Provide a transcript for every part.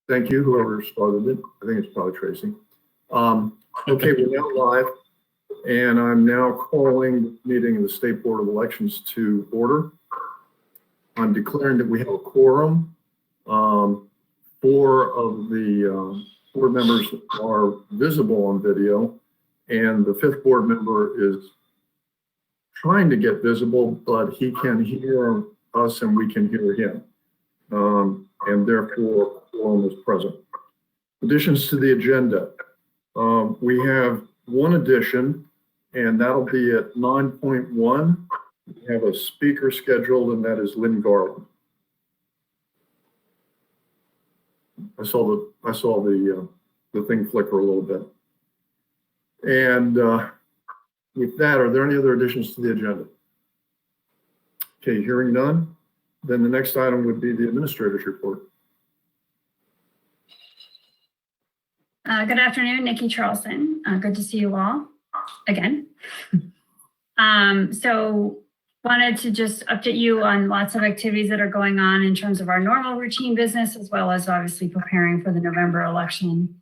Thank you, whoever started it. I think it's probably Tracy. Okay, we're now live, and I'm now calling the meeting of the State Board of Elections to order. I'm declaring that we have a quorum. 4 of the board members are visible on video, and the 5th board member is trying to get visible, but he can hear us and we can hear him. And therefore, quorum is present. Additions to the agenda. We have one addition, and that'll be at 9.1. We have a speaker scheduled, and that is Lynn Garland. I saw the thing flicker a little bit. And with that, are there any other additions to the agenda? Okay, hearing none, then the next item would be the administrator's report. Good afternoon, Nikki Charleston. Good to see you all again. So wanted to just update you on lots of activities that are going on in terms of our normal routine business, as well as obviously preparing for the November election.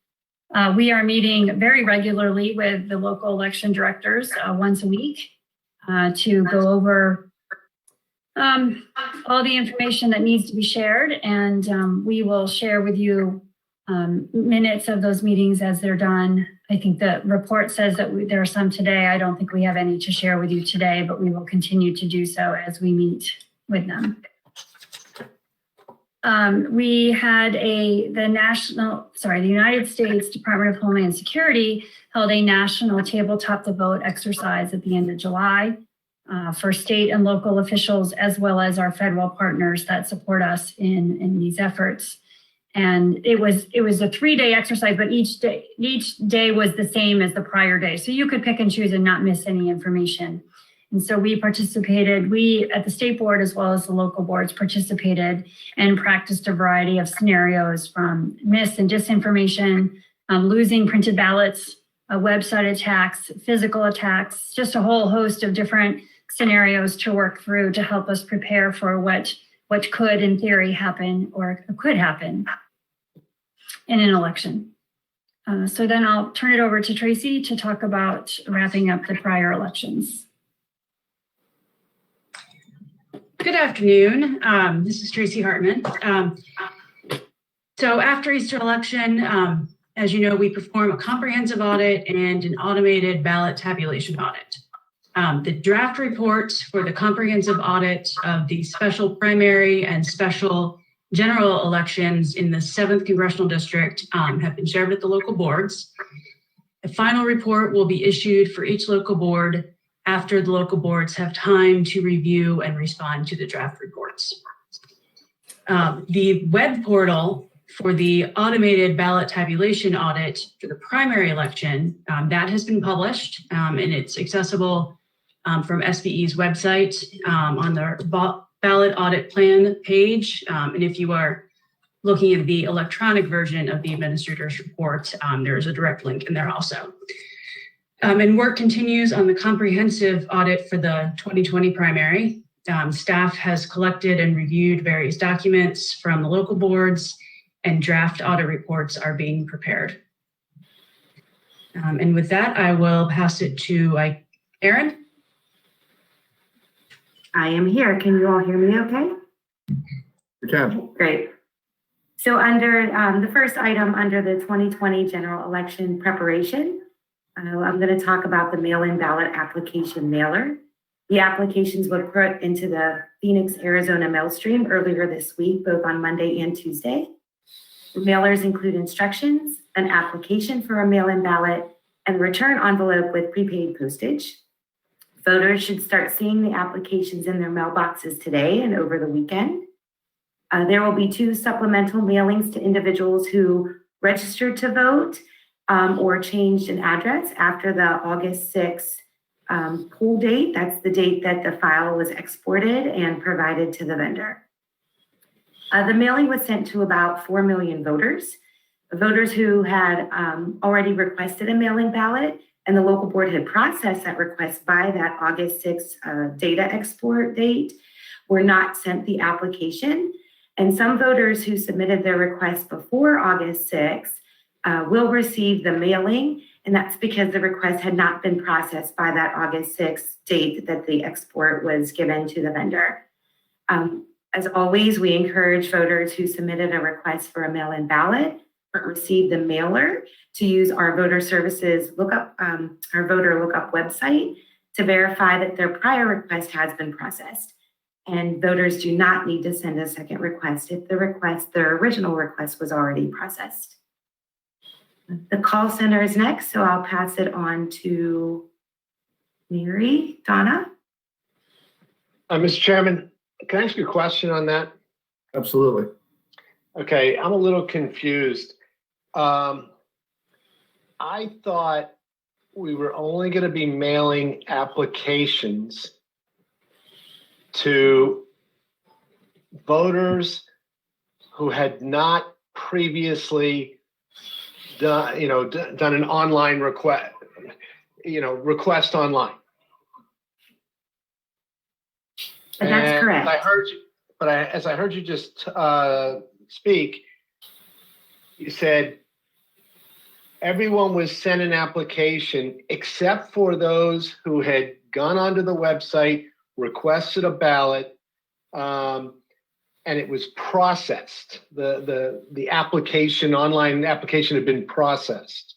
We are meeting very regularly with the local election directors once a week to go over all the information that needs to be shared, and we will share with you minutes of those meetings as they're done. I think the report says that there are some today. I don't think we have any to share with you today, but we will continue to do so as we meet with them. We had the United States Department of Homeland Security held a national tabletop to vote exercise at the end of July for state and local officials, as well as our federal partners that support us in these efforts. And it was a 3-day exercise, but each day was the same as the prior day. So you could pick and choose and not miss any information. And so we participated, we at the state board, as well as the local boards, participated and practiced a variety of scenarios from mis and disinformation, losing printed ballots, website attacks, physical attacks, just a whole host of different scenarios to work through to help us prepare for what could in theory happen or could happen in an election. So then I'll turn it over to Tracy to talk about wrapping up the prior elections. Good afternoon. This is Tracy Hartman. So after Easter election, as you know, we perform a comprehensive audit and an automated ballot tabulation audit. The draft reports for the comprehensive audit of the special primary and special general elections in the 7th Congressional District have been shared with the local boards. A final report will be issued for each local board after the local boards have time to review and respond to the draft reports. The web portal for the automated ballot tabulation audit for the primary election, that has been published and it's accessible from SBE's website on their ballot audit plan page. And if you are looking at the electronic version of the administrator's report, there's a direct link in there also. And work continues on the comprehensive audit for the 2020 primary. Staff has collected and reviewed various documents from the local boards, and draft audit reports are being prepared. And with that, I will pass it to Erin. I am here. Can you all hear me okay? We can. Great. So under the first item under the 2020 general election preparation, I'm going to talk about the mail-in ballot application mailer. The applications were put into the Phoenix, Arizona mail stream earlier this week, both on Monday and Tuesday. The mailers include instructions, an application for a mail-in ballot, and a return envelope with prepaid postage. Voters should start seeing the applications in their mailboxes today and over the weekend. There will be 2 supplemental mailings to individuals who registered to vote or changed an address after the August 6th poll date. That's the date that the file was exported and provided to the vendor. The mailing was sent to about 4 million voters who had already requested a mail-in ballot, and the local board had processed that request by that August 6th data export date, were not sent the application. And some voters who submitted their request before August 6th will receive the mailing, and that's because the request had not been processed by that August 6th date that the export was given to the vendor. As always, we encourage voters who submitted a request for a mail-in ballot but received the mailer to use our voter services our voter lookup website to verify that their prior request has been processed. And voters do not need to send a second request if their original request was already processed. The call center is next, so I'll pass it on to Mary. Donna? Mr. Chairman, can I ask you a question on that? Absolutely. Okay, I'm a little confused. I thought we were only going to be mailing applications to voters who had not previously done an online request, request online. That's correct. As I heard you just speak, you said everyone was sent an application except for those who had gone onto the website, requested a ballot, and it was processed. The application, online application, had been processed.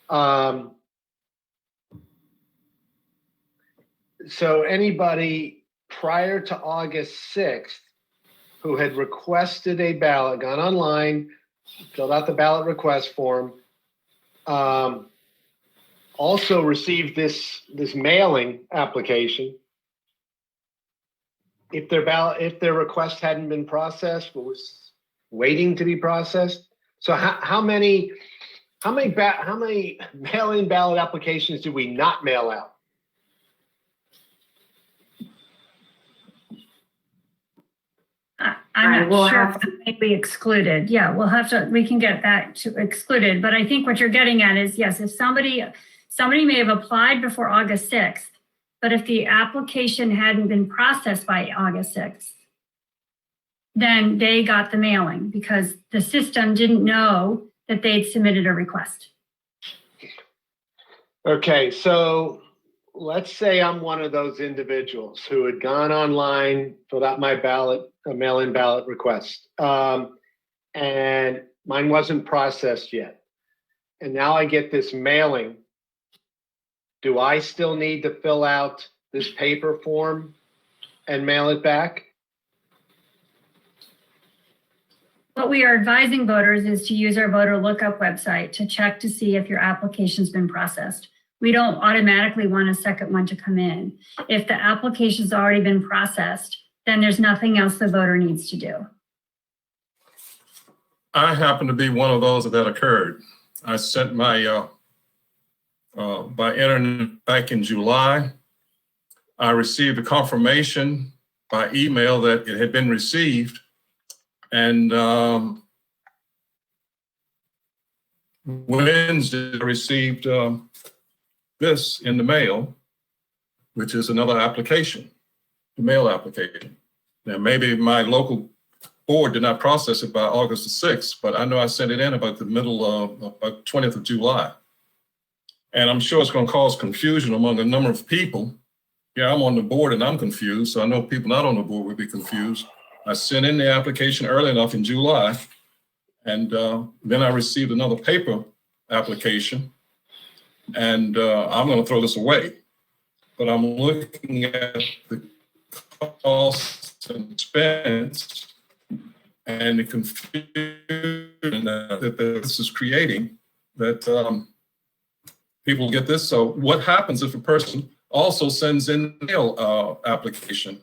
So anybody prior to August 6th who had requested a ballot, gone online, filled out the ballot request form, also received this mailing application. If their request hadn't been processed, but was waiting to be processed. So how many mail-in ballot applications did we not mail out? I'm not sure if that may be excluded. Yeah, we can get that to excluded. But I think what you're getting at is, yes, if somebody may have applied before August 6th, but if the application hadn't been processed by August 6th, then they got the mailing because the system didn't know that they'd submitted a request. Okay, so let's say I'm one of those individuals who had gone online, filled out my mail-in ballot request, and mine wasn't processed yet. And now I get this mailing. Do I still need to fill out this paper form and mail it back? What we are advising voters is to use our voter lookup website to check to see if your application's been processed. We don't automatically want a second one to come in. If the application's already been processed, then there's nothing else the voter needs to do. I happen to be one of those that occurred. I sent my by internet back in July. I received a confirmation by email that it had been received, and Wednesday I received this in the mail, which is another application, the mail application. Now, maybe my local board did not process it by August the 6th, but I know I sent it in about the middle of about 20th of July. And I'm sure it's going to cause confusion among a number of people. Yeah, I'm on the board and I'm confused, so I know people not on the board would be confused. I sent in the application early enough in July, and then I received another paper application, and I'm going to throw this away. But I'm looking at the costs and expense and the confusion that this is creating, that people get this. So what happens if a person also sends in a mail application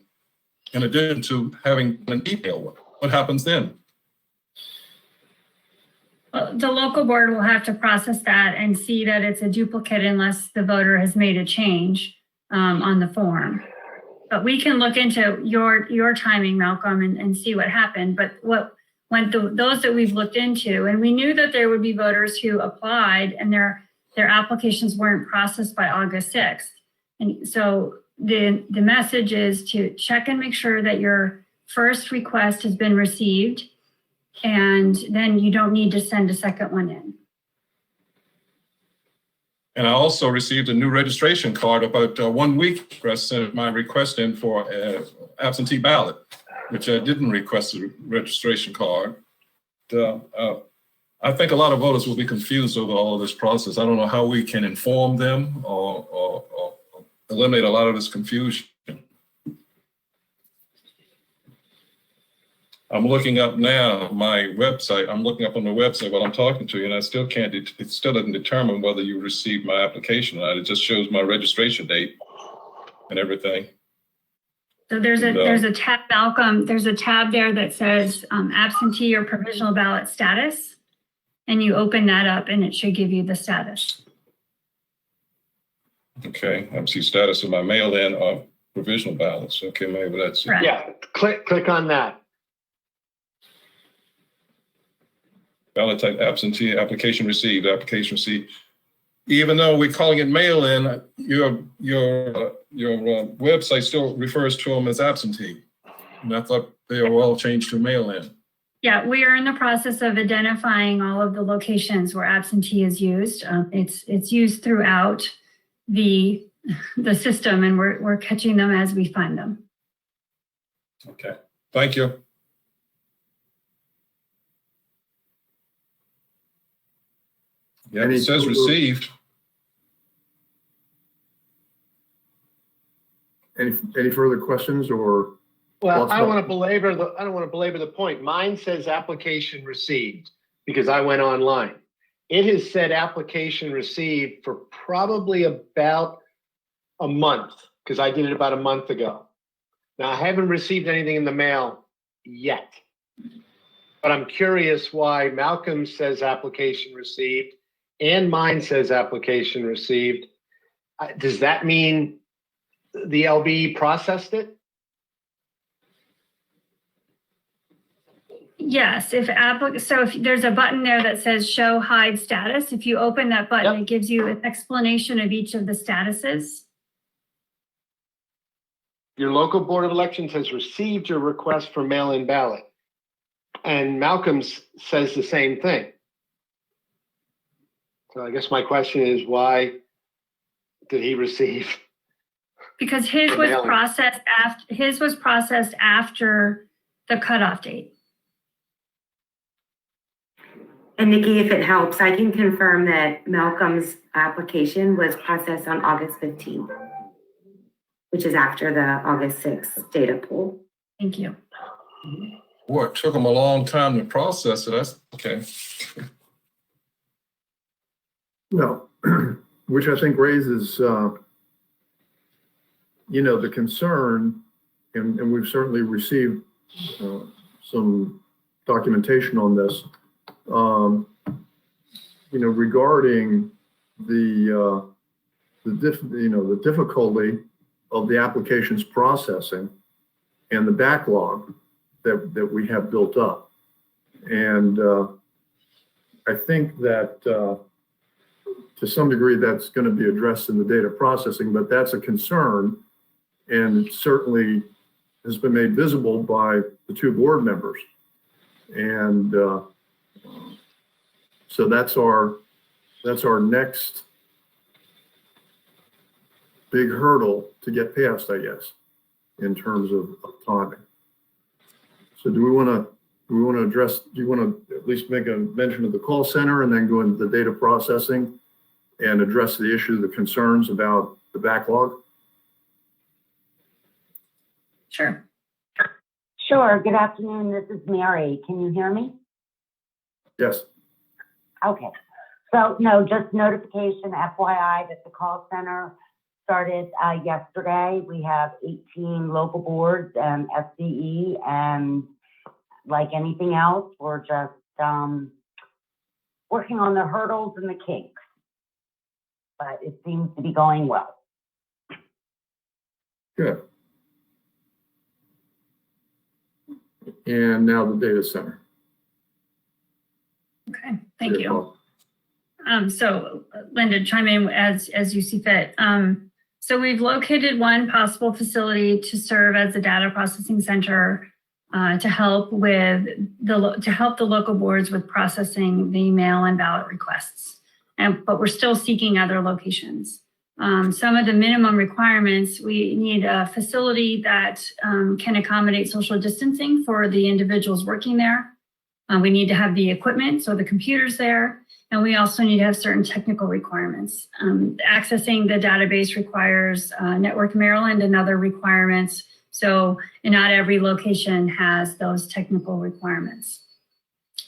in addition to having an email one? What happens then? Well, the local board will have to process that and see that it's a duplicate unless the voter has made a change on the form. But we can look into your timing, Malcolm, and see what happened. But those that we've looked into, and we knew that there would be voters who applied and their applications weren't processed by August 6th. And so the message is to check and make sure that your first request has been received, and then you don't need to send a second one in. And I also received a new registration card about 1 week after I sent my request in for absentee ballot, which I didn't request a registration card. I think a lot of voters will be confused over all of this process. I don't know how we can inform them or eliminate a lot of this confusion. I'm looking up now my website. I'm looking up on the website while I'm talking to you, and I still can't, it still doesn't determine whether you received my application or not. It just shows my registration date and everything. So there's a tab, Malcolm, there's a tab there that says absentee or provisional ballot status. And you open that up and it should give you the status. Okay, I see status of my mail-in or provisional ballots. Okay, maybe that's it. Correct. Yeah, click on that. Ballot type absentee, application received. Even though we're calling it mail-in, your website still refers to them as absentee. And I thought they were all changed to mail-in. Yeah, we are in the process of identifying all of the locations where absentee is used. It's used throughout the system, and we're catching them as we find them. Okay, thank you. Yeah, it says received. Any further questions or? Well, I don't want to belabor the point. Mine says application received because I went online. It has said application received for probably about a month because I did it about a month ago. Now, I haven't received anything in the mail yet, but I'm curious why Malcolm says application received and mine says application received. Does that mean the LB processed it? Yes, so if there's a button there that says show hide status, if you open that button, It gives you an explanation of each of the statuses. Your local board of elections has received your request for mail-in ballot. And Malcolm's says the same thing. So I guess my question is, why did he receive? Because his was processed after the cutoff date. And Nikki, if it helps, I can confirm that Malcolm's application was processed on August 15th, which is after the August 6th data pool. Thank you. Boy, it took them a long time to process it. That's okay. No, which I think raises, the concern, and we've certainly received some documentation on this, regarding the difficulty of the applications processing and the backlog that we have built up. And I think that to some degree that's going to be addressed in the data processing, but that's a concern and certainly has been made visible by the two board members. And so that's our next big hurdle to get past, I guess, in terms of timing. So do you want to at least make a mention of the call center and then go into the data processing and address the issue, the concerns about the backlog? Sure. Sure. Good afternoon. This is Mary. Can you hear me? Yes. Okay. So no, just notification, FYI, that the call center started yesterday. We have 18 local boards and SDE, and like anything else, we're just working on the hurdles and the kinks, but it seems to be going well. Good. And now the data center. Okay, thank you. So Linda, chime in as you see fit. So we've located one possible facility to serve as a data processing center to help the local boards with processing the mail-in ballot requests. But we're still seeking other locations. Some of the minimum requirements, we need a facility that can accommodate social distancing for the individuals working there. We need to have the equipment, so the computers there, and we also need to have certain technical requirements. Accessing the database requires Network Maryland and other requirements, so not every location has those technical requirements.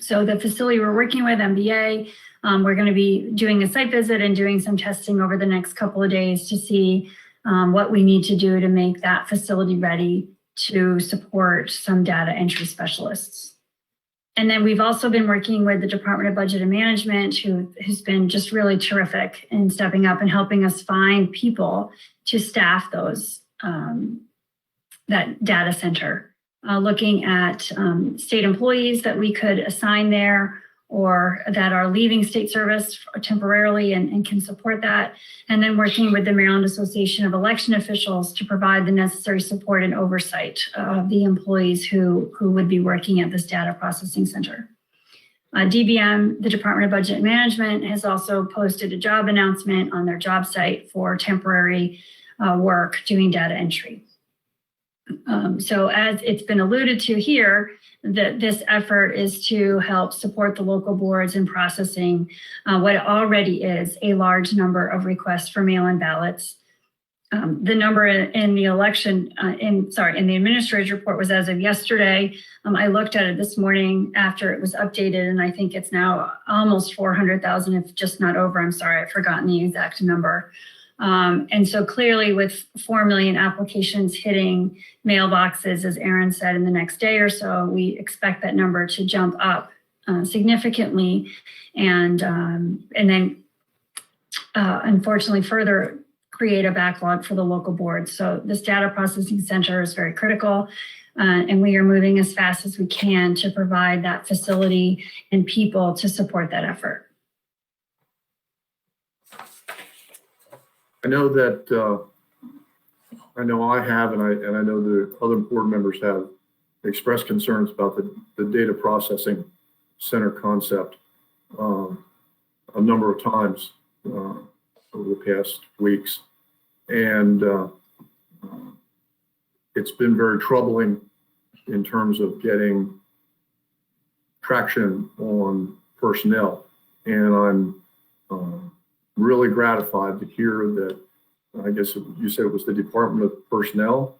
So the facility we're working with, MBA, we're going to be doing a site visit and doing some testing over the next couple of days to see what we need to do to make that facility ready to support some data entry specialists. And then we've also been working with the Department of Budget and Management, who's been just really terrific in stepping up and helping us find people to staff those that data center, looking at state employees that we could assign there or that are leaving state service temporarily and can support that. And then working with the Maryland Association of Election Officials to provide the necessary support and oversight of the employees who would be working at this data processing center. DBM, the Department of Budget and Management, has also posted a job announcement on their job site for temporary work doing data entry. So as it's been alluded to here, that this effort is to help support the local boards in processing what already is a large number of requests for mail-in ballots. The number in the in the administrator's report was as of yesterday. I looked at it this morning after it was updated, and I think it's now almost 400,000, if just not over. I'm sorry, I've forgotten the exact number. And so clearly with 4 million applications hitting mailboxes, as Aaron said, in the next day or so, we expect that number to jump up significantly and then unfortunately further create a backlog for the local boards. So this data processing center is very critical, and we are moving as fast as we can to provide that facility and people to support that effort. I know that I know I have, and I know the other board members have expressed concerns about the data processing center concept a number of times over the past weeks, and it's been very troubling in terms of getting traction on personnel, and I'm really gratified to hear that. I guess you said it was the Department of Personnel.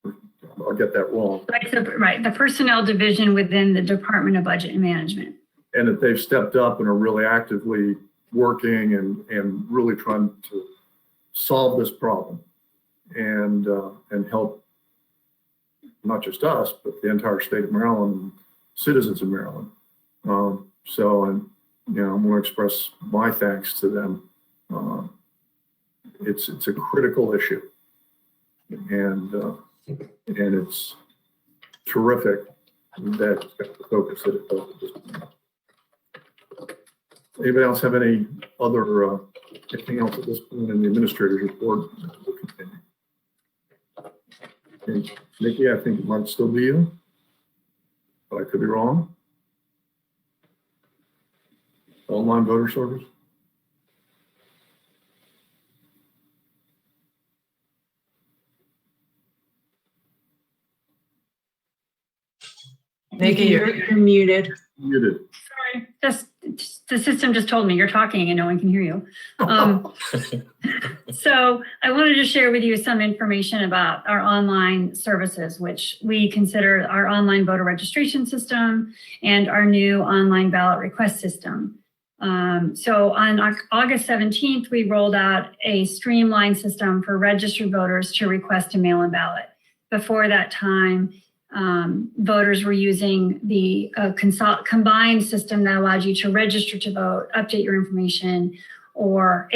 I'll get that wrong. Right, the personnel division within the Department of Budget and Management. And that they've stepped up and are really actively working and really trying to solve this problem and help not just us, but the entire state of Maryland and citizens of Maryland. So, and you know, I want to express my thanks to them. It's a critical issue, and it's terrific that it's got the focus that it does at this point. Anybody else have any other anything else at this point in the administrator's report? We'll continue. Okay. Nikki, I think it might still be you, but I could be wrong. Online voter service. Nikki, you're muted. Muted. Sorry, the system just told me you're talking and no one can hear you. So I wanted to share with you some information about our online services, which we consider our online voter registration system and our new online ballot request system. So on August 17th, we rolled out a streamlined system for registered voters to request a mail-in ballot. Before that time, voters were using the combined system that allowed you to register to vote, update your information, or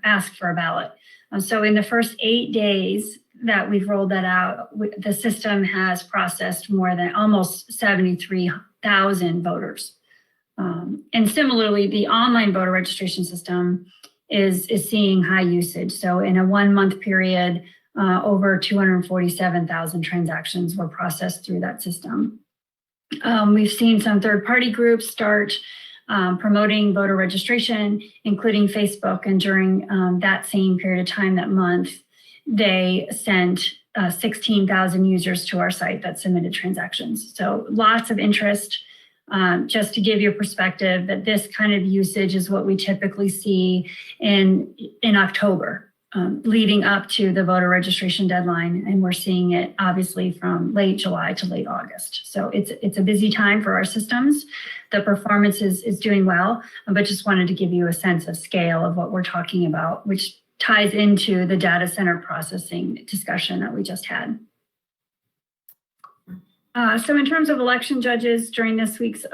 ask for a ballot. So in the first 8 days that we've rolled that out, the system has processed more than almost 73,000 voters. And similarly, the online voter registration system is seeing high usage. So in a 1 month period, over 247,000 transactions were processed through that system. We've seen some third-party groups start promoting voter registration, including Facebook. And during that same period of time, that month, they sent 16,000 users to our site that submitted transactions. So lots of interest. Just to give you a perspective that this kind of usage is what we typically see in October, leading up to the voter registration deadline. And we're seeing it obviously from late July to late August. So it's a busy time for our systems. The performance is doing well, but just wanted to give you a sense of scale of what we're talking about, which ties into the data center processing discussion that we just had. So in terms of election judges during this week's,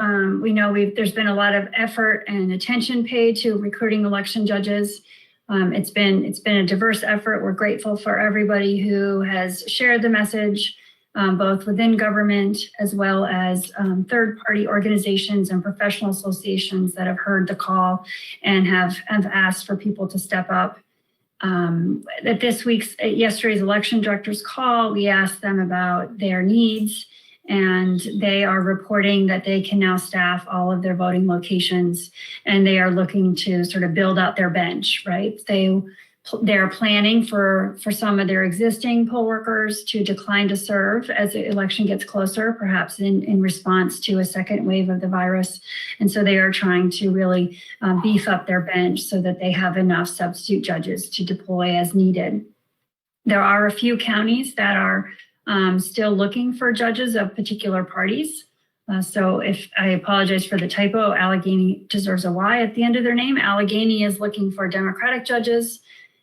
we know there's been a lot of effort and attention paid to recruiting election judges. It's been a diverse effort. We're grateful for everybody who has shared the message, both within government as well as third-party organizations and professional associations that have heard the call and have asked for people to step up. At yesterday's election director's call, we asked them about their needs, and they are reporting that they can now staff all of their voting locations, and they are looking to sort of build out their bench, right? They're planning for some of their existing poll workers to decline to serve as the election gets closer, perhaps in response to a second wave of the virus. And so they are trying to really beef up their bench so that they have enough substitute judges to deploy as needed. There are a few counties that are still looking for judges of particular parties. So if I apologize for the typo, Allegheny deserves a Y at the end of their name. Allegheny is looking for Democratic judges,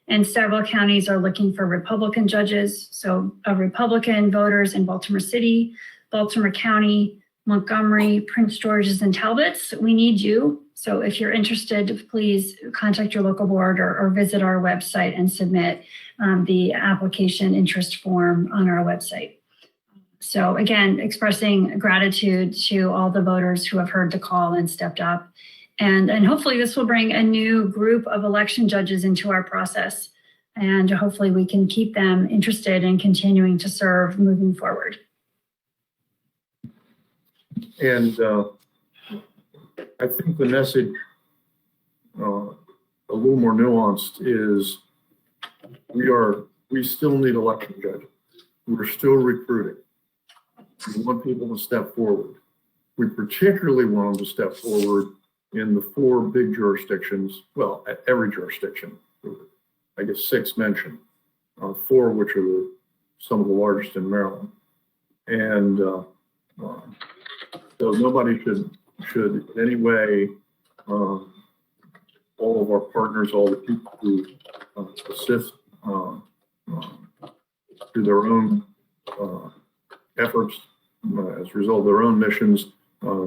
and several counties are looking for Republican judges. So Republican voters in Baltimore City, Baltimore County, Montgomery, Prince George's, and Talbot's, we need you. So if you're interested, please contact your local board or visit our website and submit the application interest form on our website. So again, expressing gratitude to all the voters who have heard the call and stepped up. And hopefully this will bring a new group of election judges into our process. And hopefully we can keep them interested in continuing to serve moving forward. And I think the message, a little more nuanced, is we still need election judges. We're still recruiting. We want people to step forward. We particularly want them to step forward in the 4 big jurisdictions, well, at every jurisdiction, I guess 6 mentioned, 4 which are some of the largest in Maryland. And so nobody should in any way, all of our partners, all the people who assist through their own efforts as a result of their own missions,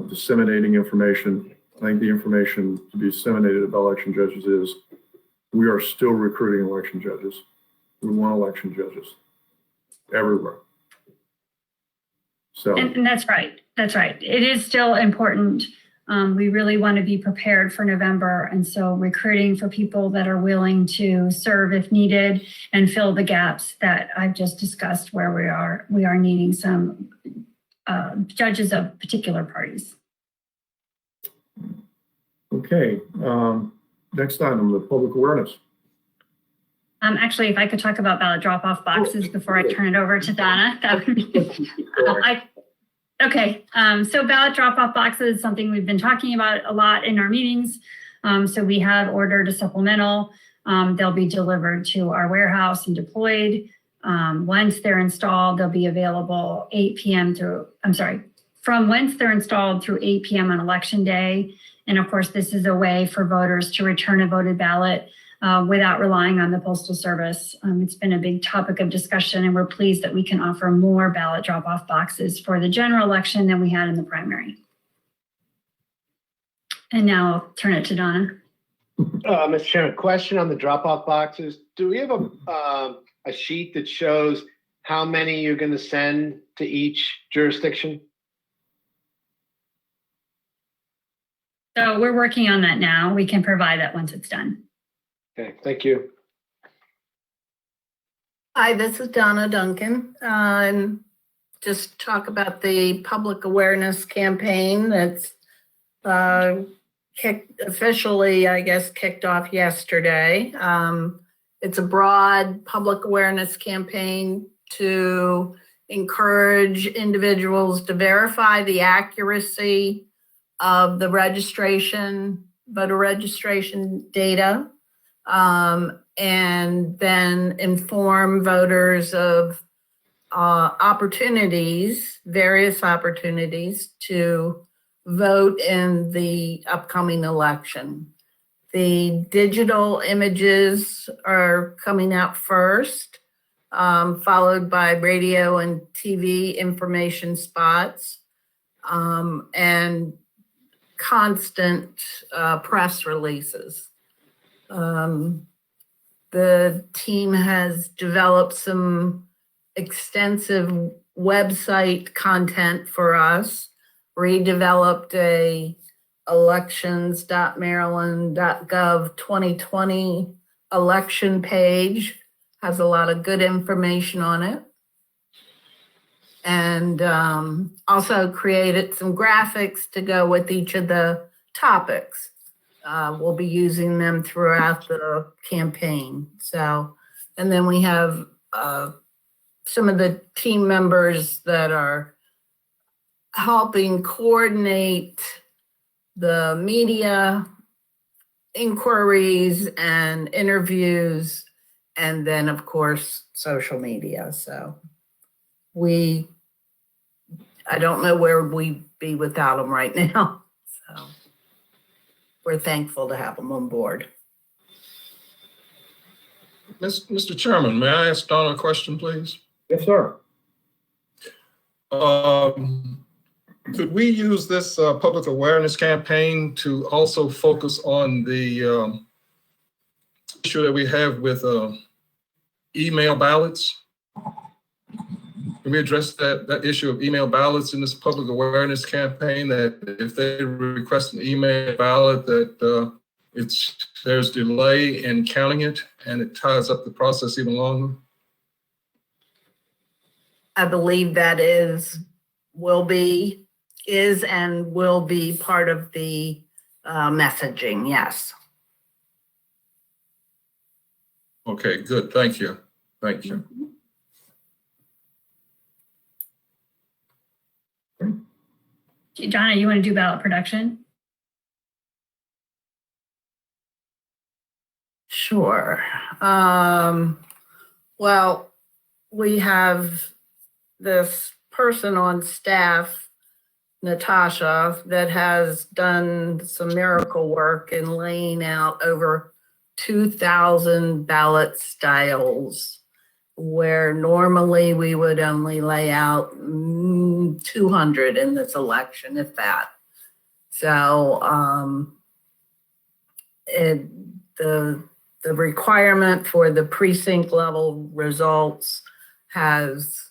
disseminating information. I think the information to be disseminated about election judges is we are still recruiting election judges. We want election judges everywhere. So, and that's right. That's right. It is still important. We really want to be prepared for November. And so recruiting for people that are willing to serve if needed and fill the gaps that I've just discussed where we are needing some judges of particular parties. okay. Next item, the public awareness. Actually, if I could talk about ballot drop-off boxes before I turn it over to Donna, that would be, okay. So ballot drop-off boxes is something we've been talking about a lot in our meetings. So we have ordered a supplemental. They'll be delivered to our warehouse and deployed. Once they're installed, they'll be available from whence they're installed through 8 p.m. on election day. And of course, this is a way for voters to return a voted ballot without relying on the Postal Service. It's been a big topic of discussion, and we're pleased that we can offer more ballot drop-off boxes for the general election than we had in the primary. And now I'll turn it to Donna. Mr. Chairman, question on the drop-off boxes. Do we have a sheet that shows how many you're going to send to each jurisdiction? So we're working on that now. We can provide that once it's done. Okay, thank you. Hi, this is Donna Duncan. Just talk about the public awareness campaign that's officially, I guess, kicked off yesterday. It's a broad public awareness campaign to encourage individuals to verify the accuracy of the voter registration data, and then inform voters of various opportunities to vote in the upcoming election. The digital images are coming out first, followed by radio and TV information spots, and constant press releases. The team has developed some extensive website content for us, redeveloped a elections.maryland.gov 2020 election page, has a lot of good information on it. And also created some graphics to go with each of the topics. We'll be using them throughout the campaign. So, and then we have some of the team members that are helping coordinate the media inquiries and interviews, and then of course, social media. So I don't know where we'd be without them right now. So we're thankful to have them on board. Mr. Chairman, may I ask Donna a question, please? Yes, sir. Could we use this public awareness campaign to also focus on the issue that we have with email ballots? Can we address that issue of email ballots in this public awareness campaign, that if they request an email ballot, that there's delay in counting it and it ties up the process even longer? I believe that will be part of the messaging, yes. Okay, good. Thank you. Thank you. Donna, you want to do ballot production? Sure. Well, we have this person on staff, Natasha, that has done some miracle work in laying out over 2,000 ballot styles, where normally we would only lay out 200 in this election, if that. So the requirement for the precinct level results has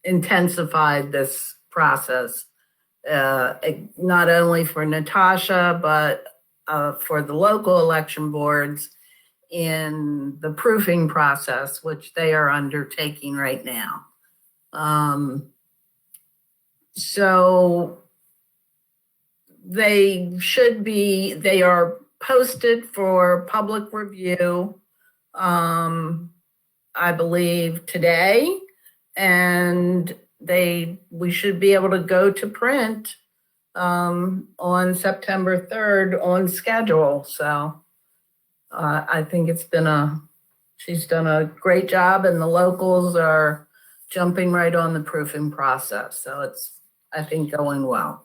intensified this process, not only for Natasha, but for the local election boards in the proofing process, which they are undertaking right now. So they are posted for public review, I believe today, and we should be able to go to print on September 3rd on schedule. So I think she's done a great job, and the locals are jumping right on the proofing process. So it's, I think, going well.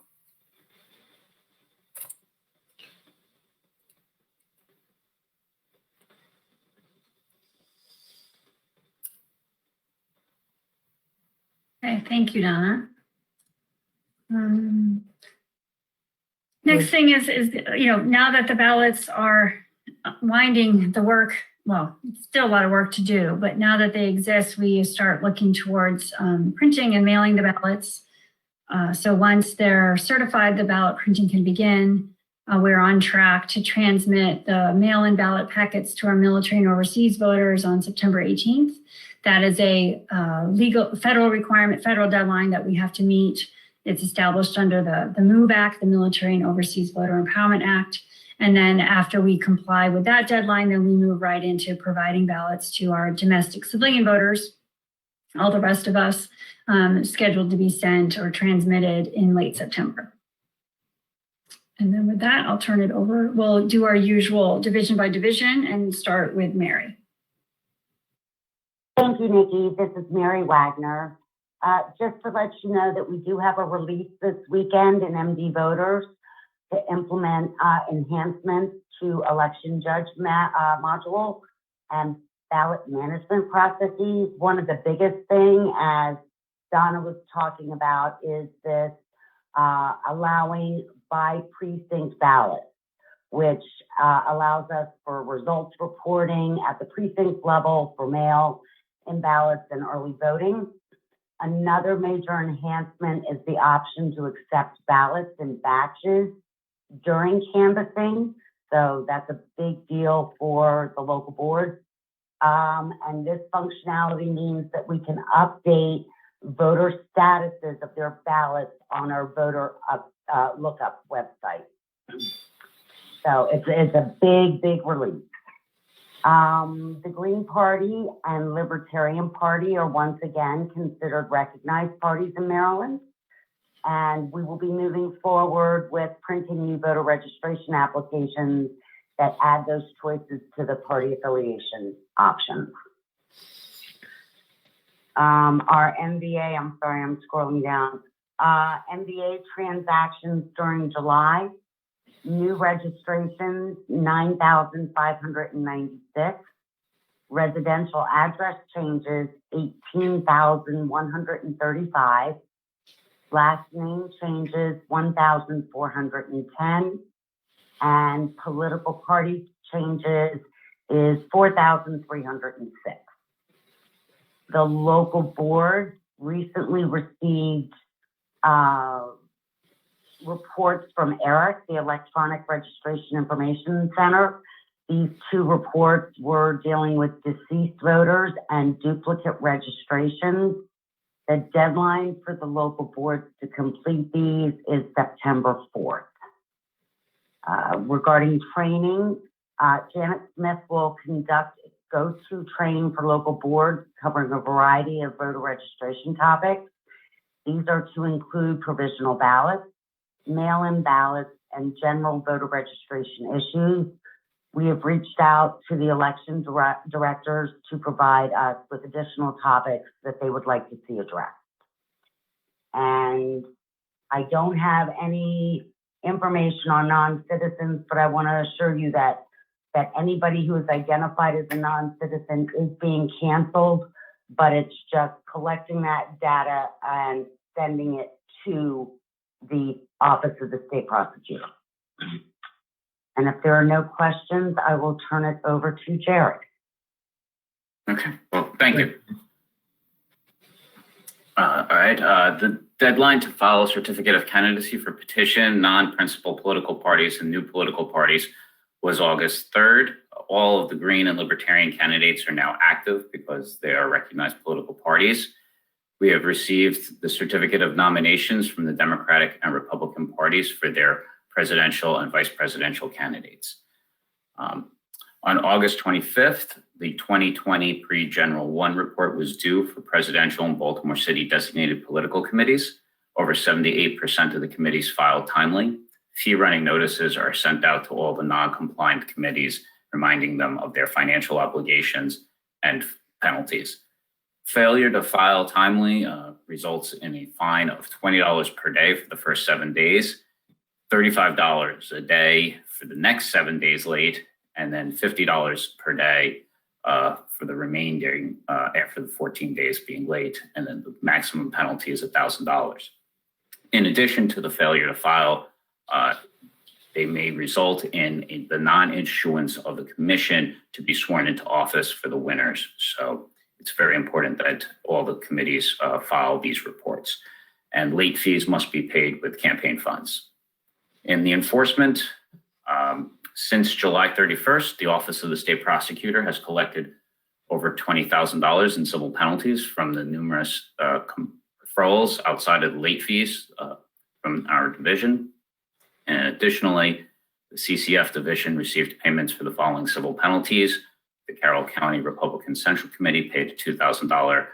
Okay, thank you, Donna. Next thing is, now that the ballots are winding the work, well, still a lot of work to do, but now that they exist, we start looking towards printing and mailing the ballots. So once they're certified, the ballot printing can begin. We're on track to transmit the mail-in ballot packets to our military and overseas voters on September 18th. That is a legal federal requirement, federal deadline that we have to meet. It's established under the MOVE Act, the Military and Overseas Voter Empowerment Act. And then after we comply with that deadline, then we move right into providing ballots to our domestic civilian voters. All the rest of us scheduled to be sent or transmitted in late September. And then with that, I'll turn it over. We'll do our usual division by division and start with Mary. Thank you, Nikki. This is Mary Wagner. Just to let you know that we do have a release this weekend in MD Voters to implement enhancements to election judge module and ballot management processes. One of the biggest thing, as Donna was talking about, is this allowing by precinct ballots, which allows us for results reporting at the precinct level for mail-in ballots and early voting. Another major enhancement is the option to accept ballots in batches during canvassing. So that's a big deal for the local boards. And this functionality means that we can update voter statuses of their ballots on our voter lookup website. So it's a big release. The Green Party and Libertarian Party are once again considered recognized parties in Maryland. And we will be moving forward with printing new voter registration applications that add those choices to the party affiliation options. Our MBA, I'm sorry, I'm scrolling down. MBA transactions during July, new registrations, 9,596. Residential address changes, 18,135. Last name changes, 1,410. And political party changes is 4,306. The local board recently received reports from ERIC, the Electronic Registration Information Center. These two reports were dealing with deceased voters and duplicate registrations. The deadline for the local boards to complete these is September 4th. Regarding training, Janet Smith will conduct go-to training for local boards covering a variety of voter registration topics. These are to include provisional ballots, mail-in ballots, and general voter registration issues. We have reached out to the election directors to provide us with additional topics that they would like to see addressed. And I don't have any information on non-citizens, but I want to assure you that anybody who is identified as a non-citizen is being canceled, but it's just collecting that data and sending it to the Office of the State Prosecutor. And if there are no questions, I will turn it over to Jared. Okay, well, thank you. All right, the deadline to file a certificate of candidacy for petition, non-principal political parties and new political parties was August 3rd. All of the Green and Libertarian candidates are now active because they are recognized political parties. We have received the certificate of nominations from the Democratic and Republican parties for their presidential and vice presidential candidates. On August 25th, the 2020 pre-General 1 report was due for presidential and Baltimore City designated political committees. Over 78% of the committees filed timely. Fee running notices are sent out to all the non-compliant committees, reminding them of their financial obligations and penalties. Failure to file timely results in a fine of $20 per day for the first 7 days, $35 a day for the next 7 days late, and then $50 per day for the remaining after the 14 days being late, and then the maximum penalty is $1,000. In addition to the failure to file, they may result in the non-issuance of the commission to be sworn into office for the winners. So it's very important that all the committees file these reports. And late fees must be paid with campaign funds. In the enforcement, Since July 31st, the Office of the State Prosecutor has collected over $20,000 in civil penalties from the numerous referrals outside of late fees from our division. And additionally, the CCF division received payments for the following civil penalties. The Carroll County Republican Central Committee paid a $2,000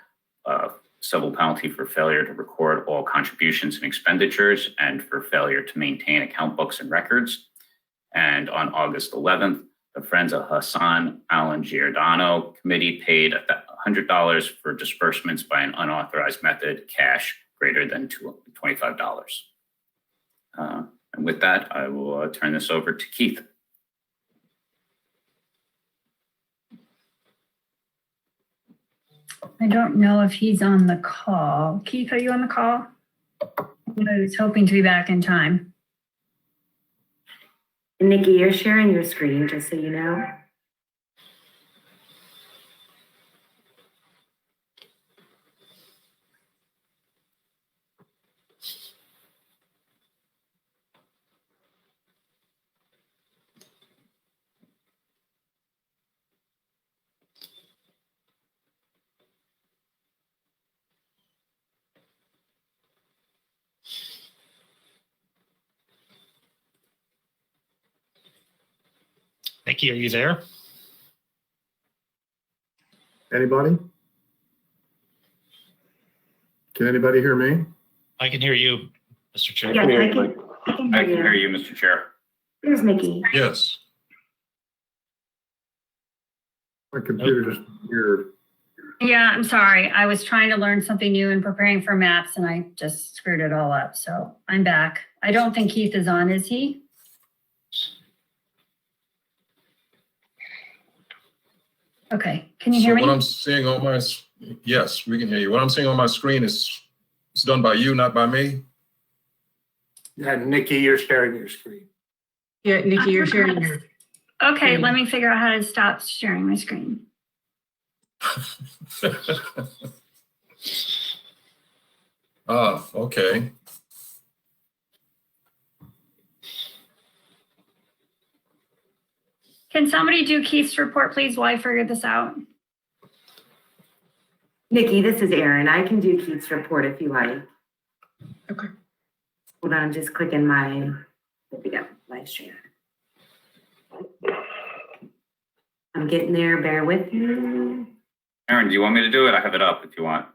civil penalty for failure to record all contributions and expenditures and for failure to maintain account books and records. And on August 11th, the Friends of Hassan Alan Giordano Committee paid $100 for disbursements by an unauthorized method, cash greater than $25. And with that, I will turn this over to Keith. I don't know if he's on the call. Keith, are you on the call? I was hoping to be back in time. Nikki, you're sharing your screen, just so you know. Nikki, are you there? Anybody? Can anybody hear me? I can hear you, Mr. Chair. Yes, I can hear you, Mr. Chair. Here's Nikki. Yes. My computer just appeared. Yeah, I'm sorry. I was trying to learn something new and preparing for maps and I just screwed it all up. So I'm back. I don't think Keith is on, is he? Okay, can you hear me? What I'm seeing on my, yes, we can hear you. What I'm seeing on my screen is it's done by you, not by me. Yeah, Nikki, you're sharing your screen. Yeah, Nikki, you're sharing your. Okay, let me figure out how to stop sharing my screen. Okay. Can somebody do Keith's report, please, while I figure this out? Nikki, this is Erin. I can do Keith's report if you like. Okay. Hold on, I'm just clicking my, there we go, live stream. I'm getting there, bear with me. Aaron, do you want me to do it? I have it up if you want.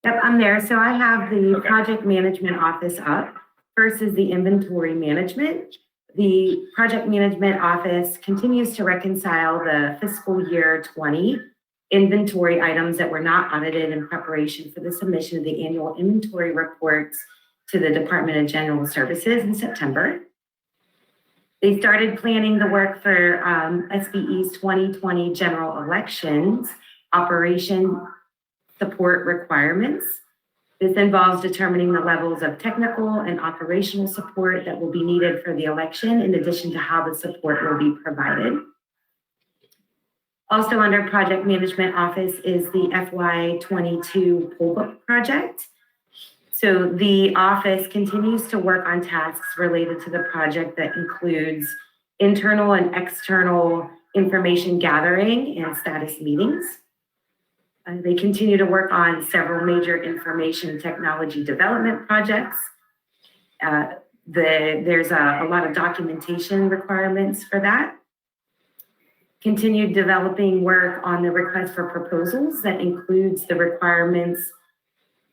Yep, I'm there. So I have the Okay. project management office up. First is the inventory management. The project management office continues to reconcile the fiscal year 20 inventory items that were not audited in preparation for the submission of the annual inventory reports to the Department of General Services in September. They started planning the work for SBE's 2020 general elections operation support requirements. This involves determining the levels of technical and operational support that will be needed for the election, in addition to how the support will be provided. Also under Project Management Office is the FY22 poll book project. So the office continues to work on tasks related to the project that includes internal and external information gathering and status meetings. They continue to work on several major information technology development projects. There's a lot of documentation requirements for that. Continued developing work on the request for proposals that includes the requirements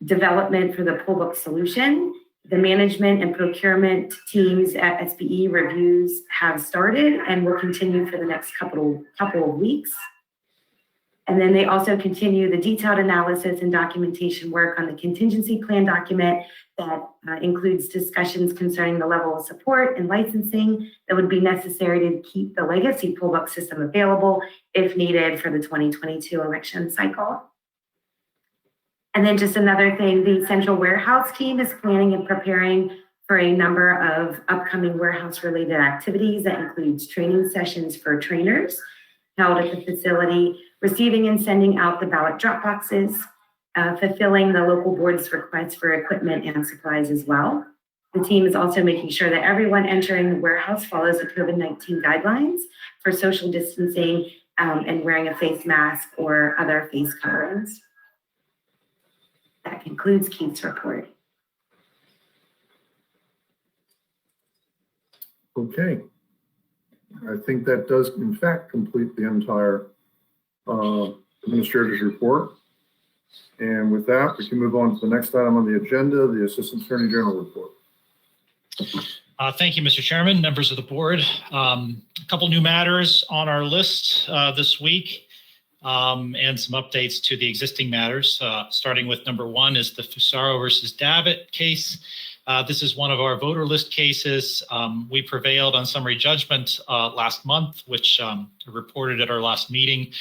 development for the poll book solution. The management and procurement teams at SBE reviews have started and will continue for the next couple of weeks. And then they also continue the detailed analysis and documentation work on the contingency plan document that includes discussions concerning the level of support and licensing that would be necessary to keep the legacy poll book system available if needed for the 2022 election cycle. And then just another thing, the central warehouse team is planning and preparing for a number of upcoming warehouse related activities that includes training sessions for trainers held at the facility, receiving and sending out the ballot drop boxes, fulfilling the local board's requests for equipment and supplies as well. The team is also making sure that everyone entering the warehouse follows the COVID-19 guidelines for social distancing and wearing a face mask or other face coverings. That concludes Keith's report. Okay. I think that does in fact complete the entire administrator's report. And with that, we can move on to the next item on the agenda, the Assistant Attorney General report. Thank you, Mr. Chairman, members of the board. A couple new matters on our list this week and some updates to the existing matters. Starting with number one is the Fusaro versus Davitt case. This is one of our voter list cases. We prevailed on summary judgment last month, which reported at our last meeting.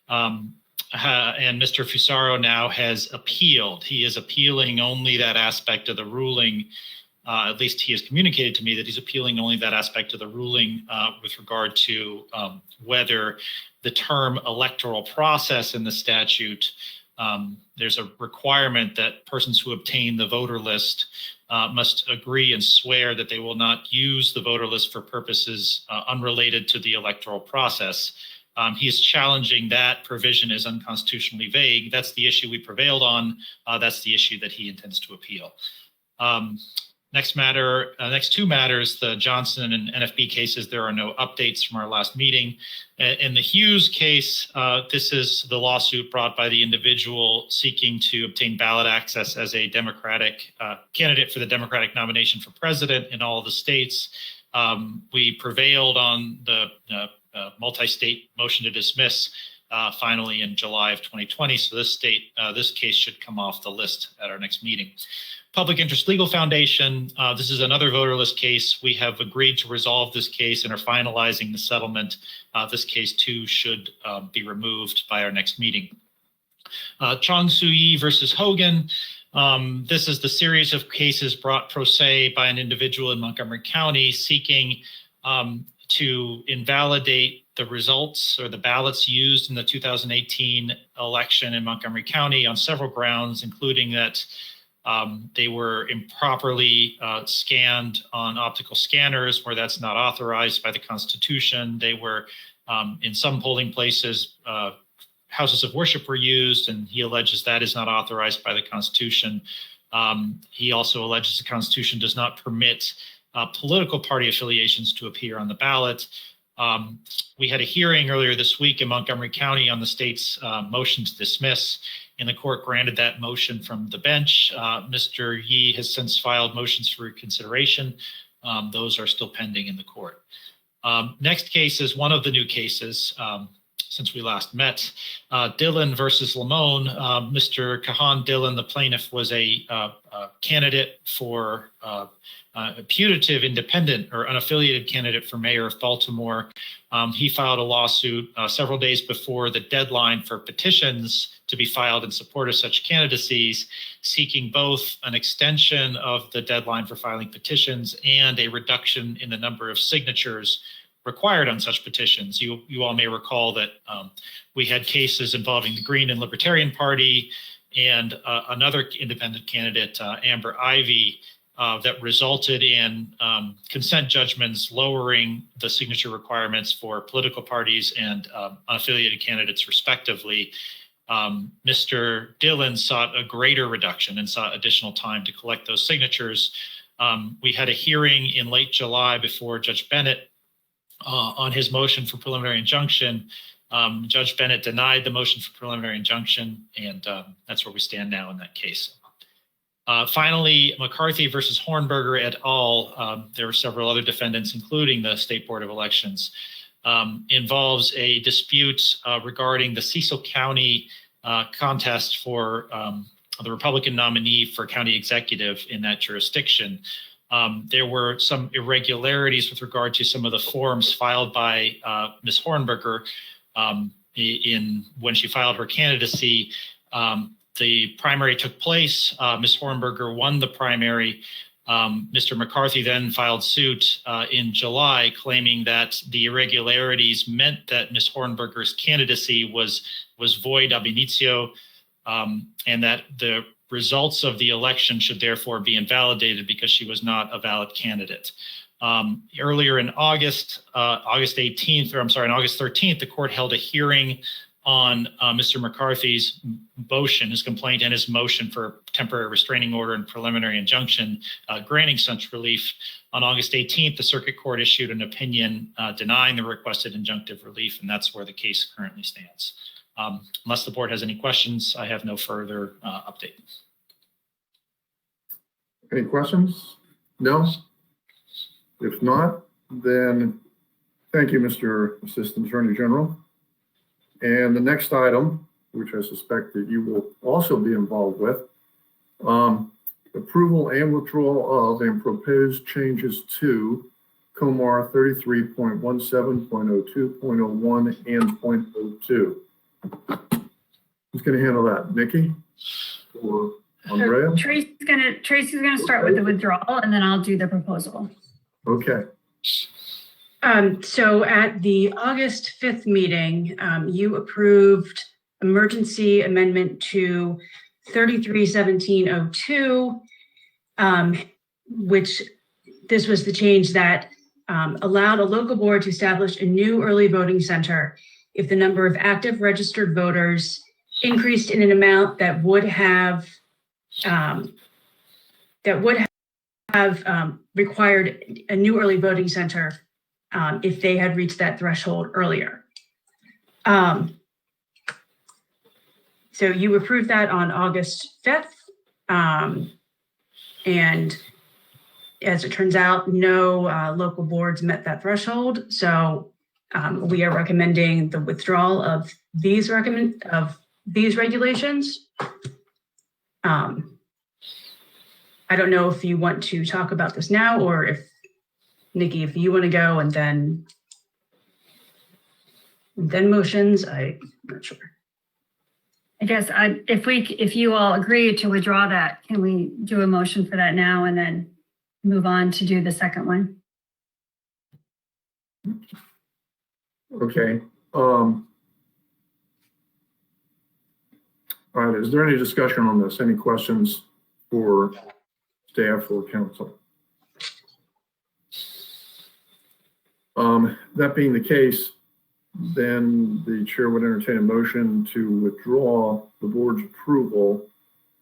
And Mr. Fusaro now has appealed. He is appealing only that aspect of the ruling. At least he has communicated to me that he's appealing only that aspect of the ruling with regard to whether the term electoral process in the statute, there's a requirement that persons who obtain the voter list must agree and swear that they will not use the voter list for purposes unrelated to the electoral process. He is challenging that provision as unconstitutionally vague. That's the issue we prevailed on. That's the issue that he intends to appeal. Next two matters, the Johnson and NFB cases, there are no updates from our last meeting. In the Hughes case, this is the lawsuit brought by the individual seeking to obtain ballot access as a Democratic candidate for the Democratic nomination for president in all of the states. We prevailed on the multi-state motion to dismiss finally in July of 2020. So this case should come off the list at our next meeting. Public Interest Legal Foundation, this is another voter list case. We have agreed to resolve this case and are finalizing the settlement. This case too should be removed by our next meeting. Chong Soo-yi versus Hogan. This is the series of cases brought pro se by an individual in Montgomery County seeking to invalidate the results or the ballots used in the 2018 election in Montgomery County on several grounds, including that they were improperly scanned on optical scanners where that's not authorized by the Constitution. They were, in some polling places, houses of worship were used, and he alleges that is not authorized by the Constitution. He also alleges the Constitution does not permit political party affiliations to appear on the ballot. We had a hearing earlier this week in Montgomery County on the state's motion to dismiss, and the court granted that motion from the bench. Mr. Yi has since filed motions for reconsideration. Those are still pending in the court. Next case is one of the new cases since we last met. Dillon versus Lamone. Mr. Kahan Dillon, the plaintiff, was a candidate for a putative independent or unaffiliated candidate for mayor of Baltimore. He filed a lawsuit several days before the deadline for petitions to be filed in support of such candidacies, seeking both an extension of the deadline for filing petitions and a reduction in the number of signatures required on such petitions. You all may recall that we had cases involving the Green and Libertarian Party and another independent candidate, Amber Ivy, that resulted in consent judgments lowering the signature requirements for political parties and unaffiliated candidates respectively. Mr. Dillon sought a greater reduction and sought additional time to collect those signatures. We had a hearing in late July before Judge Bennett on his motion for preliminary injunction. Judge Bennett denied the motion for preliminary injunction, and that's where we stand now in that case. Finally, McCarthy versus Hornberger et al. There were several other defendants, including the State Board of Elections. Involves a dispute regarding the Cecil County contest for the Republican nominee for county executive in that jurisdiction. There were some irregularities with regard to some of the forms filed by Ms. Hornberger when she filed her candidacy. The primary took place. Ms. Hornberger won the primary. Mr. McCarthy then filed suit in July, claiming that the irregularities meant that Ms. Hornberger's candidacy was void ab initio, and that the results of the election should therefore be invalidated because she was not a valid candidate. Earlier in August 13th, the court held a hearing on Mr. McCarthy's motion, his complaint, and his motion for temporary restraining order and preliminary injunction granting such relief. On August 18th, the circuit court issued an opinion denying the requested injunctive relief, and that's where the case currently stands. Unless the board has any questions, I have no further update. Any questions? No? If not, then thank you, Mr. Assistant Attorney General. And the next item, which I suspect that you will also be involved with, approval and withdrawal of and proposed changes to COMAR 33.17.02.01 and .02. Who's going to handle that? Nikki or Andrea? Tracy's gonna start with the withdrawal, and then I'll do the proposal. Okay. So at the August 5th meeting, you approved emergency amendment to 331702, which this was the change that allowed a local board to establish a new early voting center if the number of active registered voters increased in an amount that would have required a new early voting center if they had reached that threshold earlier. So you approved that on August 5th. And as it turns out, no local boards met that threshold. So we are recommending the withdrawal of these regulations. I don't know if you want to talk about this now, or if Nikki, if you want to go and then motions, I'm not sure. I guess if you all agree to withdraw that, can we do a motion for that now and then move on to do the second one? Okay. All right. Is there any discussion on this? Any questions for staff or council? That being the case, then the chair would entertain a motion to withdraw the board's approval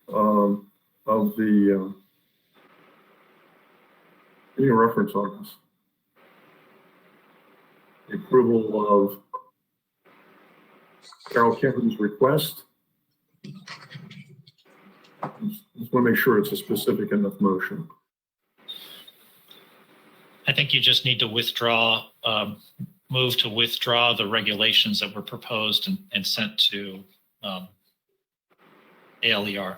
of the any reference on this. The approval of Carroll County's request. Just want to make sure it's a specific enough motion. I think you just need to withdraw, move to withdraw the regulations that were proposed and sent to ALER.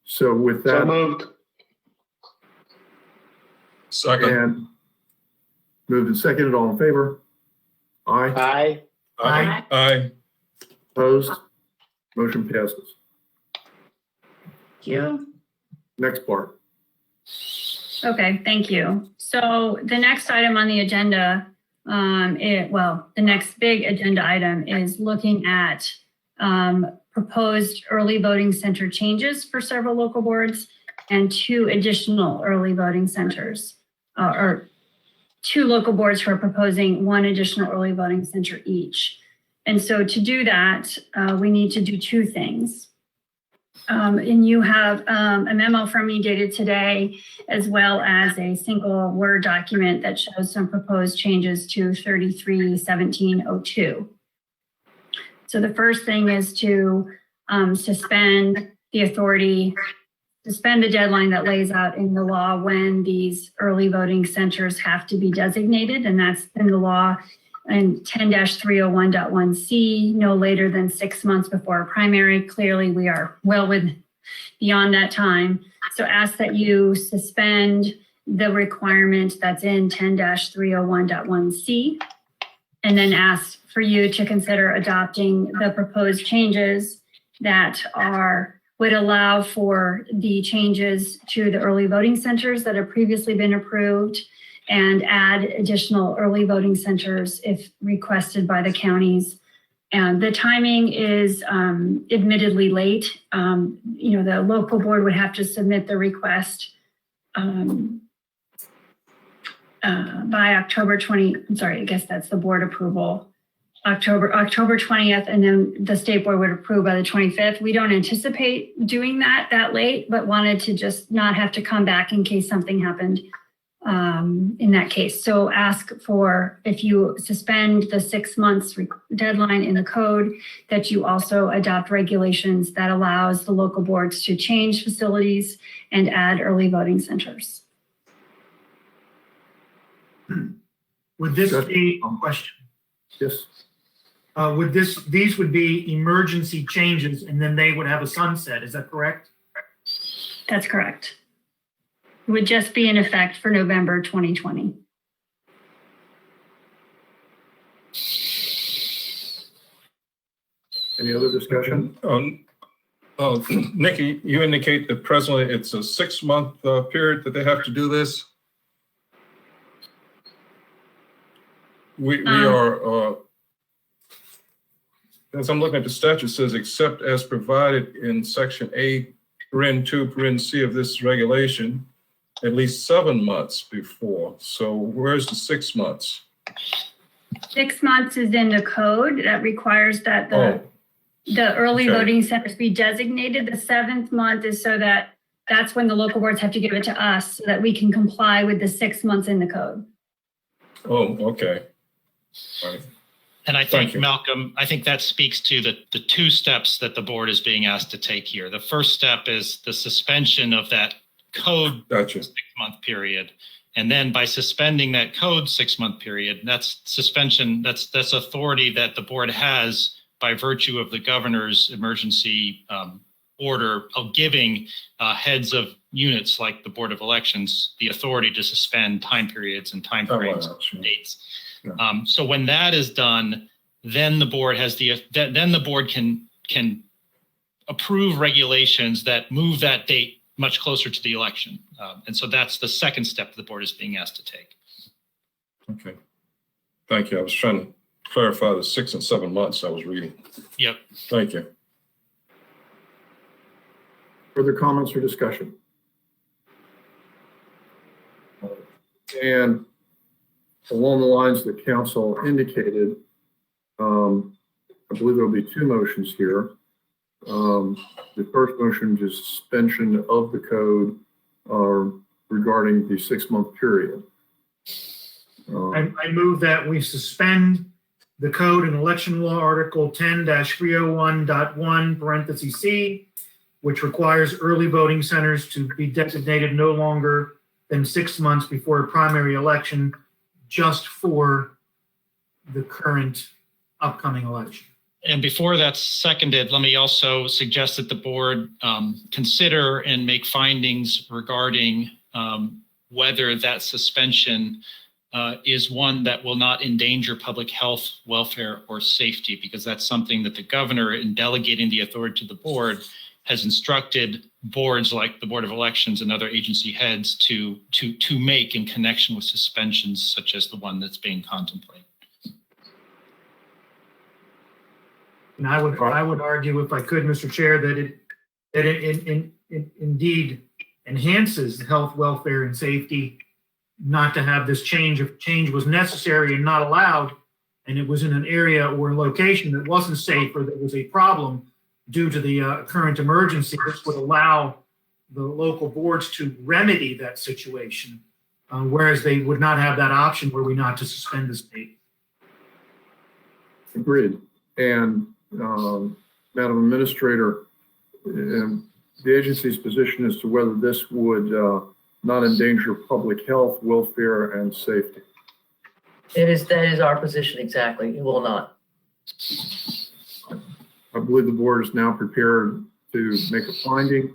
So with that, So moved. Second. and moved and seconded, all in favor? Aye. Aye. Aye. Aye. Opposed? Motion passes. Thank you. Next part. Okay, thank you. So the next item on the agenda, the next big agenda item is looking at proposed early voting center changes for several local boards and 2 additional early voting centers, or 2 local boards who are proposing 1 additional early voting center each. And so to do that, we need to do 2 things. And you have a memo from me dated today, as well as a single Word document that shows some proposed changes to 331702. So the first thing is to suspend the deadline that lays out in the law when these early voting centers have to be designated, and that's in the law in 10-301.1c, no later than 6 months before a primary. Clearly, we are well beyond that time. So ask that you suspend the requirement that's in 10-301.1c, and then ask for you to consider adopting the proposed changes that would allow for the changes to the early voting centers that have previously been approved, and add additional early voting centers if requested by the counties And the timing is admittedly late. The local board would have to submit the request by October 20, I'm sorry, I guess that's the board approval, October 20th, and then the state board would approve by the 25th. We don't anticipate doing that late, but wanted to just not have to come back in case something happened in that case. So ask for, if you suspend the 6 months deadline in the code, that you also adopt regulations that allows the local boards to change facilities and add early voting centers. Would this be a question? Yes. These would be emergency changes and then they would have a sunset, is that correct? That's correct. It would just be in effect for November 2020. Any other discussion? Nikki, you indicate that presently it's a 6-month period that they have to do this. We are, as I'm looking at the statute, it says except as provided in section A, paren 2, paren C of this regulation, at least 7 months before. So where's the 6 months? 6 months is in the code that requires that the early okay. voting centers be designated. The 7th month is so that that's when the local boards have to give it to us so that we can comply with the 6 months in the code. Oh, okay. All right. And I Thank think, you. Malcolm, I think that speaks to the 2 steps that the board is being asked to take here. The first step is the suspension of that code Gotcha. 6-month period. And then by suspending that code 6-month period, that's suspension, that's authority that the board has by virtue of the governor's emergency order of giving heads of units like the Board of Elections the authority to suspend time periods and time frames and dates. Yeah. So when that is done, then the board has then the board can approve regulations that move that date much closer to the election. And so that's the second step the board is being asked to take. Okay. Thank you. I was trying to clarify the 6 and 7 months I was reading. Yep. Thank you. Further comments or discussion? And along the lines that council indicated, I believe there'll be 2 motions here. The first motion is suspension of the code regarding the 6-month period. I move that we suspend the code in election law article 10-301.1 parentheses C, which requires early voting centers to be designated no longer than 6 months before a primary election, just for the current upcoming election. And before that's seconded, let me also suggest that the board consider and make findings regarding whether that suspension is one that will not endanger public health, welfare, or safety, because that's something that the governor, in delegating the authority to the board, has instructed boards like the Board of Elections and other agency heads to make in connection with suspensions such as the one that's being contemplated. And I would argue, if I could, Mr. Chair, that it indeed enhances health, welfare, and safety not to have this change. If change was necessary and not allowed, and it was in an area or a location that wasn't safe or that was a problem due to the current emergency, this would allow the local boards to remedy that situation, whereas they would not have that option were we not to suspend the state. Agreed. And Madam Administrator, the agency's position as to whether this would not endanger public health, welfare, and safety. That is our position exactly. It will not. I believe the board is now prepared to make a finding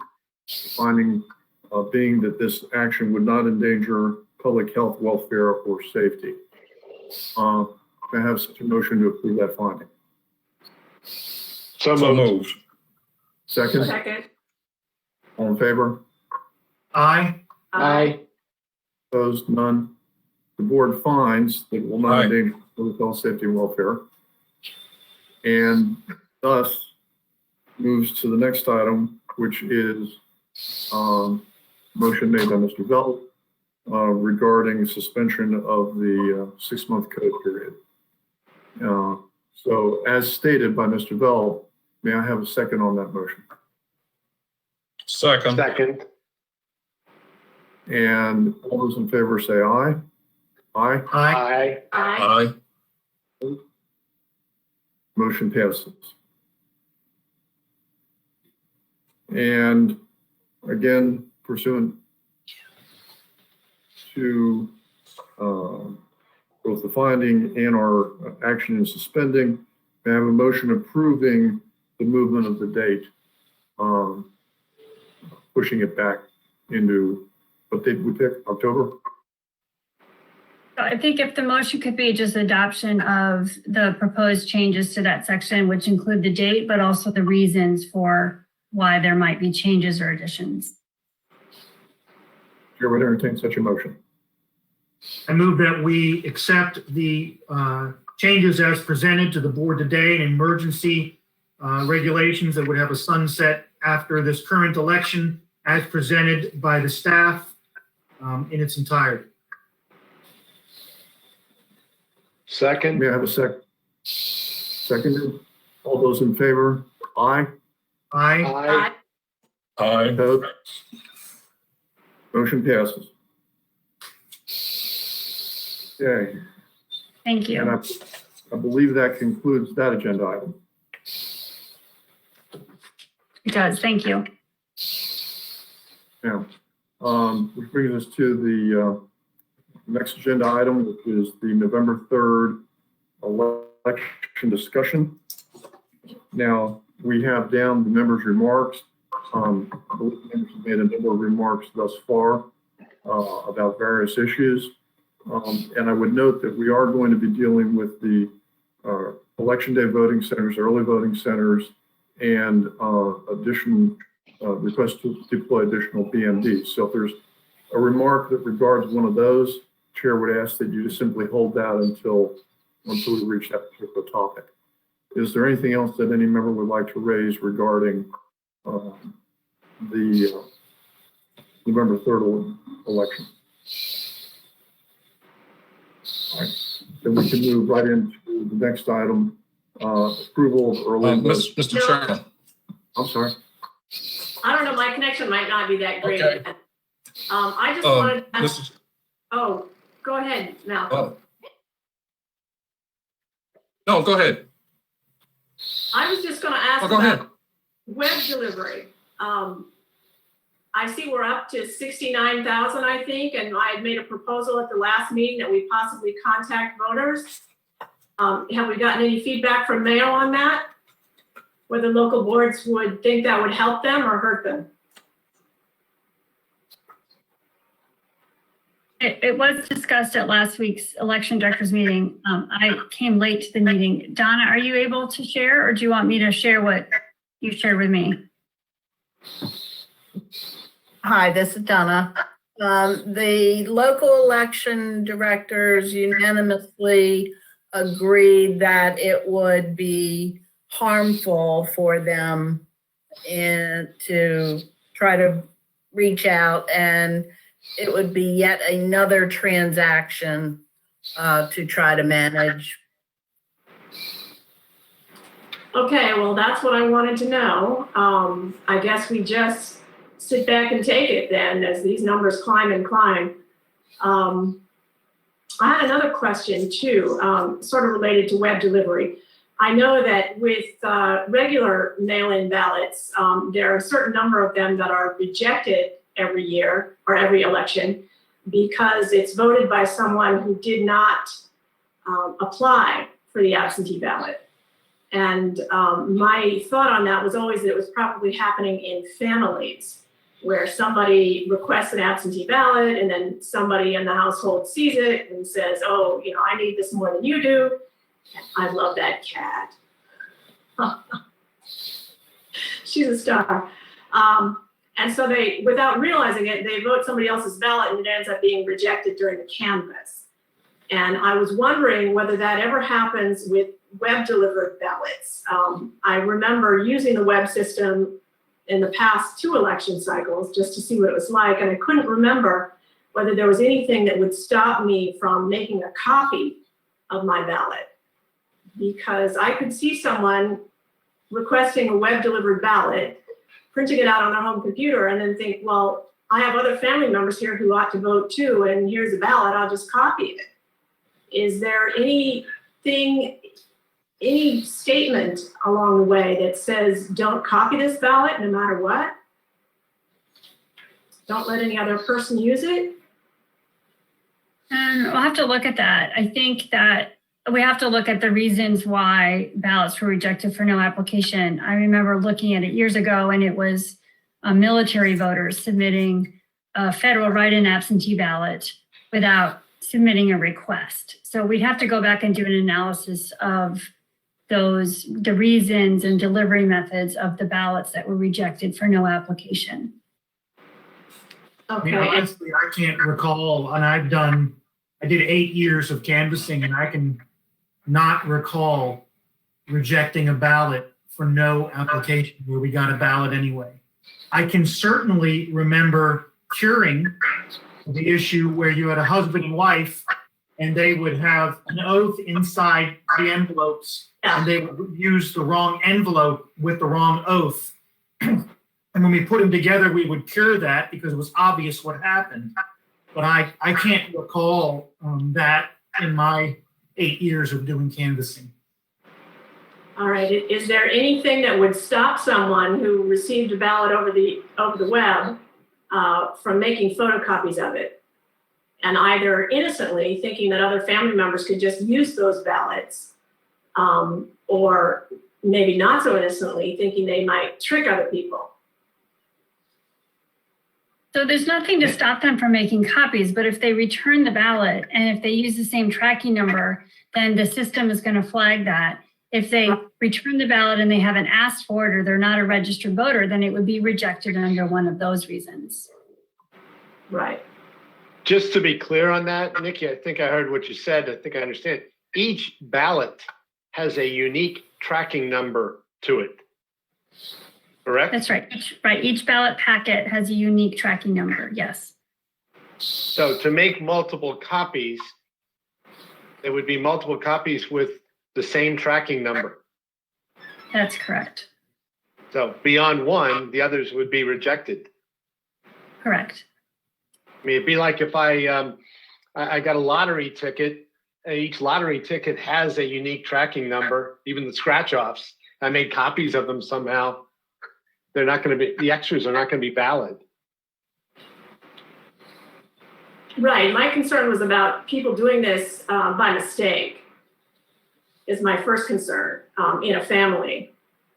being that this action would not endanger public health, welfare, or safety. I have such a motion to approve that finding. So moved. Second? Second. All in favor? Aye. Aye. Opposed? None. The board finds that it will not Aye. endanger public health, safety, and welfare. and thus moves to the next item, which is motion made by Mr. Bell regarding suspension of the 6-month code period. So as stated by Mr. Bell, may I have a second on that motion? Second. Second. And all those in favor say aye. Aye. Aye. Aye. Aye. Motion passes. And again, pursuant to both the finding and our action in suspending, may I have a motion approving the movement of the date, pushing it back into, what date we pick, October? So I think if the motion could be just adoption of the proposed changes to that section, which include the date, but also the reasons for why there might be changes or additions. Chair would entertain such a motion. I move that we accept the changes as presented to the board today and emergency regulations that would have a sunset after this current election as presented by the staff in its entirety. Second. May I have a seconded? All those in favor? Aye. Aye. Aye. Aye. Opposed? Motion passes. Okay, Thank and you. I believe that concludes that agenda item. It does. Thank you. Now, which brings us to the next agenda item, which is the November 3rd election discussion. Now, we have down the members' remarks. I believe the members have made a number of remarks thus far about various issues. And I would note that we are going to be dealing with the election day voting centers, early voting centers, and additional requests to deploy additional BMDs. So if there's a remark that regards one of those, Chair would ask that you just simply hold that until we reach that particular topic. Is there anything else that any member would like to raise regarding the November 3rd election? All right, then we can move right into the next item, approval of early. Mr. Chairman. I'm sorry. I don't know, my connection might not be that great. Okay. I just wanted to ask, Mr. oh, go ahead, Malcolm. Oh. No, go ahead. I was just gonna ask Oh, go ahead. about web delivery. I see we're up to 69,000, I think, and I had made a proposal at the last meeting that we possibly contact voters. Have we gotten any feedback from Mayo on that? Whether local boards would think that would help them or hurt them? It was discussed at last week's election directors meeting. I came late to the meeting. Donna, are you able to share, or do you want me to share what you shared with me? Hi, this is Donna. The local election directors unanimously agreed that it would be harmful for them to try to reach out, and it would be yet another transaction to try to manage. Okay, well, that's what I wanted to know. I guess we just sit back and take it then as these numbers climb and climb. I had another question too, sort of related to web delivery. I know that with regular mail-in ballots, there are a certain number of them that are rejected every year or every election because it's voted by someone who did not apply for the absentee ballot. And my thought on that was always that it was probably happening in families where somebody requests an absentee ballot and then somebody in the household sees it and says, oh, you know, I need this more than you do. I love that cat. She's a star. And so they, without realizing it, they vote somebody else's ballot and it ends up being rejected during the canvass. And I was wondering whether that ever happens with web delivered ballots. I remember using the web system in the past 2 election cycles just to see what it was like, and I couldn't remember whether there was anything that would stop me from making a copy of my ballot, because I could see someone requesting a web delivered ballot, printing it out on their home computer, and then think, well, I have other family members here who ought to vote too, and here's a ballot, I'll just copy it. Is there anything, any statement along the way that says, don't copy this ballot no matter what? Don't let any other person use it? We'll have to look at that. I think that we have to look at the reasons why ballots were rejected for no application. I remember looking at it years ago, and it was military voters submitting a federal write-in absentee ballot without submitting a request. So we'd have to go back and do an analysis of the reasons and delivery methods of the ballots that were rejected for no application. I mean, Okay. honestly, I can't recall, and I did 8 years of canvassing, and I can not recall rejecting a ballot for no application where we got a ballot anyway. I can certainly remember curing the issue where you had a husband and wife, and they would have an oath inside the envelopes, and they would use the wrong envelope with the wrong oath. And when we put them together, we would cure that because it was obvious what happened. But I can't recall that in my 8 years of doing canvassing. All right. Is there anything that would stop someone who received a ballot over the web from making photocopies of it, and either innocently thinking that other family members could just use those ballots, or maybe not so innocently thinking they might trick other people? So there's nothing to stop them from making copies, but if they return the ballot and if they use the same tracking number, then the system is going to flag that. If they return the ballot and they haven't asked for it or they're not a registered voter, then it would be rejected under one of those reasons. Right. Just to be clear on that, Nikki, I think I heard what you said. I think I understand. Each ballot has a unique tracking number to it. Correct? That's right. Each ballot packet has a unique tracking number. Yes. So to make multiple copies, there would be multiple copies with the same tracking number. That's correct. So beyond one, the others would be rejected. Correct. I mean, it'd be like if I got a lottery ticket. Each lottery ticket has a unique tracking number, even the scratch-offs. I made copies of them somehow. They're not going to be, the extras are not going to be valid. Right. My concern was about people doing this by mistake, is my first concern in a family,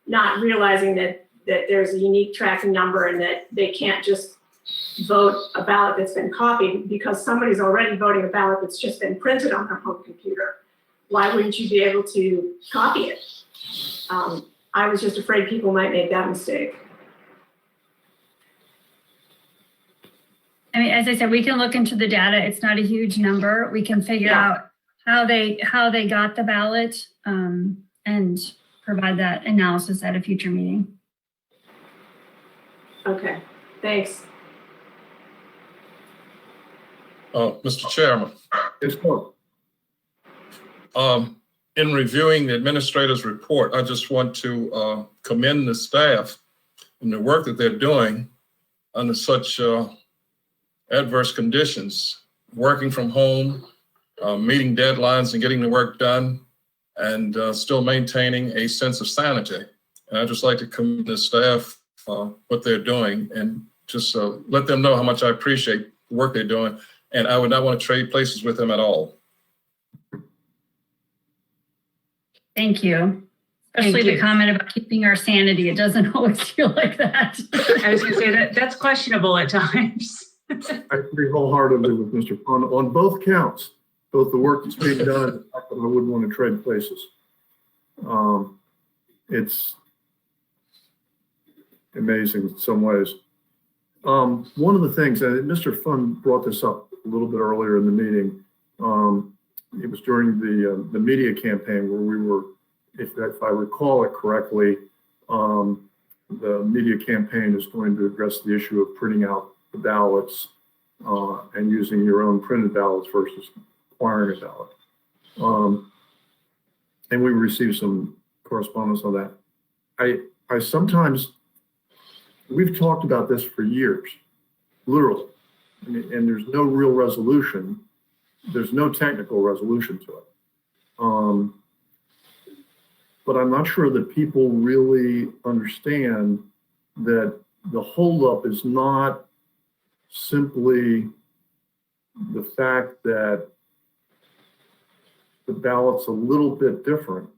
not realizing that there's a unique tracking number and that they can't just vote a ballot that's been copied because somebody's already voting a ballot that's just been printed on their home computer. Why wouldn't you be able to copy it? I was just afraid people might make that mistake. I mean, as I said, we can look into the data. It's not a huge number. We can figure out how they got the ballot and provide that analysis at a future meeting. Okay, thanks. Mr. Chairman, Yes, sir. in reviewing the administrator's report, I just want to commend the staff and the work that they're doing under such adverse conditions, working from home, meeting deadlines and getting the work done, and still maintaining a sense of sanity. And I'd just like to commend the staff what they're doing and just let them know how much I appreciate the work they're doing. And I would not want to trade places with them at all. Thank you. Especially the comment about keeping our sanity. It doesn't always feel like that. I was going to say that's questionable at times. I agree wholeheartedly with Mr. Pond on both counts, both the work that's being done and the fact that I wouldn't want to trade places. It's amazing in some ways. One of the things, and Mr. Fund brought this up a little bit earlier in the meeting, it was during the media campaign where we were if I recall it correctly, the media campaign is going to address the issue of printing out the ballots and using your own printed ballots versus acquiring a ballot. And we received some correspondence on that. I sometimes, we've talked about this for years, literally, and there's no real resolution. There's no technical resolution to it. But I'm not sure that people really understand that the holdup is not simply the fact that the ballot's a little bit different.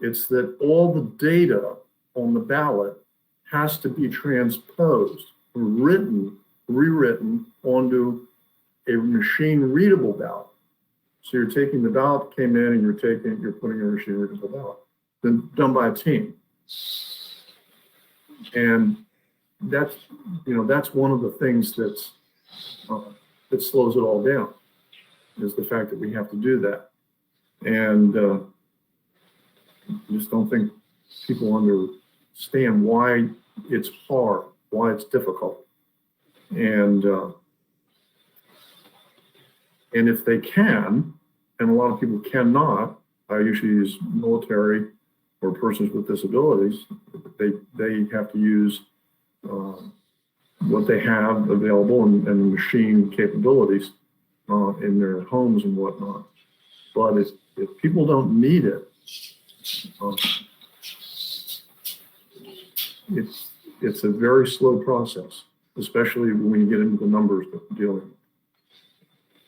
It's that all the data on the ballot has to be transposed, rewritten onto a machine readable ballot. So you're taking the ballot that came in and you're putting a machine readable ballot, then done by a team. And that's one of the things that slows it all down, is the fact that we have to do that. And I just don't think people understand why it's hard, why it's difficult. And if they can, and a lot of people cannot, I usually use military or persons with disabilities, they have to use what they have available and machine capabilities in their homes and whatnot. But if people don't need it, it's a very slow process, especially when you get into the numbers that we're dealing with.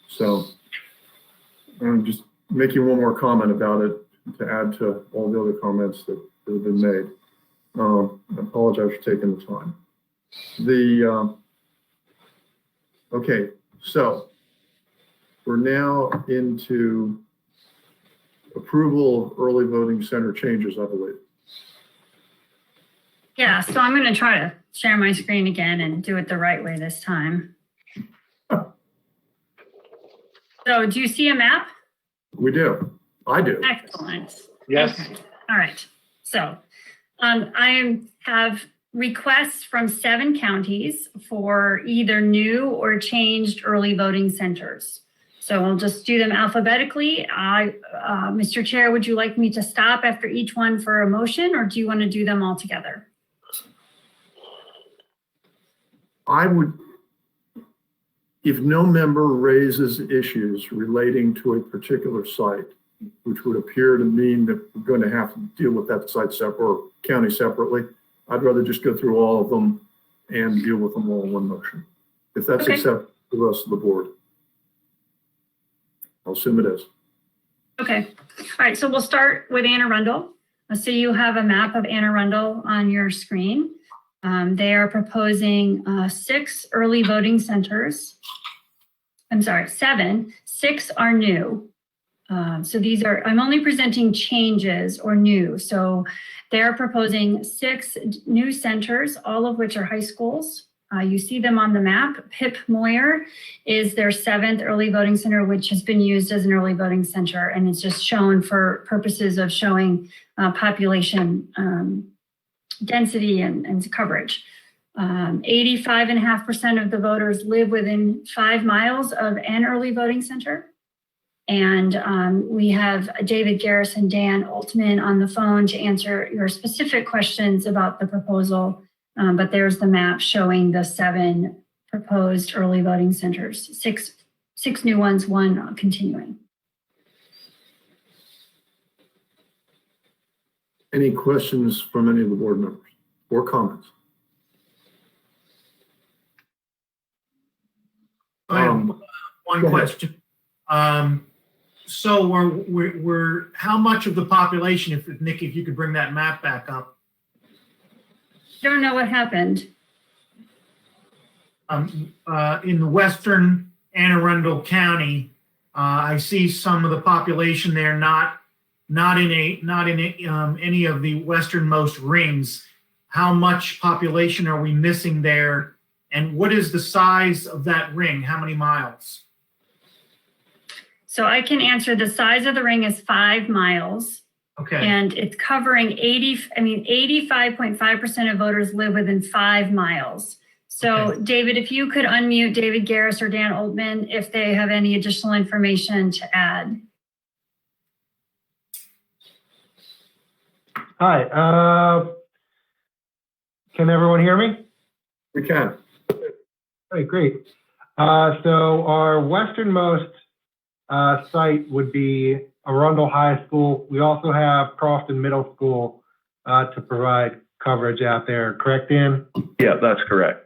So I'm just making one more comment about it to add to all the other comments that have been made. I apologize for taking the time. Okay, so we're now into approval of early voting center changes, I believe. Yeah, so I'm going to try to share my screen again and do it the right way this time. So do you see a map? We do. I do. Excellent. Yes. Okay. All right. So I have requests from 7 counties for either new or changed early voting centers. So I'll just do them alphabetically. Mr. Chair, would you like me to stop after each one for a motion, or do you want to do them all together? I would, if no member raises issues relating to a particular site, which would appear to mean that we're going to have to deal with that site or county separately, I'd rather just go through all of them and deal with them all in one motion. If that's acceptable to the rest of the board. I'll assume it is. Okay. All right. So we'll start with Anne Arundel. So you have a map of Anne Arundel on your screen. They are proposing 6 early voting centers. I'm sorry, 7. 6 are new. So these are, I'm only presenting changes or new. So they're proposing 6 new centers, all of which are high schools. You see them on the map. Pip Moyer is their 7th early voting center, which has been used as an early voting center, and it's just shown for purposes of showing population density and coverage. 85.5% of the voters live within 5 miles of an early voting center. And we have David Garris and Dan Altman on the phone to answer your specific questions about the proposal. But there's the map showing the 7 proposed early voting centers, 6 new ones, 1 continuing. Any questions from any of the board members or comments? I have one question. So we're how much of the population, if Nick, if you could bring that map back up? Don't know what happened. In the western Anne Arundel County, I see some of the population there not in any of the westernmost rings. How much population are we missing there? And what is the size of that ring? How many miles? So I can answer. The size of the ring is 5 miles. Okay. And it's covering 85.5% of voters live within 5 miles. So Okay. David, if you could unmute David Garris or Dan Oldman if they have any additional information to add. Hi, can everyone hear me? We can. Okay, great. So our westernmost site would be Arundel High School. We also have Crofton Middle School to provide coverage out there. Correct, Dan? Yeah, that's correct.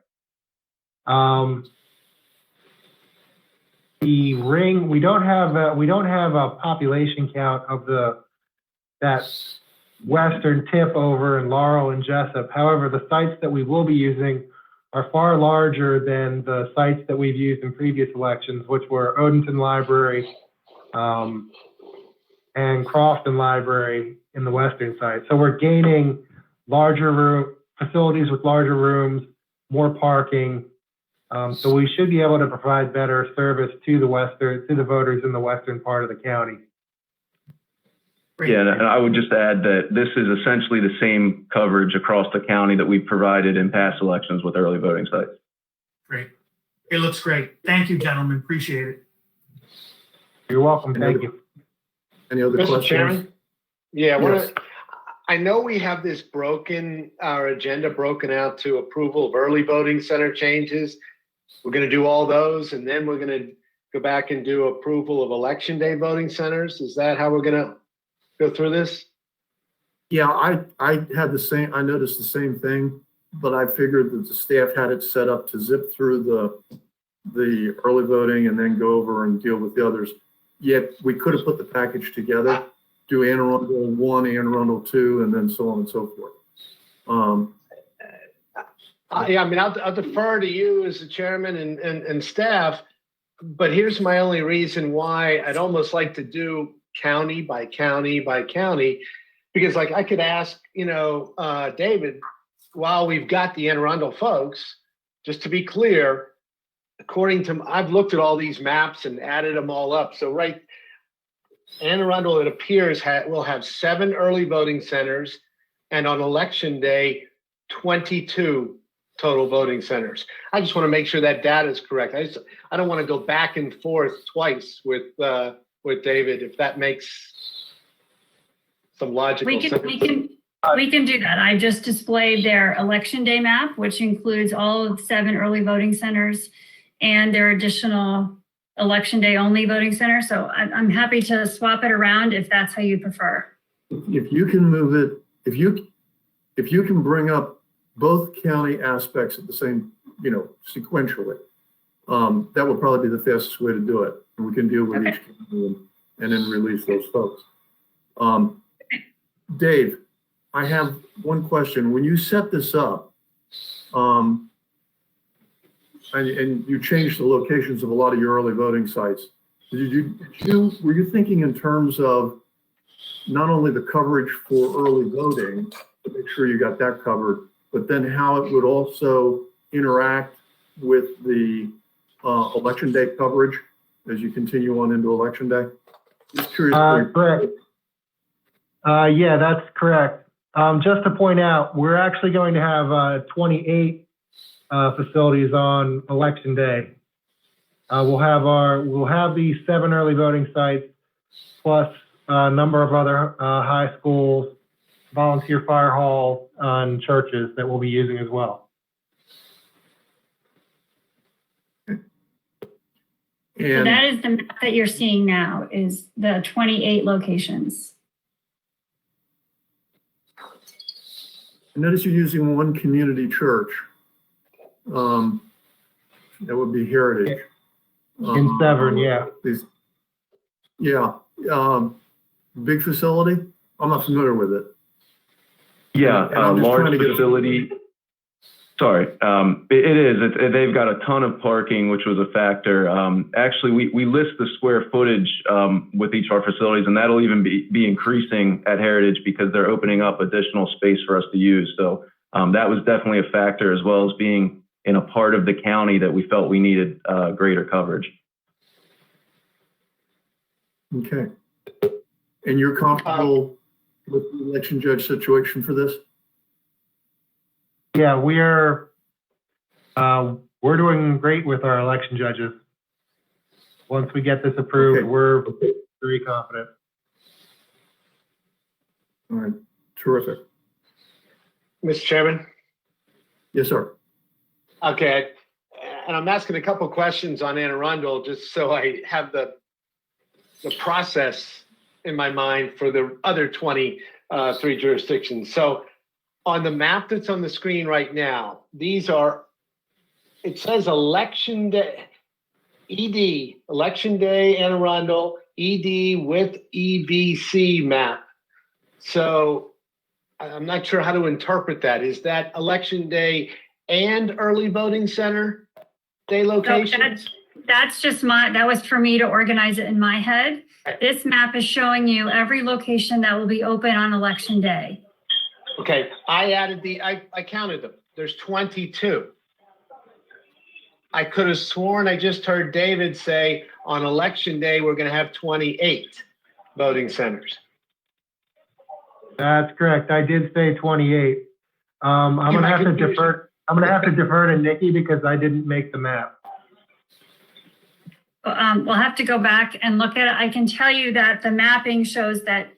The ring, we don't have a population count of that western tip over in Laurel and Jessup. However, the sites that we will be using are far larger than the sites that we've used in previous elections, which were Odenton Library and Crofton Library in the western side. So we're gaining larger facilities with larger rooms, more parking. So we should be able to provide better service to the voters in the western part of the county. Yeah, and I would just add that this is essentially the same coverage across the county that we've provided in past elections with early voting sites. Great. It looks great. Thank you, gentlemen. Appreciate it. You're welcome. Thank you. Any other Mr. questions? Chairman? Yeah, Yes. I know we have this our agenda broken out to approval of early voting center changes. We're going to do all those, and then we're going to go back and do approval of election day voting centers. Is that how we're going to go through this? Yeah, I had I noticed the same thing, but I figured that the staff had it set up to zip through the early voting and then go over and deal with the others. Yet we could have put the package together, do Anne Arundel 1, Anne Arundel 2, and then so on and so forth. Yeah, I mean, I'll defer to you as the chairman and staff, but here's my only reason why I'd almost like to do county by county by county, because like I could ask, David, while we've got the Anne Arundel folks, just to be clear, according to, I've looked at all these maps and added them all up. So right, Anne Arundel, it appears, will have 7 early voting centers, and on election day, 22 total voting centers. I just want to make sure that data is correct. I don't want to go back and forth twice with David, if that makes some logical sense. We can do that. I just displayed their election day map, which includes all of 7 early voting centers and their additional election day only voting center. So I'm happy to swap it around if that's how you prefer. If you can move it, if you can bring up both county aspects at the same, sequentially, that would probably be the fastest way to do it. And we can deal with each county and then release those folks. Dave, I have one question. When you set this up, and you changed the locations of a lot of your early voting sites, were you thinking in terms of not only the coverage for early voting to make sure you got that covered, but then how it would also interact with the election day coverage as you continue on into election day? Just curious. Correct. Yeah, that's correct. Just to point out, we're actually going to have 28 facilities on election day. We'll have these 7 early voting sites plus a number of other high schools, volunteer fire halls, and churches that we'll be using as well. So that is the map that you're seeing now, is the 28 locations. I notice you're using one community church. That would be Heritage. In Severn, yeah. Big facility? I'm not familiar with it. Yeah, And I'm just trying large to get a- facility. Sorry, it is. They've got a ton of parking, which was a factor. Actually, we list the square footage with each of our facilities, and that'll even be increasing at Heritage because they're opening up additional space for us to use. So that was definitely a factor, as well as being in a part of the county that we felt we needed greater coverage. Okay. And you're comfortable with the election judge situation for this? Yeah, we're doing great with our election judges. Once we get this approved, Okay. we're very confident. All right, terrific. Mr. Chairman? Yes, sir. Okay, and I'm asking a couple questions on Anne Arundel, just so I have the process in my mind for the other 23 jurisdictions. So on the map that's on the screen right now, these are, it says election day, ED, election day Anne Arundel, ED with EBC map. So I'm not sure how to interpret that. Is that election day and early voting center day location? So that's just that was for me to organize it in my head. This map is showing you every location that will be open on election day. Okay, I added I counted them. There's 22. I could have sworn I just heard David say on election day, we're going to have 28 voting centers. That's correct. I did say 28. I'm gonna have to defer. I'm gonna have to defer to Nikki because I didn't make the map. We'll have to go back and look at it. I can tell you that the mapping shows that,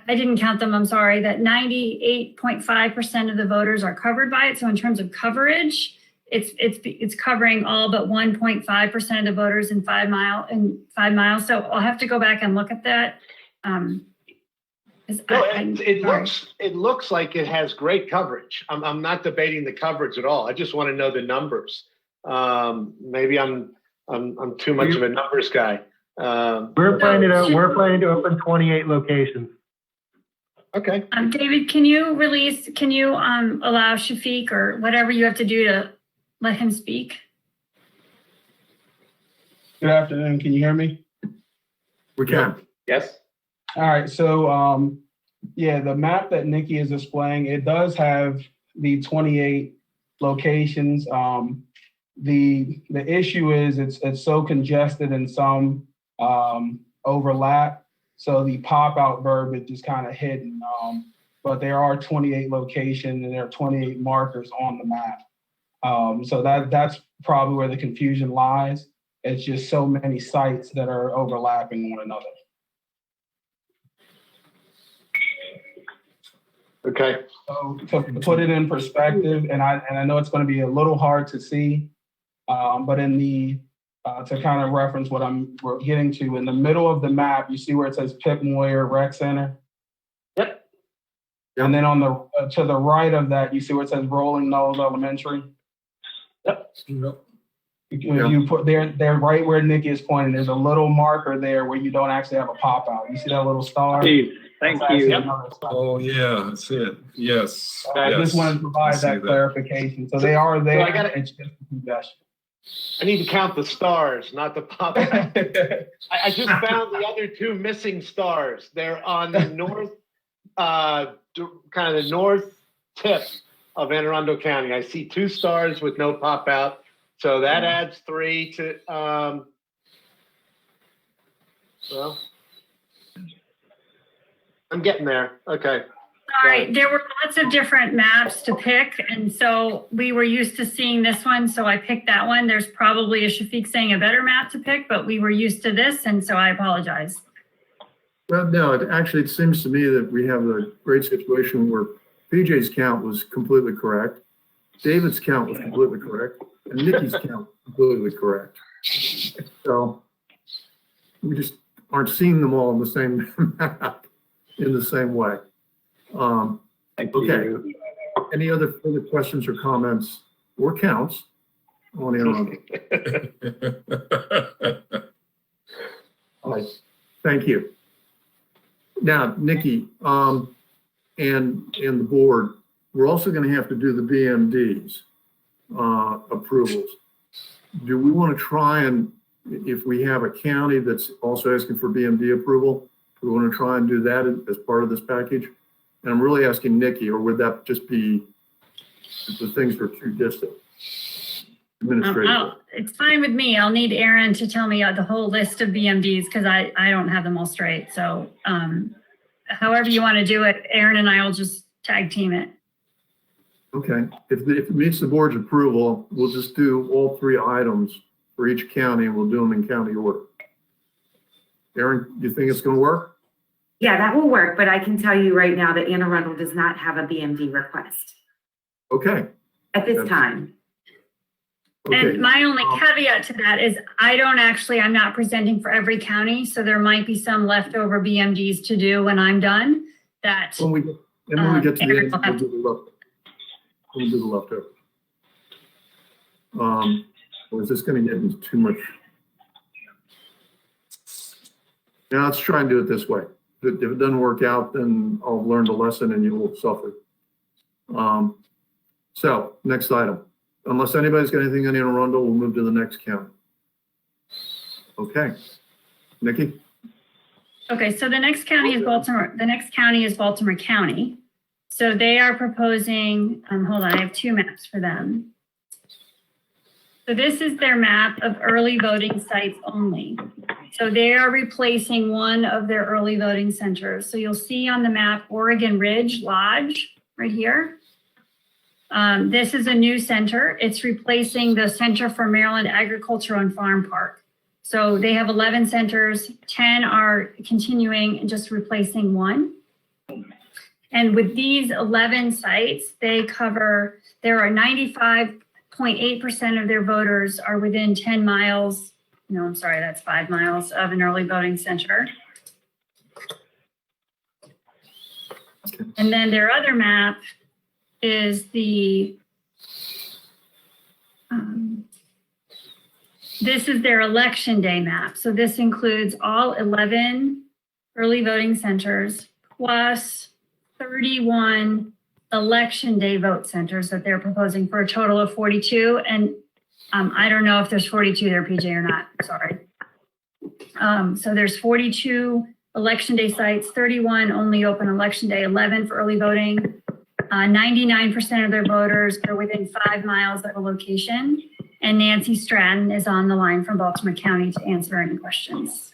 I didn't count them, I'm sorry, that 98.5% of the voters are covered by it. So in terms of coverage, it's covering all but 1.5% of the voters in 5 miles. So I'll have to go back and look at that. It looks like it has great coverage. I'm not debating the coverage at all. I just want to know the numbers. Maybe I'm too much of a numbers guy. We're planning to open 28 locations. Okay. David, can you allow Shafiq or whatever you have to do to let him speak? Good afternoon. Can you hear me? We can. Yes. All right. So, yeah, the map that Nikki is displaying, it does have the 28 locations. The issue is it's so congested and some overlap. So the pop-out verbiage is kind of hidden. But there are 28 locations and there are 28 markers on the map. So that's probably where the confusion lies. It's just so many sites that are overlapping one another. Okay. So to put it in perspective, and I know it's going to be a little hard to see, but in the to kind of reference what we're getting to, in the middle of the map, you see where it says Pip Moyer Rec Center. Yep. And then on the to the right of that, you see where it says Rolling Knolls Elementary. Yep. You put there right where Nikki is pointing. There's a little marker there where you don't actually have a pop out. You see that little star? Thank you. Oh, yeah, that's it. Yes. I yes. just wanted to provide that clarification. So they are there. It's just a congestion. I need to count the stars, not the pop. I just found the other 2 missing stars. They're on the north, kind of the north tip of Anne Arundel County. I see 2 stars with no pop out. So that adds 3 to, well, I'm getting there. Okay. All right, there were lots of different maps to pick, and so we were used to seeing this one, so I picked that one. There's probably a Shafiq saying a better map to pick, but we were used to this, and so I apologize. Well, no, it seems to me that we have a great situation where PJ's count was completely correct, David's count was completely correct, and Nikki's count was completely correct. So we just aren't seeing them all in the same map in the same way. Okay. Any other further questions or comments or counts on Anne Arundel? All right. Thank you. Now, Nikki, and the board, we're also going to have to do the BMDs approvals. Do we want to try and, if we have a county that's also asking for BMD approval, do we want to try and do that as part of this package? And I'm really asking Nikki, or would that just be if the things are too distant? It's fine with me. I'll need Aaron to tell me the whole list of BMDs because I don't have them all straight. So however you want to do it, Aaron and I will just tag team it. Okay, if it meets the board's approval, we'll just do all 3 items for each county and we'll do them in county order. Aaron, you think it's gonna work? Yeah, that will work, but I can tell you right now that Anne Arundel does not have a BMD request Okay. at this time. Okay. And my only caveat to that is I'm not presenting for every county, so there might be some leftover BMDs to do when I'm done that. When we get to the Aaron end, will have we'll do the leftover. Or is this gonna get into too much? Now let's try and do it this way. If it doesn't work out, then I'll learn the lesson and you will suffer. So next item. Unless anybody's got anything on Anne Arundel, we'll move to the next county. Okay. Nikki? Okay, so the next county is Baltimore. The next county is Baltimore County. So they are proposing, hold on, I have 2 maps for them. So this is their map of early voting sites only. So they are replacing one of their early voting centers. So you'll see on the map Oregon Ridge Lodge right here. This is a new center. It's replacing the Center for Maryland Agriculture and Farm Park. So they have 11 centers, 10 are continuing and just replacing 1. And with these 11 sites, there are 95.8% of their voters are within 10 miles. No, I'm sorry, that's 5 miles of an early voting center. And then their other map is this is their election day map. So this includes all 11 early voting centers plus 31 election day vote centers that they're proposing for a total of 42. And I don't know if there's 42 there, PJ, or not. Sorry. So there's 42 election day sites, 31 only open election day, 11 for early voting. 99% of their voters are within 5 miles of a location. And Nancy Stratton is on the line from Baltimore County to answer any questions.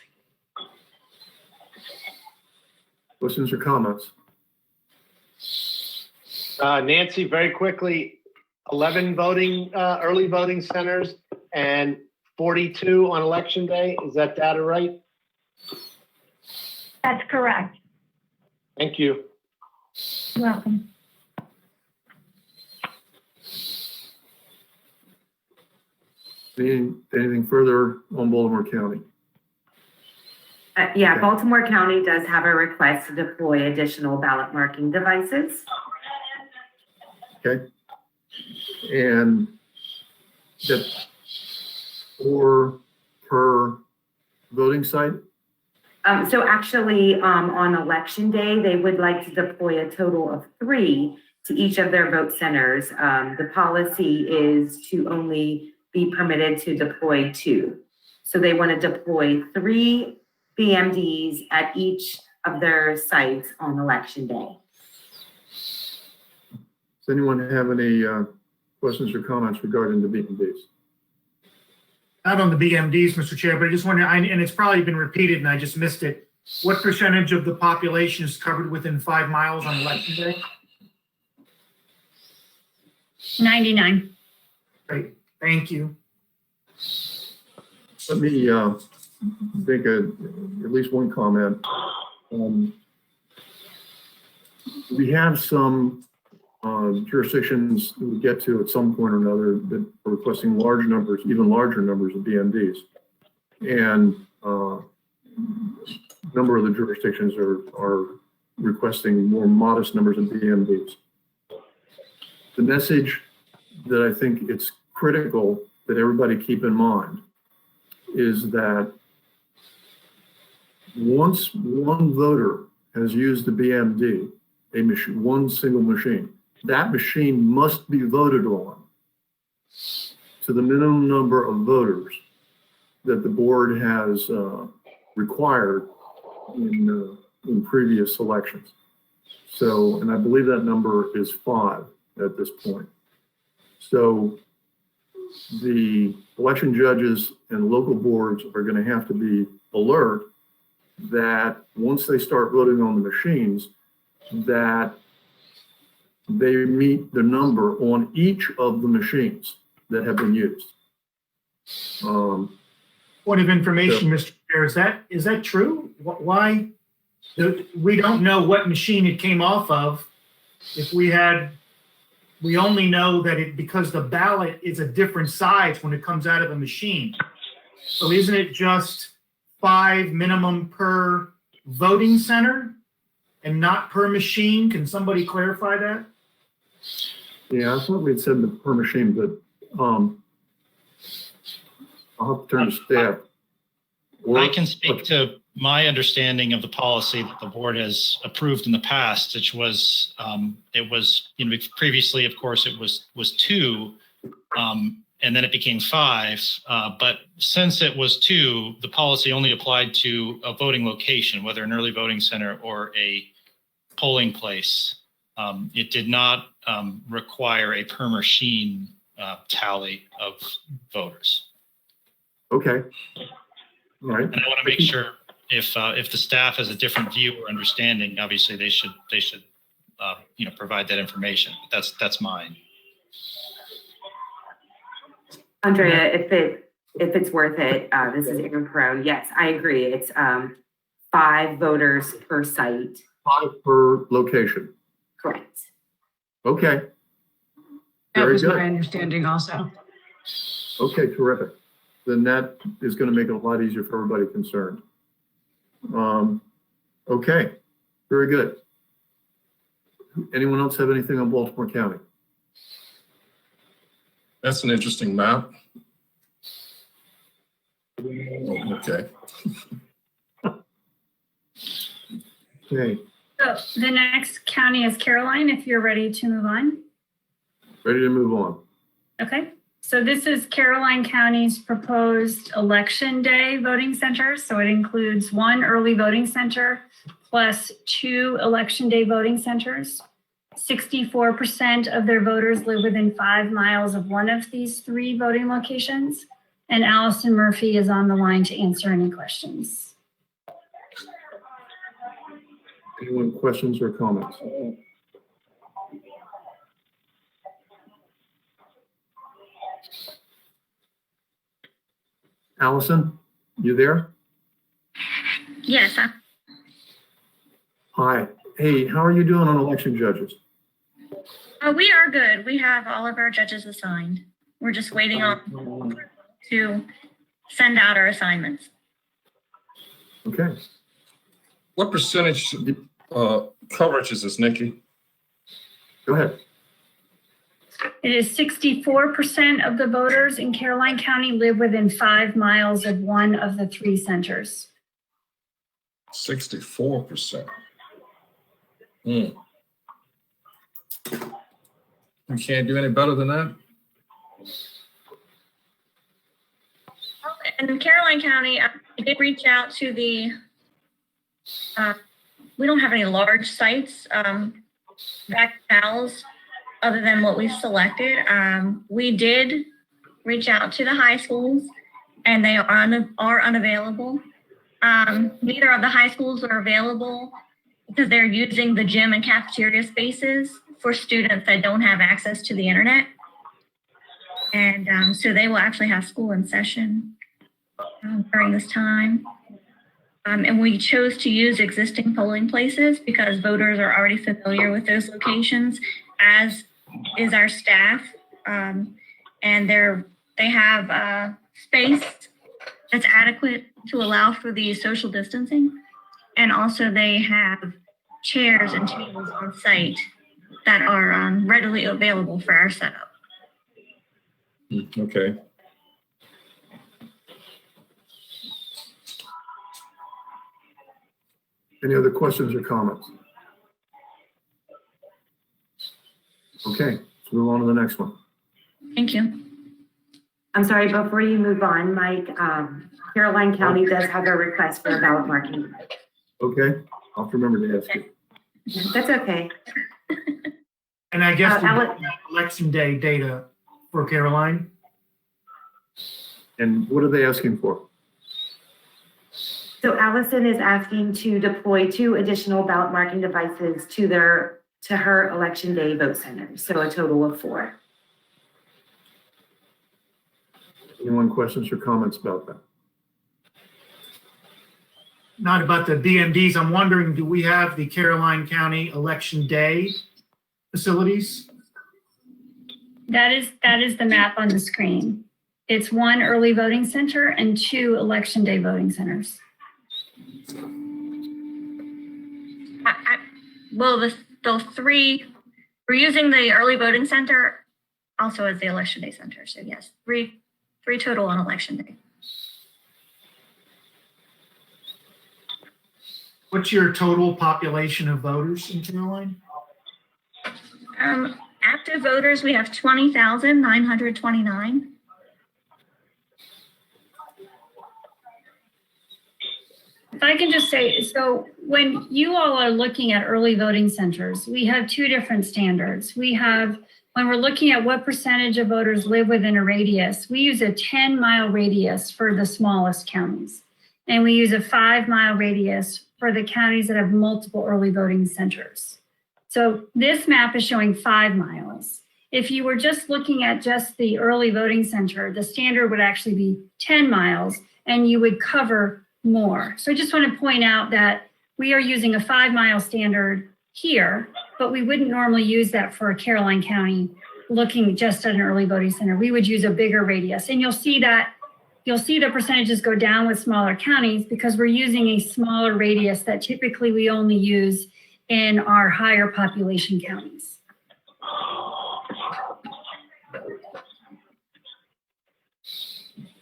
Questions or comments? Nancy, very quickly, 11 early voting centers and 42 on election day. Is that data right? That's correct. Thank you. You're welcome. Anything further on Baltimore County? Yeah, Baltimore County does have a request to deploy additional ballot marking devices. Okay. And that's 4 per voting site? So actually, on election day, they would like to deploy a total of 3 to each of their vote centers. The policy is to only be permitted to deploy 2. So they want to deploy 3 BMDs at each of their sites on election day. Does anyone have any questions or comments regarding the BMDs? Not on the BMDs, Mr. Chair, but I just wonder, and it's probably been repeated and I just missed it. What percentage of the population is covered within 5 miles on election day? 99. Great, thank you. Let me make at least one comment. We have some jurisdictions that we get to at some point or another that are requesting large numbers, even larger numbers of BMDs. And a number of the jurisdictions are requesting more modest numbers of BMDs. The message that I think it's critical that everybody keep in mind is that once one voter has used the BMD, one single machine, that machine must be voted on to the minimum number of voters that the board has required in previous elections. So, and I believe that number is 5 at this point. So the election judges and local boards are going to have to be alert that once they start voting on the machines, that they meet the number on each of the machines that have been used. Point of information, Mr. Chair, is that true? Why? We don't know what machine it came off of. If we only know that because the ballot is a different size when it comes out of a machine. So isn't it just 5 minimum per voting center and not per machine? Can somebody clarify that? Yeah, I thought we'd said the per machine, but I'll have to turn to staff. I can speak to my understanding of the policy that the board has approved in the past, which was it was, previously, of course, it was 2, and then it became 5. But since it was 2, the policy only applied to a voting location, whether an early voting center or a polling place. It did not require a per machine tally of voters. Okay. All right. And I want to make sure if the staff has a different view or understanding, obviously they should provide that information. That's mine. Andrea, if it's worth it, this is Aaron Perone. Yes, I agree. It's 5 voters per site. 5 per location. Correct. Okay. That Very was good. my understanding also. Okay, terrific. Then that is going to make it a lot easier for everybody concerned. Okay, very good. Anyone else have anything on Baltimore County? That's an interesting map. Oh, okay. Okay, So the next county is Caroline, if you're ready to move on. ready to move on. Okay. So this is Caroline County's proposed election day voting centers. So it includes 1 early voting center plus 2 election day voting centers. 64% of their voters live within 5 miles of one of these 3 voting locations. And Allison Murphy is on the line to answer any questions. Anyone questions or comments? Allison, you there? Yes. Hi. Hey, how are you doing on election judges? We are good. We have all of our judges assigned. We're just waiting on to send out our assignments. Okay. What percentage coverage is this, Nikki? Go ahead. It is 64% of the voters in Caroline County live within 5 miles of one of the 3 centers. 64%. You can't do any better than that? In Caroline County, I did reach out to the, we don't have any large sites, back towels, other than what we've selected. We did reach out to the high schools and they are unavailable. Neither of the high schools are available because they're using the gym and cafeteria spaces for students that don't have access to the internet. And so they will actually have school in session during this time. And we chose to use existing polling places because voters are already familiar with those locations, as is our staff. And they have space that's adequate to allow for the social distancing. And also they have chairs and tables on site that are readily available for our setup. Okay. Any other questions or comments? Okay, let's move on to the next one. Thank you. I'm sorry, before you move on, Mike, Caroline County does have a request for a ballot marking. Okay, I'll have to remember to ask you. That's okay. And I guess we Alex- don't have election day data for Caroline. And what are they asking for? So Allison is asking to deploy 2 additional ballot marking devices to her election day vote centers, so a total of 4. Anyone questions or comments about that? Not about the BMDs. I'm wondering, do we have the Caroline County election day facilities? That is the map on the screen. It's 1 early voting center and 2 election day voting centers. Well, the 3, we're using the early voting center also as the election day center. So yes, three total on election day. What's your total population of voters in Caroline? Active voters, we have 20,929. If I can just say, so when you all are looking at early voting centers, we have 2 different standards. We have, when we're looking at what percentage of voters live within a radius, we use a 10-mile radius for the smallest counties. And we use a 5-mile radius for the counties that have multiple early voting centers. So this map is showing 5 miles. If you were just looking at just the early voting center, the standard would actually be 10 miles and you would cover more. So I just want to point out that we are using a 5-mile standard here, but we wouldn't normally use that for Caroline County looking just at an early voting center. We would use a bigger radius. And you'll see the percentages go down with smaller counties because we're using a smaller radius that typically we only use in our higher population counties.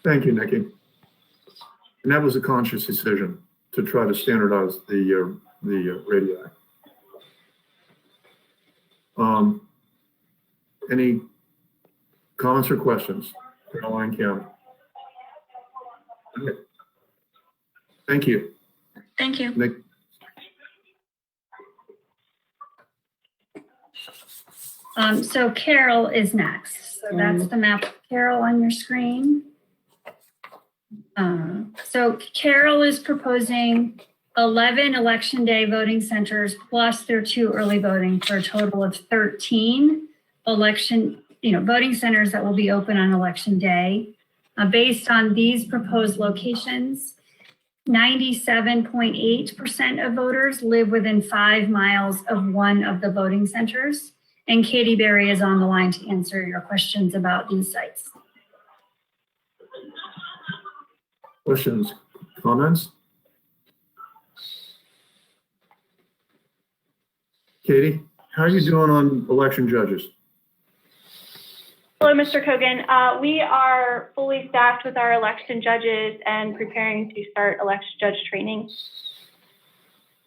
Thank you, Nikki. And that was a conscious decision to try to standardize the radii. Any comments or questions? Caroline County. Okay. Thank you. Thank you. Nick. So Carroll is next. So that's the map of Carroll on your screen. So Carroll is proposing 11 election day voting centers plus their 2 early voting for a total of 13 voting centers that will be open on election day. Based on these proposed locations, 97.8% of voters live within 5 miles of one of the voting centers. And Katie Berry is on the line to answer your questions about these sites. Questions, comments? Katie, how are you doing on election judges? Hello, Mr. Kogan. We are fully staffed with our election judges and preparing to start election judge training.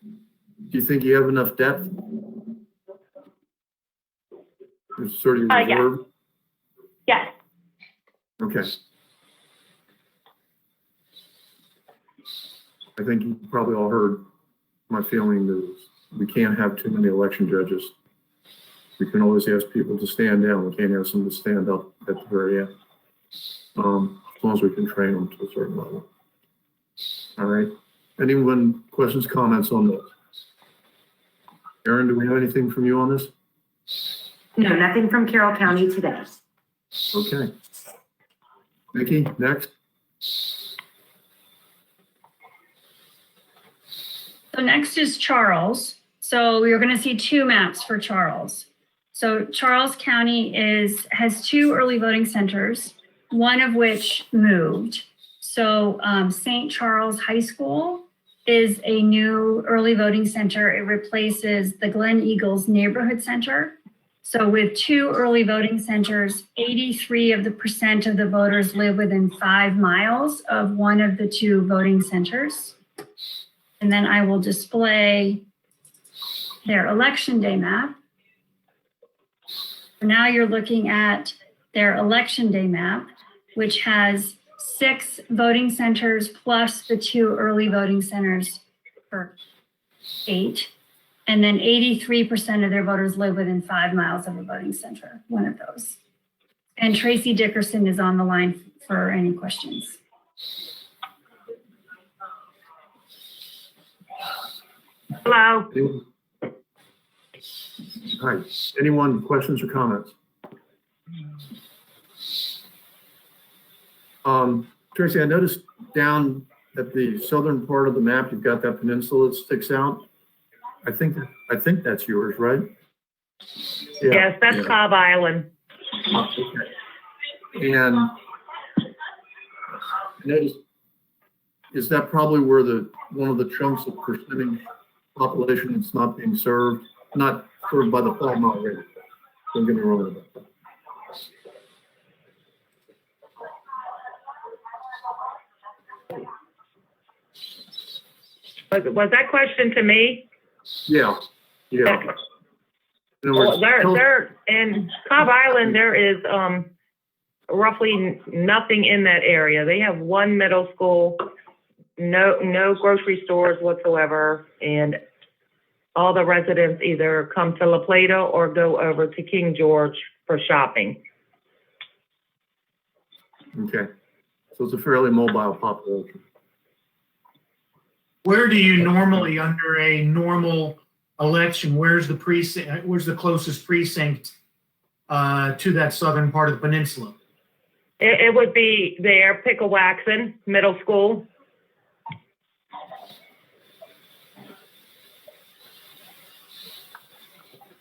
Do you think you have enough depth? Sort of reserve? Yes. Okay. I think you probably all heard my feeling that we can't have too many election judges. We can always ask people to stand down. We can't ask them to stand up at the very end. As long as we can train them to a certain level. All right. Anyone questions, comments on this? Aaron, do we have anything from you on this? No, nothing from Carroll County today. Okay. Nikki, next. So next is Charles. So we are going to see 2 maps for Charles. So Charles County has 2 early voting centers, one of which moved. So St. Charles High School is a new early voting center. It replaces the Glen Eagles Neighborhood Center. So with 2 early voting centers, 83% of the voters live within 5 miles of one of the 2 voting centers. And then I will display their election day map. Now you're looking at their election day map, which has 6 voting centers plus the 2 early voting centers for 8. And then 83% of their voters live within 5 miles of a voting center, one of those. And Tracy Dickerson is on the line for any questions. Hello. Hi, anyone, questions or comments? Tracy, I noticed down at the southern part of the map, you've got that peninsula that sticks out. I think that's yours, right? Yeah. Yes, that's Cobb Island. Okay. And I noticed, is that probably where one of the chunks of percentage population that's not being served, not served by the 5 mile radius? Don't get me wrong about that. Was that question to me? Yeah. In other Well, words, there in Cobb Island, there is roughly nothing in that area. They have one middle school, no grocery stores whatsoever, and all the residents either come to La Plata or go over to King George for shopping. Okay. So it's a fairly mobile population. Where do you normally, under a normal election, where's the precinct, where's the closest precinct to that southern part of the peninsula? It would be there, Picklewaxon Middle School.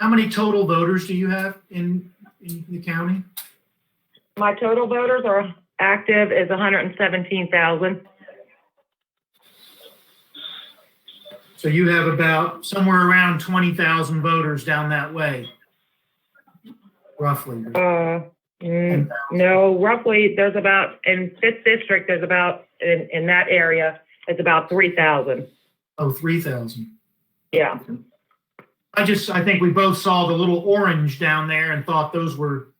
How many total voters do you have in the county? My total voters are active is 117,000. So you have about somewhere around 20,000 voters down that way, roughly. No, roughly there's about, in 5th district, there's about, in that area, it's about 3,000. Oh, 3,000. Yeah. I think we both saw the little orange down there and thought those were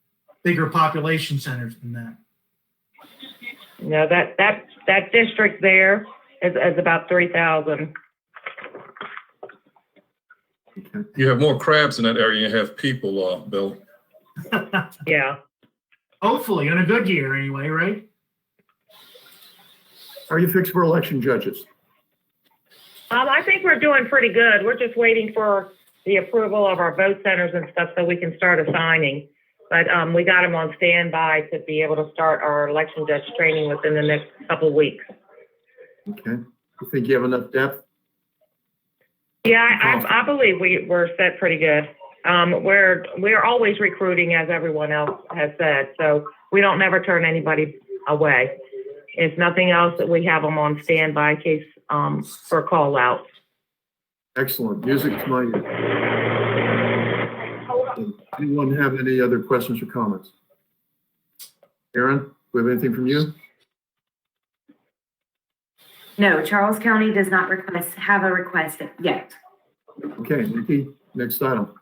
bigger population centers than that. No, that district there is about 3,000. You have more crabs in that area than you have people, Bill. Yeah. Hopefully, in a good year anyway, right? Are you fixed for election judges? I think we're doing pretty good. We're just waiting for the approval of our vote centers and stuff so we can start assigning. But we got them on standby to be able to start our election judge training within the next couple of weeks. Okay. You think you have enough depth? Yeah, I believe we're set pretty good. We're always recruiting, as everyone else has said, so we don't never turn anybody away. If nothing else, we have them on standby in case for a call out. Excellent. Music to my ears. Anyone have any other questions or comments? Aaron, do we have anything from you? No, Charles County does not have a request yet. Okay, Nikki, next item.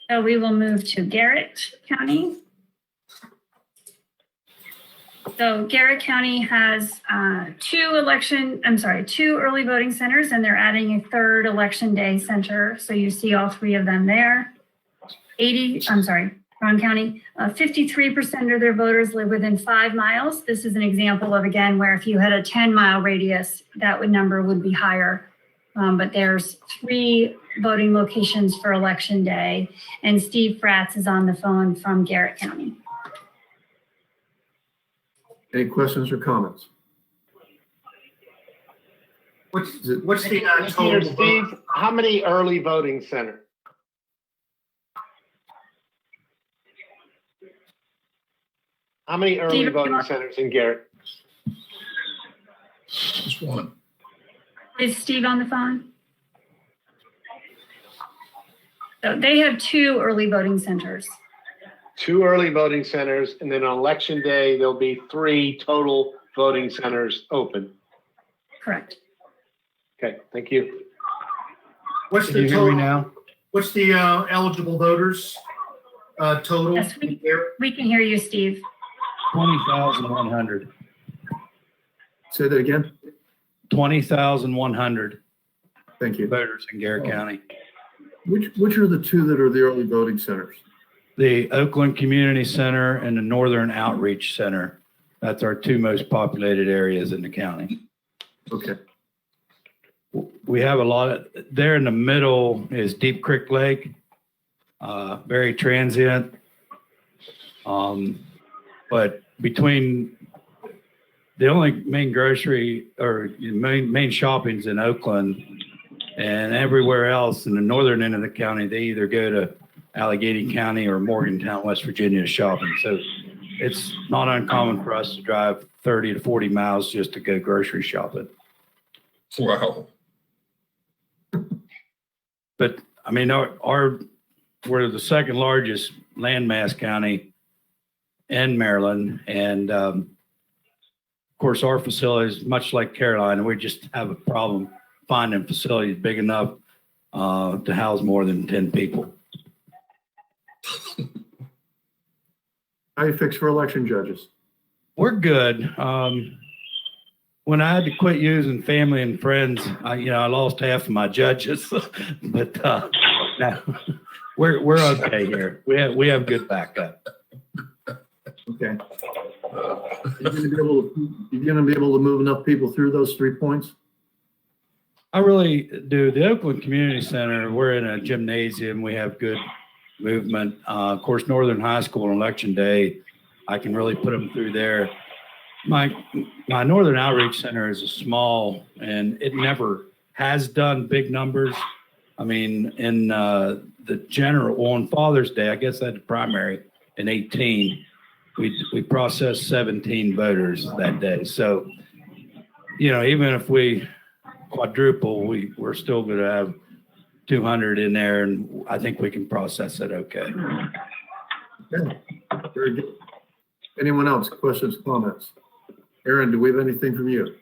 So we will move to Garrett County. So Garrett County has two early voting centers, and they're adding a third election day center. So you see all three of them there. Ron County, 53% of their voters live within 5 miles. This is an example of, again, where if you had a 10-mile radius, number would be higher. But there's 3 voting locations for election day, and Steve Fratz is on the phone from Garrett County. Any questions or comments? What's the Steve, total? how many early voting centers? How many early voting centers in Garrett? Just one. Is Steve on the phone? So they have 2 early voting centers. 2 early voting centers, and then on election day, there'll be 3 total voting centers open. Correct. Okay, thank you. What's Can the you hear total? me now? What's the eligible voters total? Yes, we can hear you, Steve. 20,100. Say that again. 20,100 Thank you. voters in Garrett County. Which are the 2 that are the early voting centers? The Oakland Community Center and the Northern Outreach Center. That's our 2 most populated areas in the county. Okay. We have a lot of, there in the middle is Deep Creek Lake, very transient. But between the only main grocery or main shopping's in Oakland, and everywhere else in the northern end of the county, they either go to Allegheny County or Morgantown, West Virginia to shopping. So it's not uncommon for us to drive 30 to 40 miles just to go grocery shopping. Wow. But I mean, we're the second largest landmass county in Maryland. And of course, our facilities, much like Carolina, we just have a problem finding facilities big enough to house more than 10 people. How you fix for election judges? We're good. When I had to quit using family and friends, I lost half of my judges, but no, we're okay here. We have good backup. Okay. You're gonna be able to move enough people through those 3 points? I really do. The Oakland Community Center, we're in a gymnasium. We have good movement. Of course, Northern High School on election day, I can really put them through there. My Northern Outreach Center is a small, and it never has done big numbers. I mean, in the general, on Father's Day, I guess that's the primary in 18, we processed 17 voters that day. So, even if we quadruple, we're still going to have 200 in there, and I think we can process it okay. Okay, very good. Anyone else? Questions, comments? Aaron, do we have anything from you?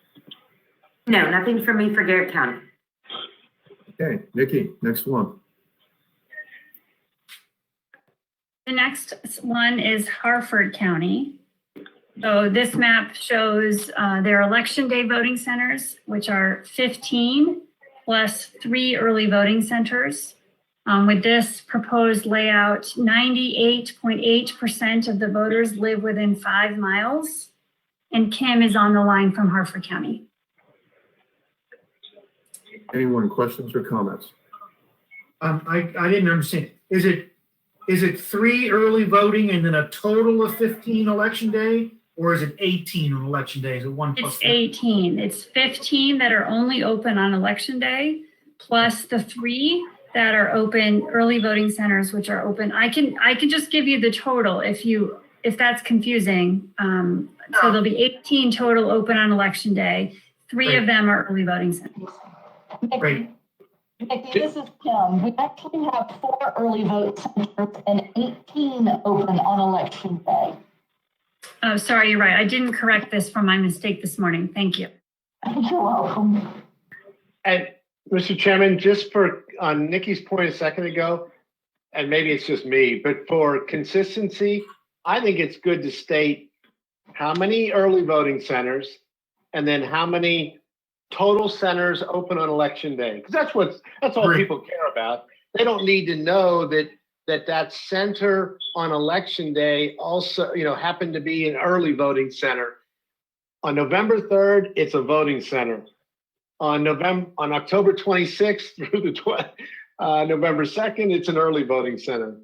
No, nothing from me for Garrett County. Okay, Nikki, next one. The next one is Harford County. So this map shows their election day voting centers, which are 15 plus 3 early voting centers. With this proposed layout, 98.8% of the voters live within 5 miles. And Kim is on the line from Harford County. Anyone, questions or comments? I didn't understand. Is it 3 early voting and then a total of 15 election day? Or is it 18 on election day? Is it 1 plus? It's 18. It's 15 that are only open on election day, plus the 3 that are open early voting centers, which are open. I can just give you the total if that's confusing. So there'll be 18 total open on election day. 3 of them are early voting centers. Great. Nikki, this is Kim. We actually have 4 early vote centers and 18 open on election day. Oh, sorry, you're right. I didn't correct this from my mistake this morning. Thank you. You're welcome. And Mr. Chairman, just on Nikki's point a second ago, and maybe it's just me, but for consistency, I think it's good to state how many early voting centers and then how many total centers open on election day. Because that's all people care about. They don't need to know that center on election day also, happened to be an early voting center. On November 3rd, it's a voting center. On October 26th through the November 2nd, it's an early voting center.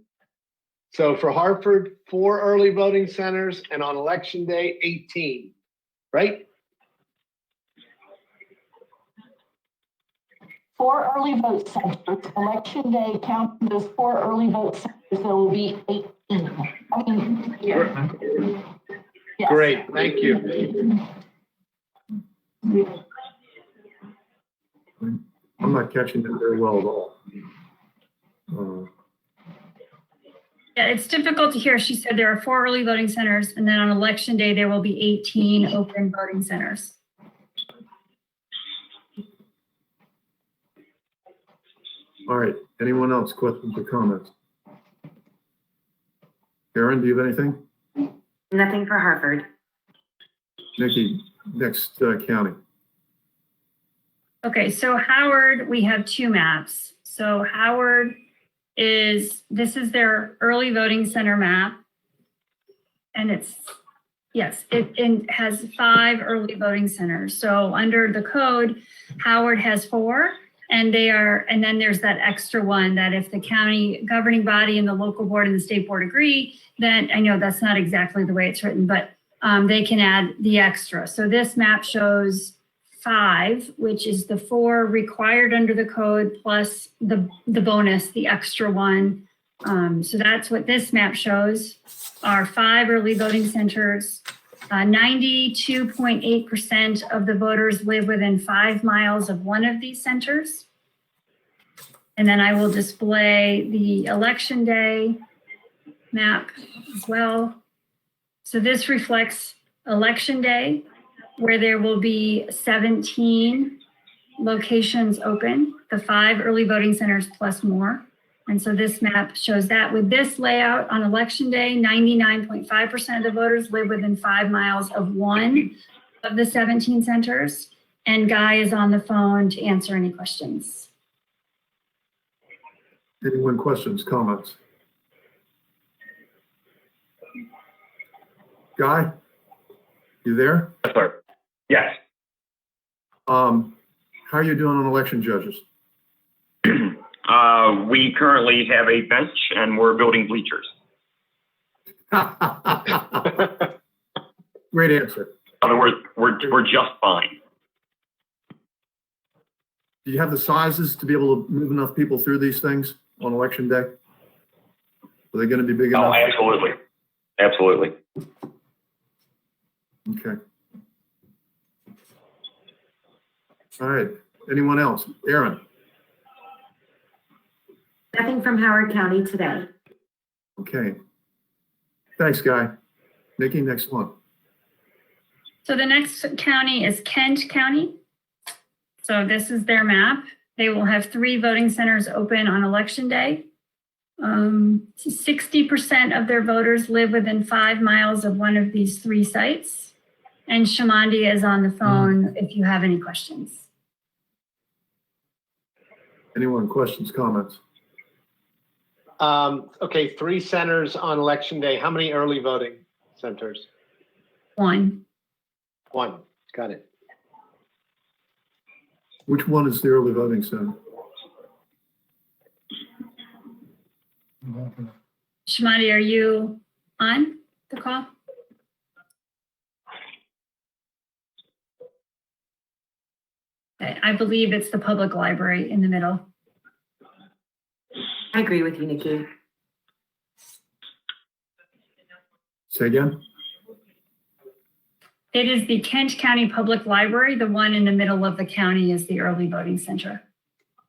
So for Harford, 4 early voting centers, and on election day, 18, right? 4 early vote centers. Election day, counting those 4 early vote centers, there will be 18. I mean, yeah. Yes. Great, thank you. I'm not catching that very well at all. Yeah, it's difficult to hear. She said there are 4 early voting centers, and then on election day, there will be 18 open voting centers. All right, anyone else, questions or comments? Aaron, do you have anything? Nothing for Harford. Nikki, next county. Okay, so Howard, we have 2 maps. So Howard this is their early voting center map. And it's Yes, it has 5 early voting centers. So under the code, Howard has 4, and then there's that extra one that if the county governing body and the local board and the state board agree, then I know that's not exactly the way it's written, but they can add the extra. So this map shows 5, which is the 4 required under the code plus the bonus, the extra one. So that's what this map shows, are 5 early voting centers. 92.8% of the voters live within 5 miles of one of these centers. And then I will display the election day map as well. So this reflects election day, where there will be 17 locations open, the 5 early voting centers plus more. And so this map shows that with this layout on election day, 99.5% of the voters live within 5 miles of one of the 17 centers. And Guy is on the phone to answer any questions. Anyone questions, comments? Guy, you there? Yes, sir. Yes. How are you doing on election judges? We currently have a bench and we're building bleachers. Great answer. In other words, we're just fine. Do you have the sizes to be able to move enough people through these things on election day? Are they going to be big enough? Oh, absolutely. Absolutely. Okay. All right. Anyone else? Aaron? Nothing from Howard County today. Okay. Thanks, Guy. Nikki, next one. So the next county is Kent County. So this is their map. They will have 3 voting centers open on election day. 60% of their voters live within 5 miles of one of these 3 sites. And Shamandi is on the phone if you have any questions. Anyone, questions, comments? Okay, 3 centers on election day. How many early voting centers? 1. 1. Got it. Which one is the early voting center? Shamandi, are you on the call? I believe it's the public library in the middle. I agree with you, Nikki. Say again? It is the Kent County Public Library. The one in the middle of the county is the early voting center.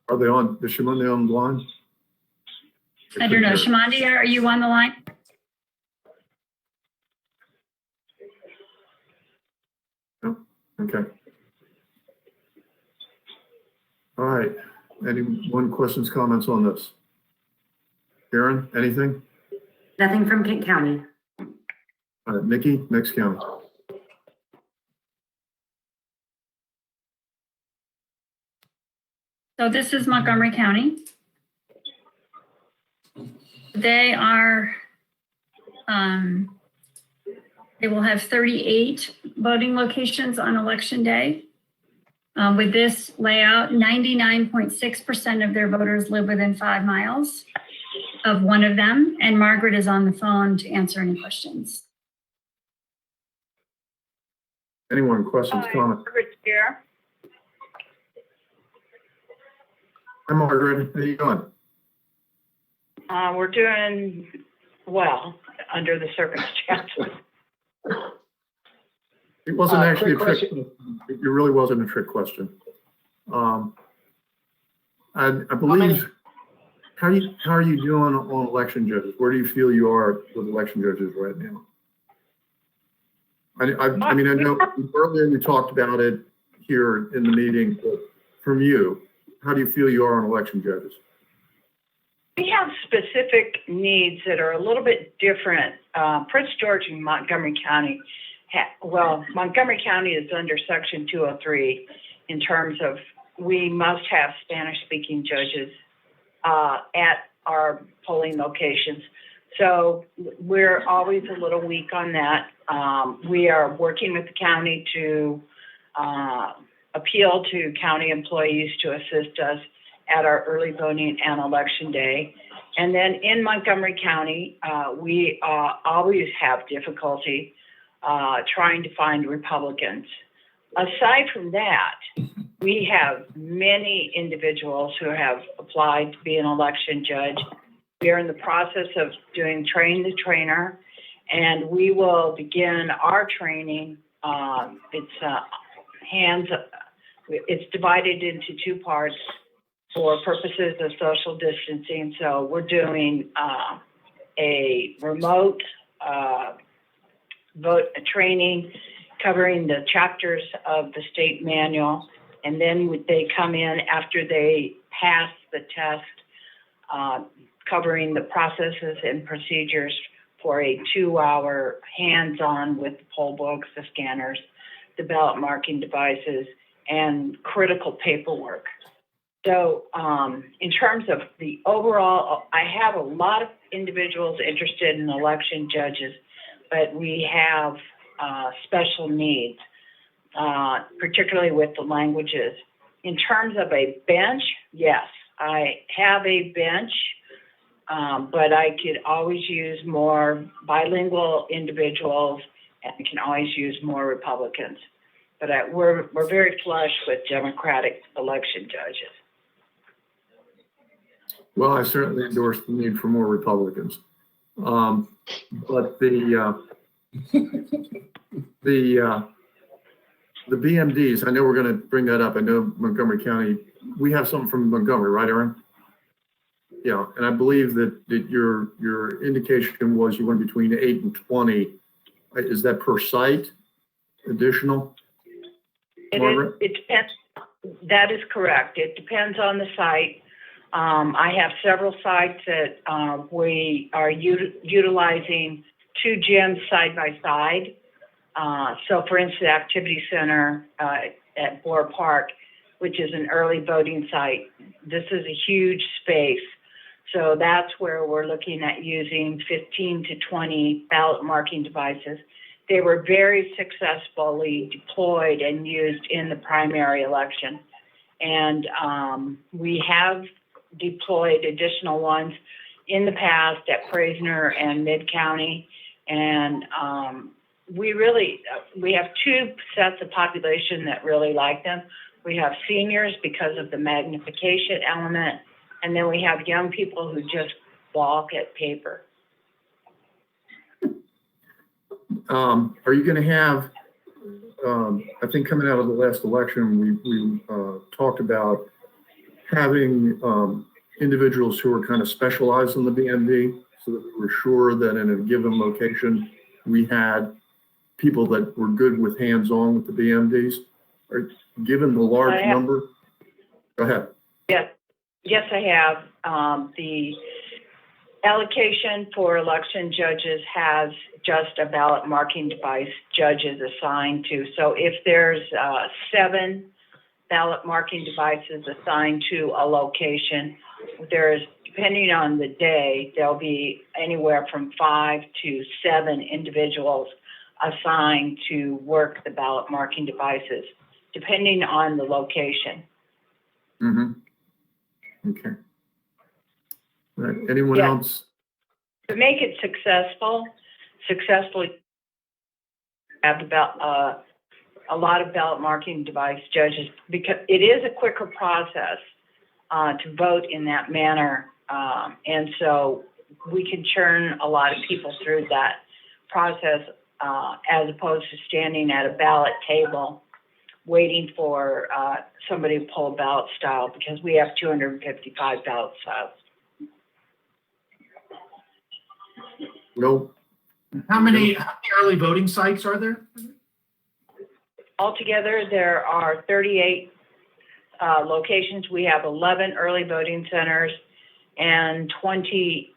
Are they on? Is Shamandi on the line? I don't know. Shamandi, are you on the line? No? Okay. All right. Anyone, questions, comments on this? Karen, anything? Nothing from Kent County. All right, Nikki, next county. So this is Montgomery County. They are, they will have 38 voting locations on election day. With this layout, 99.6% of their voters live within 5 miles of one of them. And Margaret is on the phone to answer any questions. Anyone, questions, comments? Margaret here. Hi, Margaret. How you doing? We're doing well under the circumstances. It wasn't actually a quick trick. It really wasn't a trick question. I believe, how are you doing on election judges? Where do you feel you are with election judges right now? I mean, I know earlier we talked about it here in the meeting, but from you, how do you feel you are on election judges? We have specific needs that are a little bit different. Prince George and Montgomery County, Montgomery County is under Section 203 in terms of we must have Spanish-speaking judges at our polling locations. So we're always a little weak on that. We are working with the county to appeal to county employees to assist us at our early voting and election day. And then in Montgomery County, we always have difficulty trying to find Republicans. Aside from that, we have many individuals who have applied to be an election judge. We are in the process of doing train the trainer, and we will begin our training. It's divided into two parts for purposes of social distancing. So we're doing a remote vote training covering the chapters of the state manual, and then they come in after they pass the test, covering the processes and procedures for a 2-hour hands-on with the poll books, the scanners, the ballot marking devices, and critical paperwork. So in terms of the overall, I have a lot of individuals interested in election judges, but we have special needs, particularly with the languages. In terms of a bench, yes, I have a bench, but I could always use more bilingual individuals, and I can always use more Republicans. But we're very flush with Democratic election judges. Well, I certainly endorse the need for more Republicans. But the BMDs, I know we're going to bring that up. I know Montgomery County, we have something from Montgomery, right, Aaron? Yeah, and I believe that your indication was you went between 8 and 20. Is that per site additional? Margaret? It depends. That is correct. It depends on the site. I have several sites that we are utilizing 2 gyms side by side. So for instance, the Activity Center at Boer Park, which is an early voting site. This is a huge space. So that's where we're looking at using 15 to 20 ballot marking devices. They were very successfully deployed and used in the primary election. And we have deployed additional ones in the past at Praisner and Mid-County. And we have 2 sets of population that really like them. We have seniors because of the magnification element, and then we have young people who just balk at paper. Are you going to have, I think coming out of the last election, we talked about having individuals who are kind of specialized in the BMD so that we were sure that in a given location, we had people that were good with hands-on with the BMDs. Given the large number, go ahead. Yes, I have. The allocation for election judges has just a ballot marking device judges assigned to. So if there's 7 ballot marking devices assigned to a location, there's, depending on the day, there'll be anywhere from 5 to 7 individuals assigned to work the ballot marking devices, depending on the location. Mm-hmm. Okay. All right. Anyone else? To make it successfully have about a lot of ballot marking device judges, because it is a quicker process to vote in that manner. And so we can churn a lot of people through that process as opposed to standing at a ballot table waiting for somebody to pull a ballot style, because we have 255 ballot styles. No. How many early voting sites are there? Altogether, there are 38 locations. We have 11 early voting centers and 28,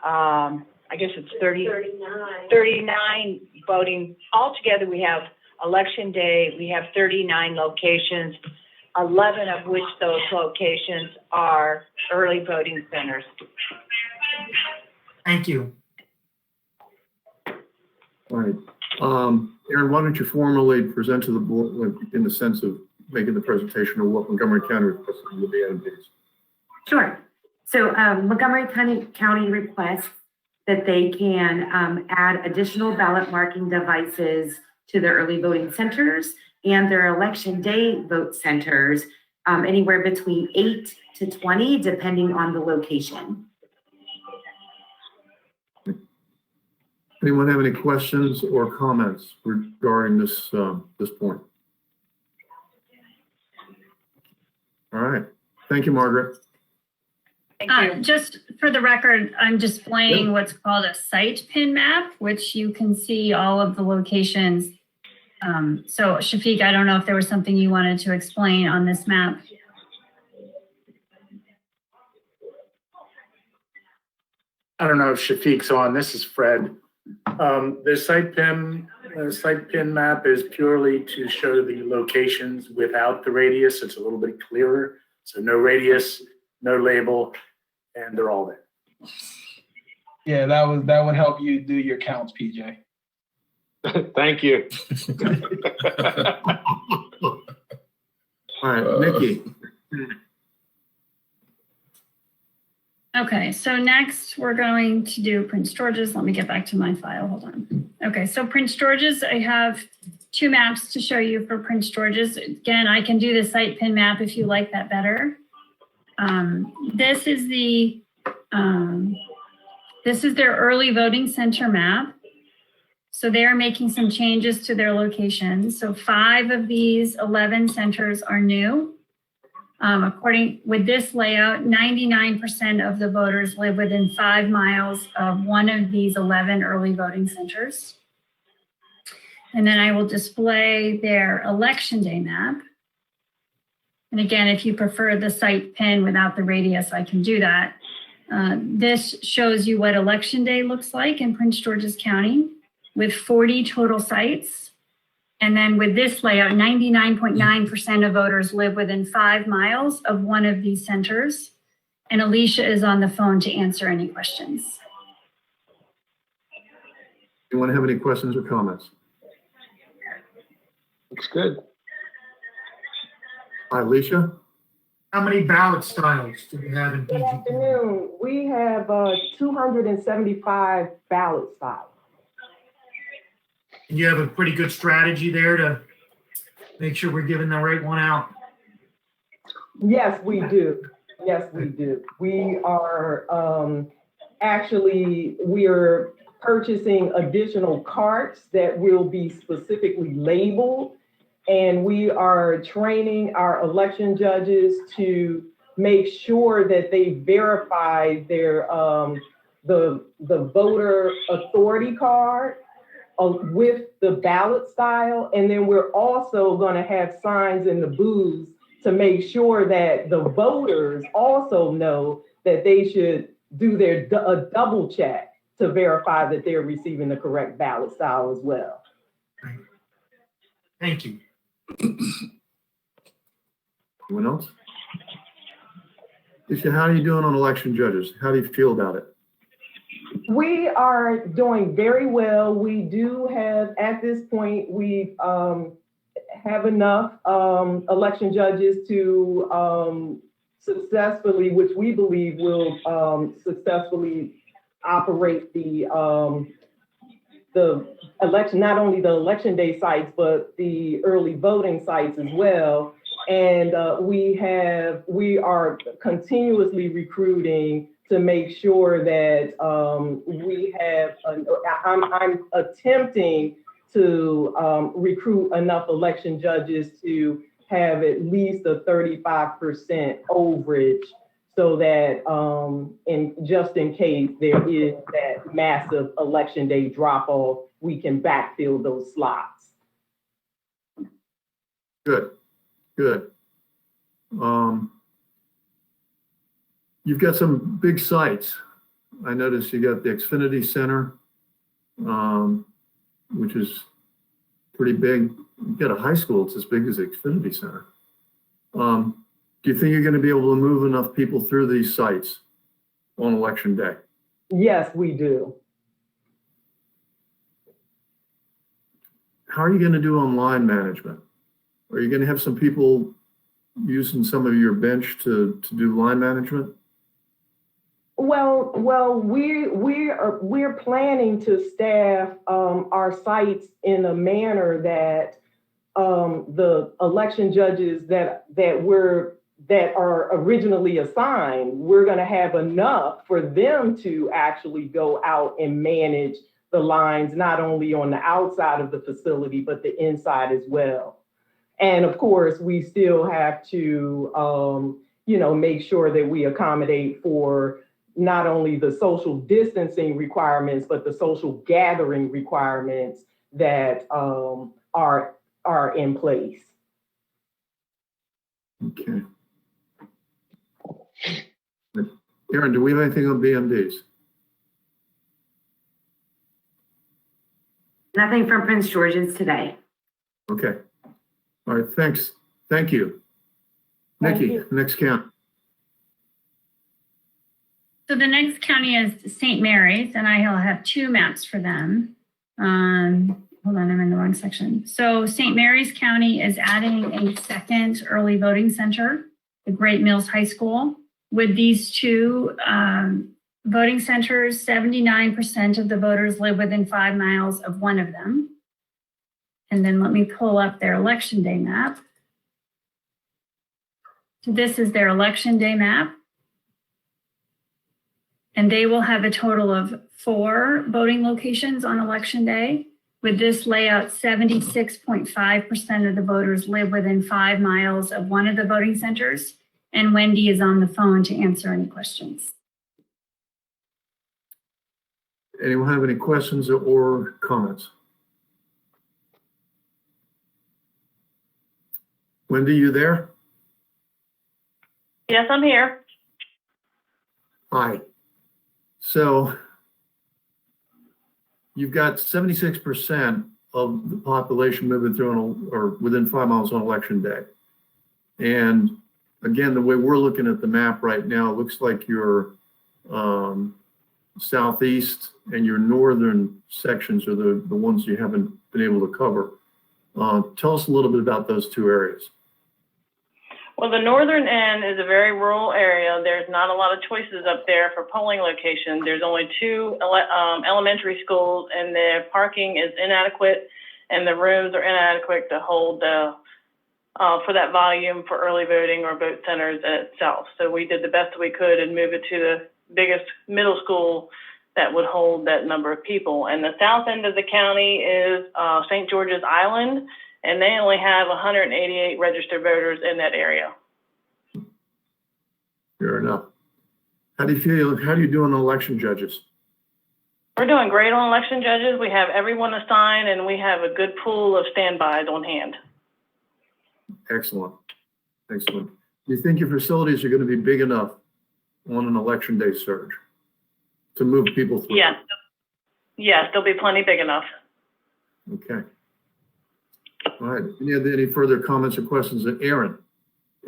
I guess it's 39 voting. Altogether, we have election day, we have 39 locations. 11 of which those locations are early voting centers. Thank you. All right. Aaron, why don't you formally present to the board in the sense of making the presentation of what Montgomery County requests will be added to? Sure. So Montgomery County requests that they can add additional ballot marking devices to their early voting centers and their election day vote centers, anywhere between 8 to 20, depending on the location. Anyone have any questions or comments regarding this this point? All right. Thank you, Margaret. Just for the record, I'm displaying what's called a site pin map, which you can see all of the locations. So Shafiq, I don't know if there was something you wanted to explain on this map. I don't know if Shafiq's on. This is Fred. The site pin map is purely to show the locations without the radius. It's a little bit clearer. So no radius, no label, and they're all there. Yeah, that would help you do your counts, PJ. Thank you. All right, Nikki. Okay, so next we're going to do Prince George's. Let me get back to my file, hold on. Okay, so Prince George's, I have two maps to show you for Prince George's. Again, I can do the site pin map if you like that better. This is their early voting center map. So they're making some changes to their locations. So 5 of these 11 centers are new. According with this layout, 99% of the voters live within 5 miles of one of these 11 early voting centers. And then I will display their election day map. And again, if you prefer the site pin without the radius, I can do that. This shows you what election day looks like in Prince George's County with 40 total sites. And then with this layout, 99.9% of voters live within 5 miles of one of these centers. And Alicia is on the phone to answer any questions. Anyone have any questions or comments? Looks good. Hi, Alicia. How many ballot styles do we have in Good PG? afternoon. We have 275 ballot styles. And you have a pretty good strategy there to make sure we're giving the right one out. Yes, we do. Yes, we do. We are we're purchasing additional carts that will be specifically labeled. And we are training our election judges to make sure that they verify their the voter authority card with the ballot style. And then we're also going to have signs in the booths to make sure that the voters also know that they should do a double check to verify that they're receiving the correct ballot style as well. Thank you. Anyone else? Alicia, how are you doing on election judges? How do you feel about it? We are doing very well. We do have, at this point, we have enough election judges to successfully, which we believe will successfully operate the election, not only the election day sites, but the early voting sites as well. And we are continuously recruiting to make sure that we have, I'm attempting to recruit enough election judges to have at least a 35% overage so that just in case there is that massive election day drop off, we can backfill those slots. Good, good. You've got some big sites. I noticed you got the Xfinity Center, which is pretty big. You got a high school, it's as big as the Xfinity Center. Do you think you're going to be able to move enough people through these sites on election day? Yes, we do. How are you going to do online management? Are you going to have some people using some of your bench to do line management? Well, we're planning to staff our sites in a manner that the election judges that are originally assigned, we're going to have enough for them to actually go out and manage the lines, not only on the outside of the facility, but the inside as well. And of course, we still have to, make sure that we accommodate for not only the social distancing requirements, but the social gathering requirements that are in place. Okay. Aaron, do we have anything on BMDs? Nothing from Prince George's today. Okay. All right, thanks. Thank you. Thank Nikki, you. next count. So the next county is St. Mary's, and I'll have two maps for them. Hold on, I'm in the wrong section. So St. Mary's County is adding a second early voting center, the Great Mills High School. With these two voting centers, 79% of the voters live within 5 miles of one of them. And then let me pull up their election day map. So this is their election day map. And they will have a total of 4 voting locations on election day. With this layout, 76.5% of the voters live within 5 miles of one of the voting centers. And Wendy is on the phone to answer any questions. Anyone have any questions or comments? Wendy, you there? Yes, I'm here. Hi. So you've got 76% of the population moving through or within 5 miles on election day. And again, the way we're looking at the map right now, it looks like your southeast and your northern sections are the ones you haven't been able to cover. Tell us a little bit about those two areas. Well, the northern end is a very rural area. There's not a lot of choices up there for polling locations. There's only 2 elementary schools, and the parking is inadequate, and the rooms are inadequate to hold for that volume for early voting or vote centers itself. So we did the best we could and move it to the biggest middle school that would hold that number of people. And the south end of the county is St. George's Island, and they only have 188 registered voters in that area. Fair enough. How do you feel? How do you do on election judges? We're doing great on election judges. We have everyone assigned, and we have a good pool of standbys on hand. Excellent. Excellent. Do you think your facilities are going to be big enough on an election day surge to move people through? Yes. Yes, they'll be plenty big enough. Okay. All right. Any further comments or questions? Aaron,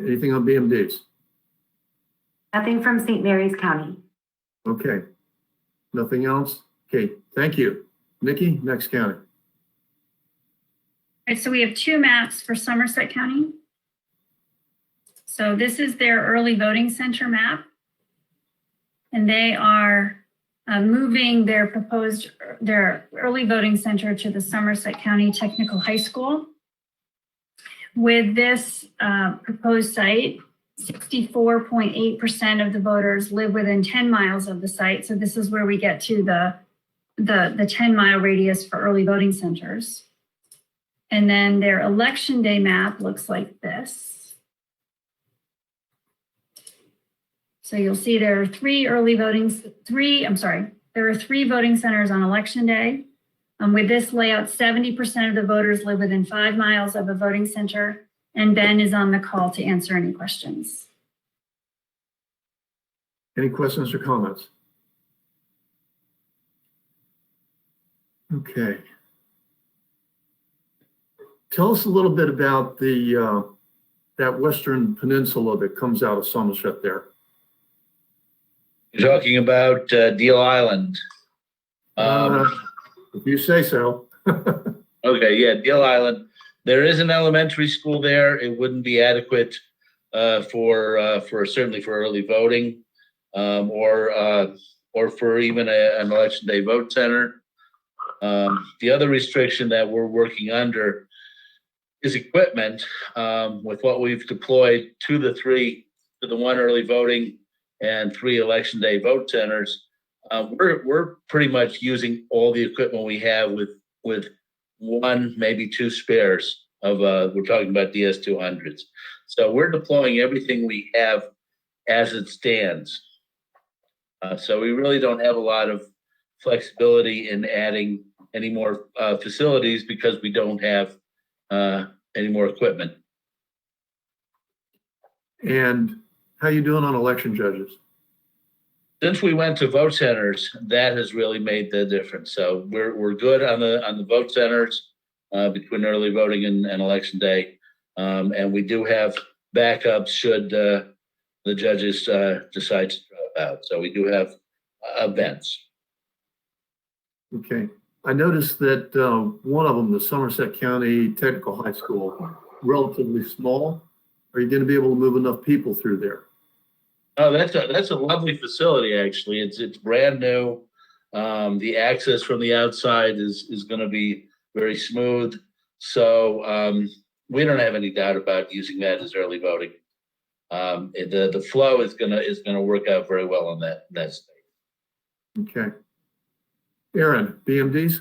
anything on BMDs? Nothing from St. Mary's County. Okay. Nothing else? Okay. Thank you. Nikki, next county. All right, so we have 2 maps for Somerset County. So this is their early voting center map. And they are moving their early voting center to the Somerset County Technical High School. With this proposed site, 64.8% of the voters live within 10 miles of the site. So this is where we get to the 10-mile radius for early voting centers. And then their election day map looks like this. So you'll see there are 3 voting centers on election day. With this layout, 70% of the voters live within 5 miles of a voting center, and Ben is on the call to answer any questions. Any questions or comments? Okay. Tell us a little bit about the that western peninsula that comes out of Somerset there? You're talking about Deal Island. If you say so. Okay, yeah, Deal Island. There is an elementary school there. It wouldn't be adequate for certainly for early voting, or for even an election day vote center. The other restriction that we're working under is equipment. With what we've deployed to the one early voting and 3 election day vote centers, we're pretty much using all the equipment we have with 1, maybe 2 spares of we're talking about DS200s. So we're deploying everything we have as it stands. So we really don't have a lot of flexibility in adding any more facilities because we don't have any more equipment. And how you doing on election judges? Since we went to vote centers, that has really made the difference. So we're good on the vote centers between early voting and election day, and we do have backups should the judges decide to drop out. So we do have events. Okay. I noticed that one of them, the Somerset County Technical High School, relatively small. Are you going to be able to move enough people through there? Oh, that's a lovely facility. Actually, it's brand new. The access from the outside is going to be very smooth. So we don't have any doubt about using that as early voting. The flow is gonna work out very well on that state. Okay. Aaron, BMDs?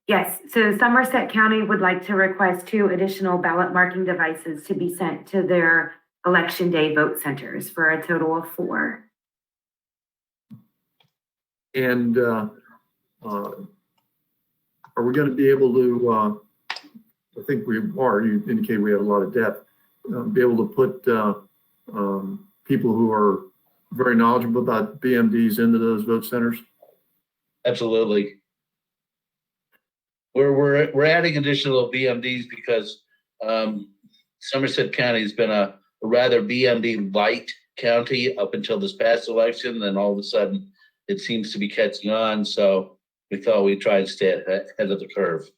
Yes, so Somerset County would like to request 2 additional ballot marking devices to be sent to their election day vote centers for a total of 4. And are we going to be able to, I think we are, you indicated we have a lot of depth, be able to put people who are very knowledgeable about BMDs into those vote centers? Absolutely. We're adding additional BMDs because Somerset County has been a rather BMD light county up until this past election. Then all of a sudden it seems to be catching on. So we thought we'd try to stay ahead of the curve.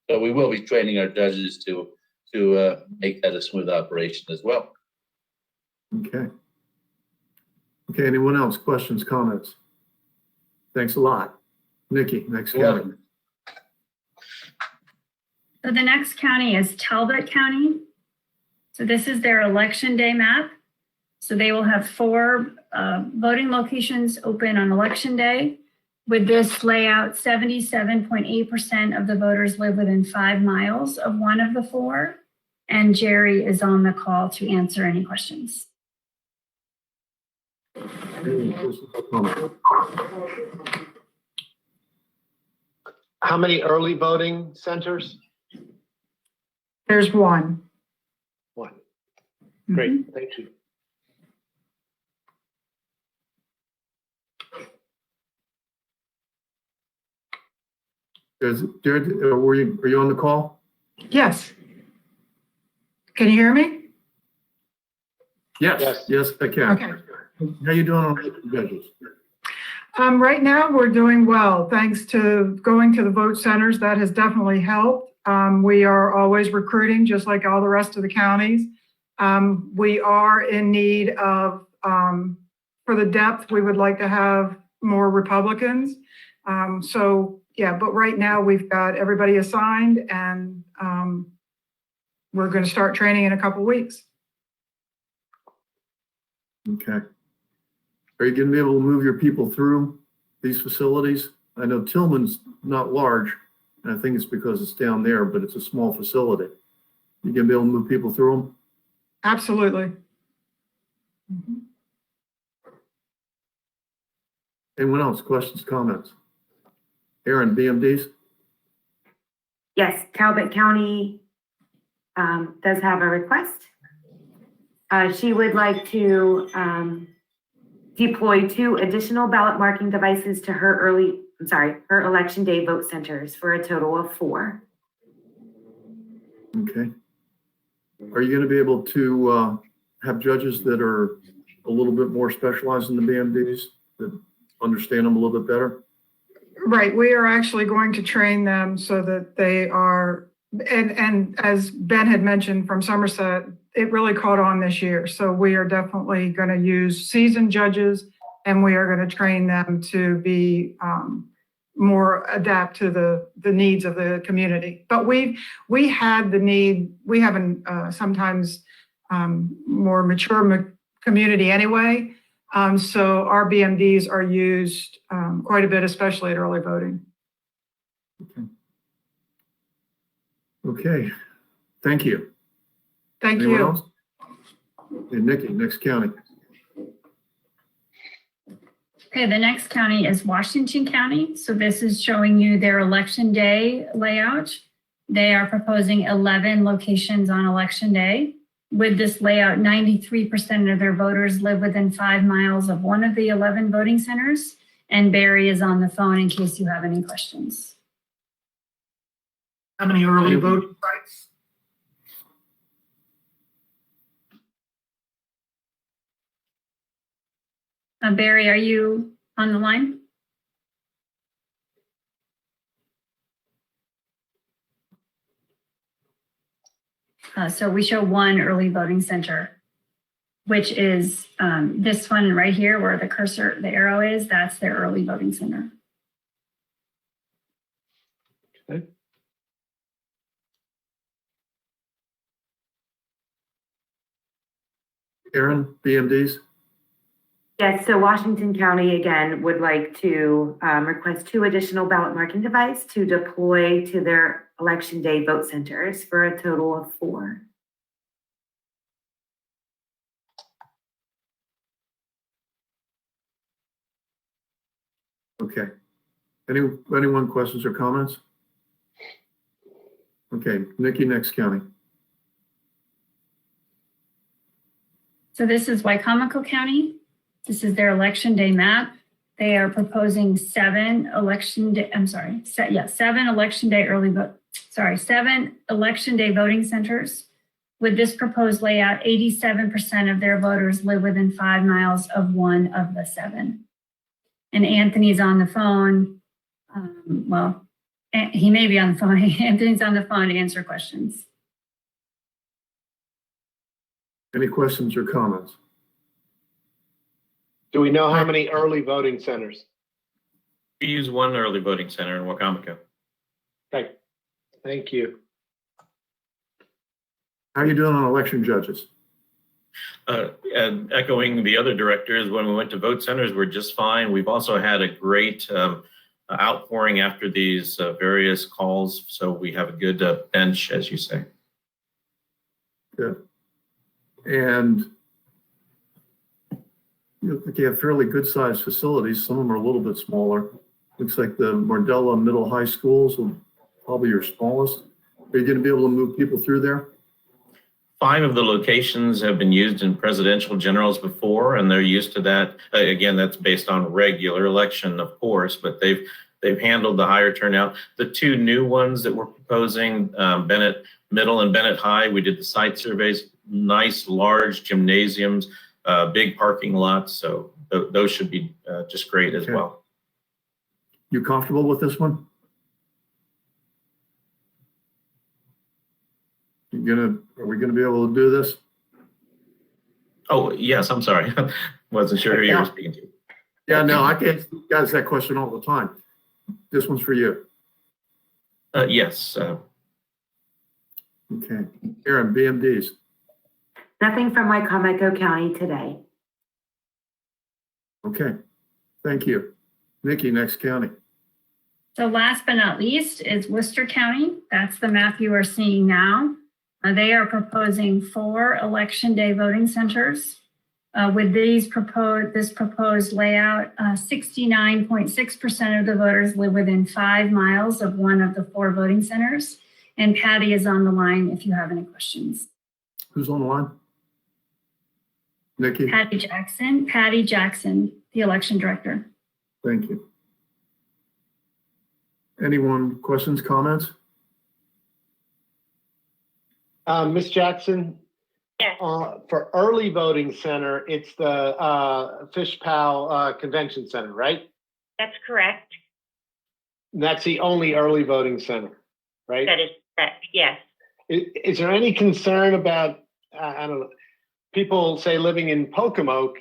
So we will be training our judges to make that a smooth operation as well. Okay. Okay, anyone else? Questions, comments? Thanks a lot. Nikki, next county. So the next county is Talbot County. So this is their election day map. So they will have 4 voting locations open on election day. With this layout, 77.8% of the voters live within 5 miles of one of the 4. And Jerry is on the call to answer any questions. How many early voting centers? There's 1. 1. Great, thank you. Jared, are you on the call? Yes. Can you hear me? Yes, I can. Okay. How you doing on election judges? Right now, we're doing well. Thanks to going to the vote centers, that has definitely helped. We are always recruiting, just like all the rest of the counties. We are in need of, for the depth, we would like to have more Republicans. So, yeah, but right now we've got everybody assigned, and we're going to start training in a couple weeks. Okay. Are you going to be able to move your people through these facilities? I know Tillman's not large, and I think it's because it's down there, but it's a small facility. You going to be able to move people through them? Absolutely. Anyone else? Questions, comments? Aaron, BMDs? Yes, Talbot County does have a request. She would like to deploy 2 additional ballot marking devices to her election day vote centers for a total of 4. Okay. Are you going to be able to have judges that are a little bit more specialized in the BMDs that understand them a little bit better? Right, we are actually going to train them so that they are, and as Ben had mentioned from Somerset, it really caught on this year. So we are definitely going to use seasoned judges, and we are going to train them to be more adapt to the needs of the community. But we had the need, we have a sometimes more mature community anyway. So our BMDs are used quite a bit, especially at early voting. Okay, thank you. Thank Anyone you. else? Okay, Nikki, next county. Okay, the next county is Washington County. So this is showing you their election day layout. They are proposing 11 locations on election day. With this layout, 93% of their voters live within 5 miles of one of the 11 voting centers. And Barry is on the phone in case you have any questions. How many early voting sites? Barry, are you on the line? So we show one early voting center, which is this one right here where the cursor, the arrow is, that's their early voting center. Okay. Aaron, BMDs? Yes, so Washington County, again, would like to request 2 additional ballot marking devices to deploy to their election day vote centers for a total of 4. Okay. Anyone questions or comments? Okay, Nikki, next county. So this is Wicomico County. This is their election day map. They are proposing 7 election day, 7 election day seven election day voting centers. With this proposed layout, 87% of their voters live within 5 miles of one of the 7. And Anthony's on the phone. Well, he may be on the phone. Anthony's on the phone to answer questions. Any questions or comments? Do we know how many early voting centers? We use one early voting center in Wicomico. Okay, thank you. How are you doing on election judges? And echoing the other directors, when we went to vote centers, we're just fine. We've also had a great outpouring after these various calls. So we have a good bench, as you say. Good. And you have fairly good sized facilities. Some of them are a little bit smaller. Looks like the Mardella Middle High Schools will probably your smallest. Are you going to be able to move people through there? 5 of the locations have been used in presidential generals before, and they're used to that. Again, that's based on regular election, of course, but they've handled the higher turnout. The 2 new ones that we're proposing, Bennett Middle and Bennett High, we did the site surveys, nice large gymnasiums, big parking lots. So those should be just great as well. You comfortable with this one? Are we gonna be able to do this? Oh, yes, I'm sorry. Wasn't sure who you were speaking to. Yeah, no, I get guys that question all the time. This one's for you. Yes. Okay. Aaron, BMDs. Nothing from Wicomico County today. Okay. Thank you. Nikki, next county. So last but not least is Worcester County. That's the map you are seeing now. They are proposing 4 election day voting centers. With this proposed layout, 69.6% of the voters live within 5 miles of one of the 4 voting centers. And Patty is on the line if you have any questions. Who's on the line? Nikki? Patty Jackson, the election director. Thank you. Anyone, questions, comments? Ms. Jackson? Yes. For early voting center, it's the Fish Pal Convention Center, right? That's correct. That's the only early voting center, right? That is correct, yes. Is there any concern about, I don't know, people say living in Wicomico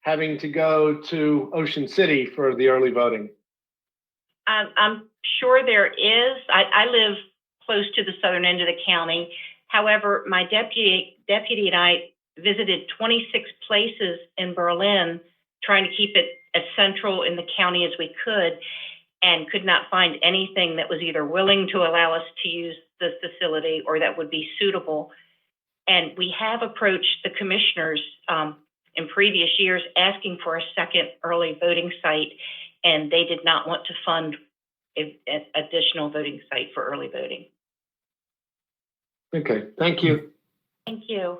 having to go to Ocean City for the early voting? I'm sure there is. I live close to the southern end of the county. However, my deputy and I visited 26 places in Berlin, trying to keep it as central in the county as we could, and could not find anything that was either willing to allow us to use the facility or that would be suitable. And we have approached the commissioners in previous years asking for a second early voting site, and they did not want to fund an additional voting site for early voting. Okay, thank you. Thank you.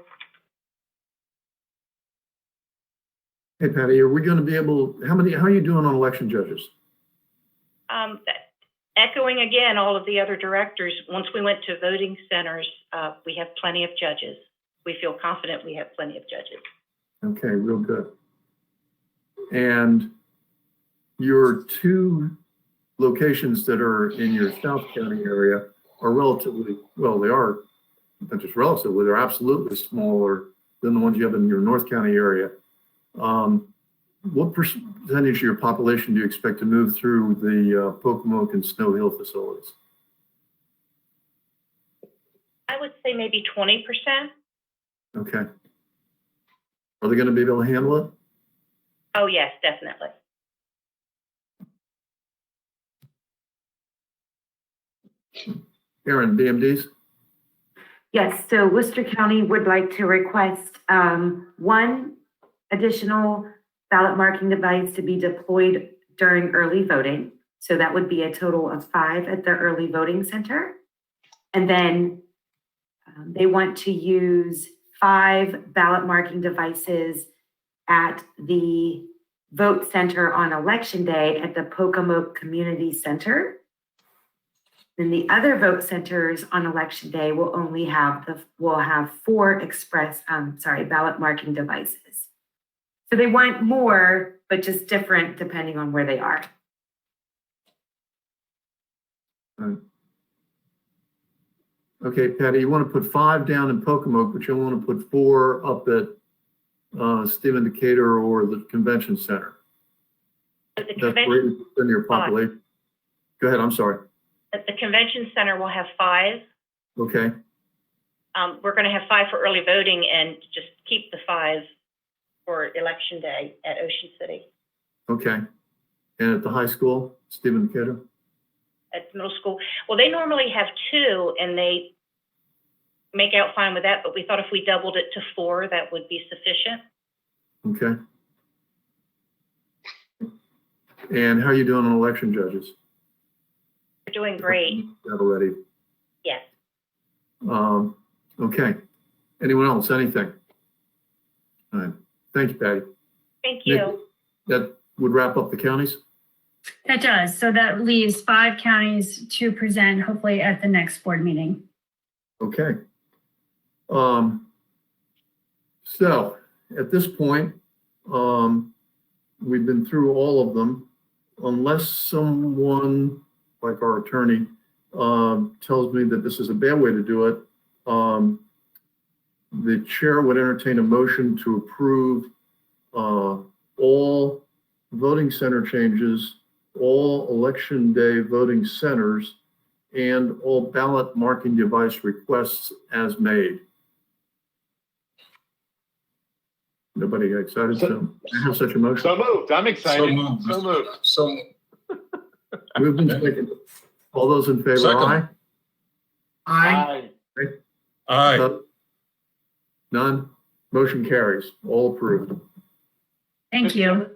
Hey, Patty, are we going to be able, how are you doing on election judges? Echoing again all of the other directors, once we went to voting centers, we have plenty of judges. We feel confident we have plenty of judges. Okay, real good. And your two locations that are in your South County area are relatively, well, they are not just relatively, they're absolutely smaller than the ones you have in your North County area. What percentage of your population do you expect to move through the Wicomico and Snow Hill facilities? I would say maybe 20%. Okay. Are they going to be able to handle it? Oh, yes, definitely. Aaron, BMDs? Yes, so Worcester County would like to request one additional ballot marking device to be deployed during early voting. So that would be a total of 5 at the early voting center. And then they want to use 5 ballot marking devices at the vote center on election day at the Wicomico Community Center. Then the other vote centers on election day will only have 4 ballot marking devices. So they want more, but just different depending on where they are. Okay, Patty, you want to put 5 down in Wicomico, but you want to put 4 up at Stephen Decatur or the convention center. But the That's convention, where you send your population. Go ahead, I'm sorry. at the convention center will have 5. Okay, We're going to have 5 for early voting and just keep the 5 for election day at Ocean City. okay. And at the high school, Stephen Decatur? At the middle school. Well, they normally have 2 and they make out fine with that, but we thought if we doubled it to 4, that would be sufficient. Okay. And how are you doing on election judges? We're doing great. That already. Yes. Okay. Anyone else? Anything? All right. Thank you, Patty. Thank you. Nick, that would wrap up the counties? That does. So that leaves 5 counties to present, hopefully at the next board meeting. Okay. So at this point, we've been through all of them. Unless someone, like our attorney, tells me that this is a bad way to do it, the chair would entertain a motion to approve all voting center changes, all election day voting centers, and all ballot marking device requests as made. Nobody got excited to have such a motion? So moved. I'm excited. So moved. So moved. So Moved and seconded. All those in favor, Second. aye? Aye. aye. None? Motion carries. All approved. Thank you.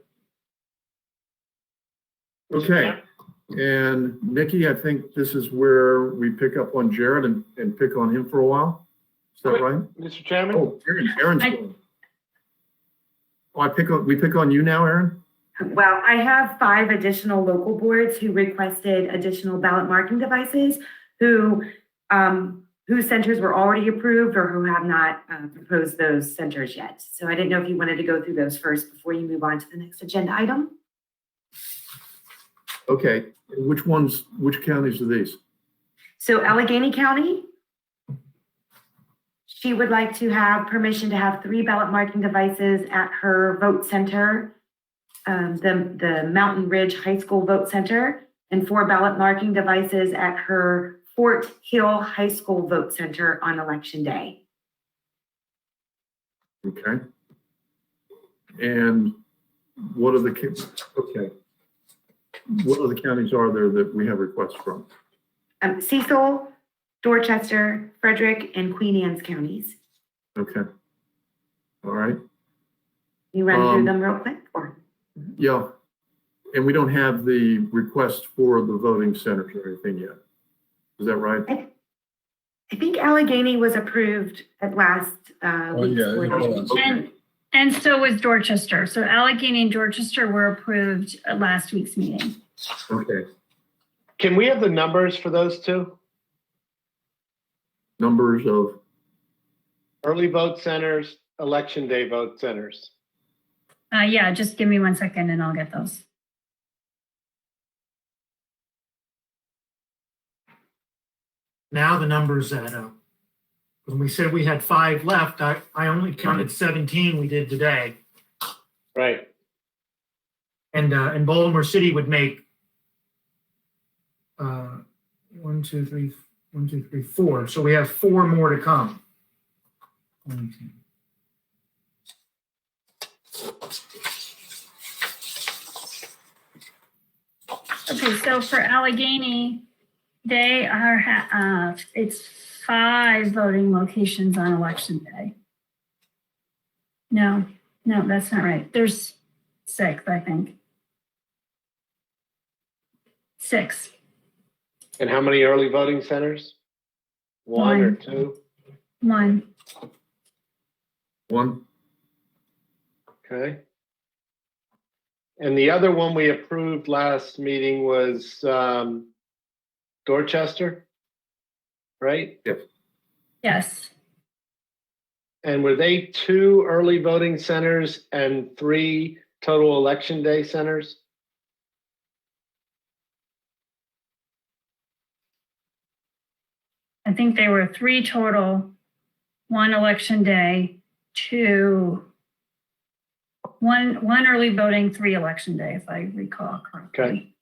Okay. And Nikki, I think this is where we pick up on Jared and pick on him for a while. Is that Wait, right? Mr. Chairman? Oh, Aaron's going. Oh, we pick on you now, Aaron? Well, I have 5 additional local boards who requested additional ballot marking devices who whose centers were already approved or who have not proposed those centers yet. So I didn't know if you wanted to go through those first before you move on to the next agenda item. Okay, which counties are these? So Allegheny County, she would like to have permission to have 3 ballot marking devices at her vote center, the Mountain Ridge High School Vote Center, and 4 ballot marking devices at her Fort Hill High School Vote Center on Election Day. Okay. And what are the, okay. What other counties are there that we have requests from? Cecil, Dorchester, Frederick, and Queen Anne's counties. Okay. All right. You run through them real quick? Or? Yeah. And we don't have the request for the voting centers or anything yet. Is that right? I think Allegheny was approved at last week's board meeting. Okay. And so was Dorchester. So Allegheny and Dorchester were approved at last week's meeting. Okay. Can we have the numbers for those two? Numbers of? Early vote centers, election day vote centers. Yeah, just give me 1 second and I'll get those. Now the numbers add up. When we said we had 5 left, I only counted 17 we did today. Right. And Baltimore City would make 1, 2, 3, 4. So we have 4 more to come. Okay, so for Allegheny, they are, it's 5 voting locations on election day. No, that's not right. There's 6, I think. 6. And how many early voting centers? 1 or 2? 1. 1. Okay. And the other one we approved last meeting was Dorchester, right? Yes. Yes. And were they 2 early voting centers and 3 total election day centers? I think they were 3 total, 1 election day, 1 early voting, 3 election day, if I recall correctly.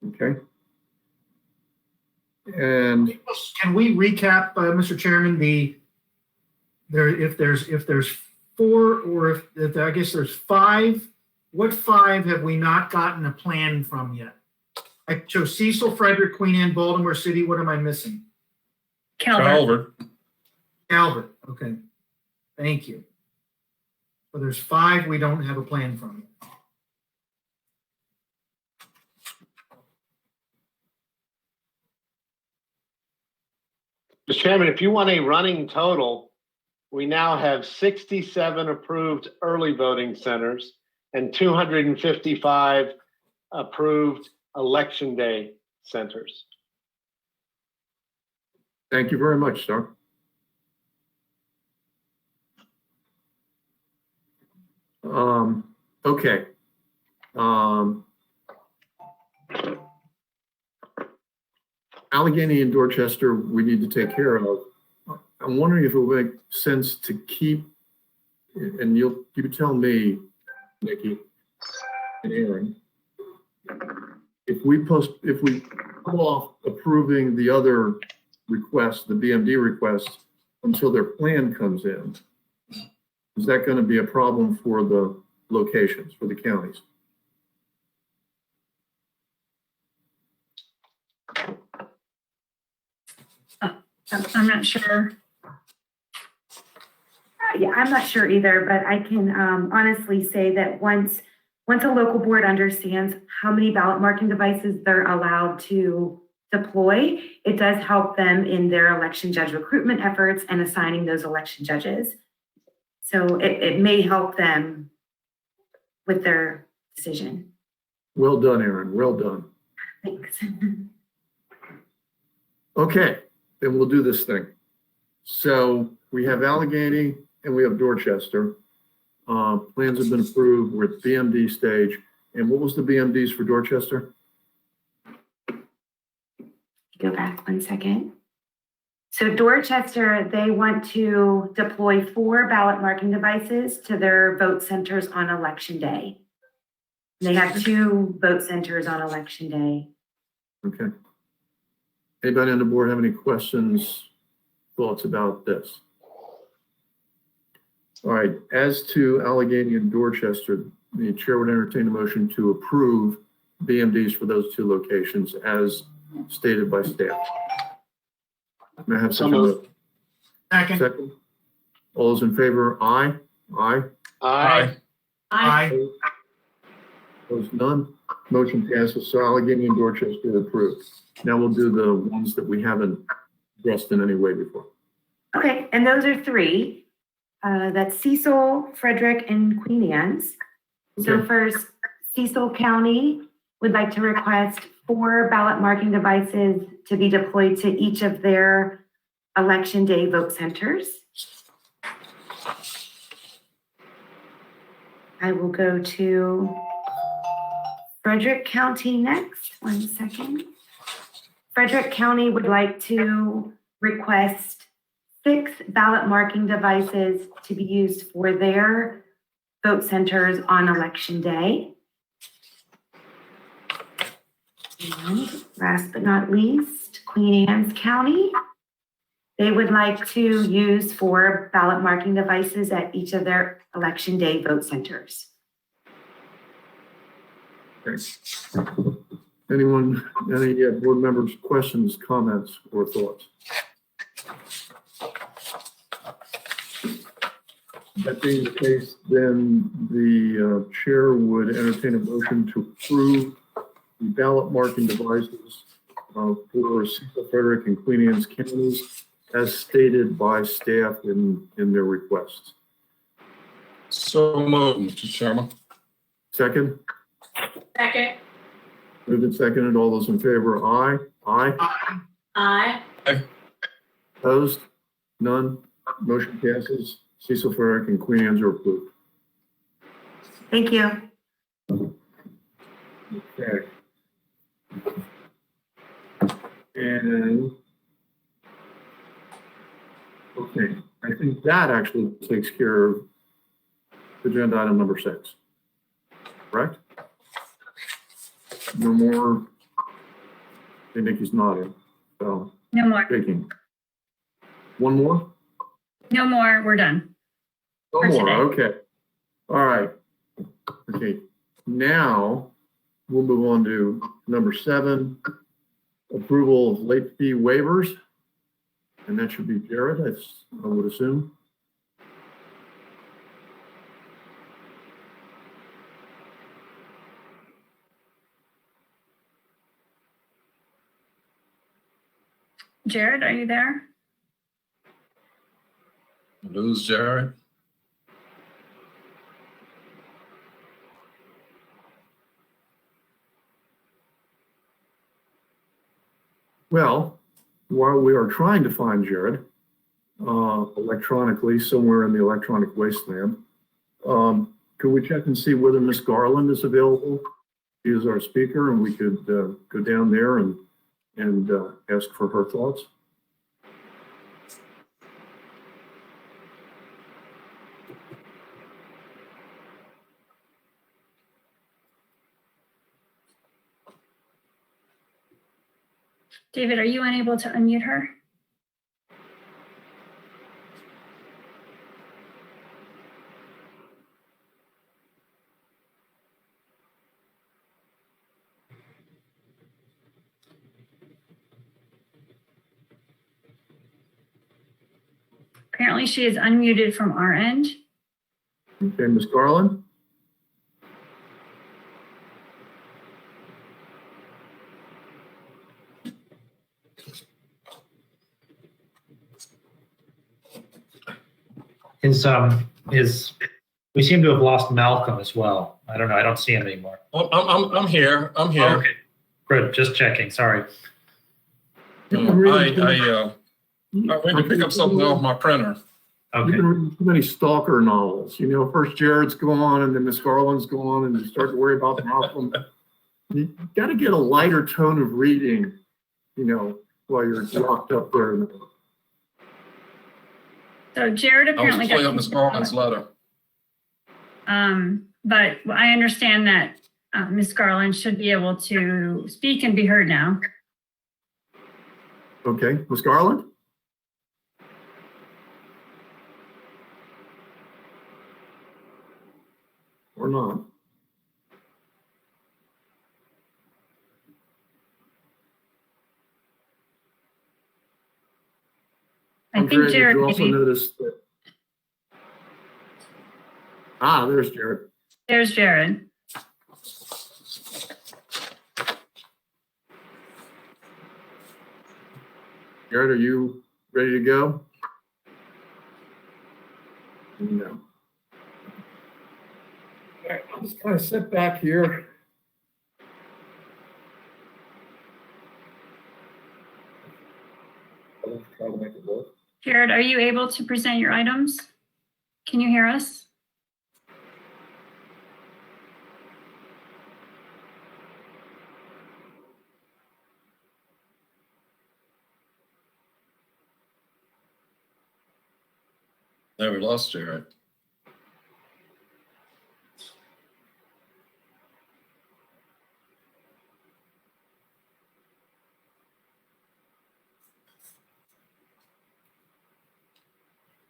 Okay. Okay. And can we recap, Mr. Chairman, if there's 4 or if I guess there's 5, what 5 have we not gotten a plan from yet? I chose Cecil, Frederick, Queen Anne, Baltimore City. What am I missing? Calvert. Calvert. Okay. Thank you. So there's 5 we don't have a plan from yet. Mr. Chairman, if you want a running total, we now have 67 approved early voting centers and 255 approved election day centers. thank you very much, sir. Okay. Allegheny and Dorchester, we need to take care of. I'm wondering if it would make sense to keep, and you tell me, Nikki and Aaron, if we pull off approving the other requests, the BMD requests, until their plan comes in, is that going to be a problem for the locations, for the counties? I'm not sure. Yeah, I'm not sure either, but I can honestly say that once a local board understands how many ballot marking devices they're allowed to deploy, it does help them in their election judge recruitment efforts and assigning those election judges. So it may help them with their decision. Well done, Aaron. Well done. Thanks. Okay, then we'll do this thing. So we have Allegheny and we have Dorchester. Plans have been approved. We're at BMD stage. And what was the BMDs for Dorchester? Go back 1 second. So Dorchester, they want to deploy 4 ballot marking devices to their vote centers on election day. They have 2 vote centers on election day. Okay. Anybody on the board have any questions, thoughts about this? All right, as to Allegheny and Dorchester, the chair would entertain a motion to approve BMDs for those 2 locations as stated by staff. May I have such a motion? Second. All those in favor, aye? Aye? Aye. Aye. Opposed, none. Motion passes. So Allegheny and Dorchester are approved. Now we'll do the ones that we haven't addressed in any way before. Okay, and those are 3. That's Cecil, Frederick, and Queen Anne's. So Okay. first, Cecil County would like to request 4 ballot marking devices to be deployed to each of their election day vote centers. I will go to Frederick County next. 1 second. Frederick County would like to request 6 ballot marking devices to be used for their vote centers on election day. And last but not least, Queen Anne's County. They would like to use 4 ballot marking devices at each of their election day vote centers. Thanks. Anyone, any board members, questions, comments, or thoughts? That being the case, then the chair would entertain a motion to approve the ballot marking devices for Cecil, Frederick, and Queen Anne's counties as stated by staff in their requests. So moved, Mr. Chairman. Second? Second. Moved and seconded. All those in favor, aye? Aye? Aye. Opposed? None? Motion passes. Cecil, Frederick, and Queen Anne's are approved. Thank you. Okay. And, okay, I think that actually takes care of agenda item number 6. Correct? No more. I think Nikki's nodding, so. No more. Taking. One more? No more. We're done. No For more, today. okay. All right. Okay, now we'll move on to number 7, approval of late fee waivers. And that should be Jared, I would assume. Jared, are you there? Lose Jared. Well, while we are trying to find Jared electronically somewhere in the electronic wasteland, could we check and see whether Miss Garland is available? She is our speaker, and we could go down there and ask for her thoughts. David, are you unable to unmute her? Apparently she is unmuted from our end. Okay, Ms. Garland? Is we seem to have lost Malcolm as well. I don't know. I don't see him anymore. Oh, I'm here. I'm here. Okay, good. Just checking. Sorry. I went to pick up something off my printer. You've been reading too many stalker novels. You know, first Jared's gone and then Miss Garland's gone and you start to worry about Malcolm. You got to get a lighter tone of reading, you know, while you're locked up there. So Jared apparently I was pulling up Miss Garland's letter. But I understand that Miss Garland should be able to speak and be heard now. Okay, Miss Garland? Or not? I think Andrea, Jared did you also maybe- notice that? There's Jared. There's Jared. Jared, are you ready to go? No. All right, I'll just kind of sit back here. I'll try to make it work. Jared, are you able to present your items? Can you hear us? There, we lost Jared.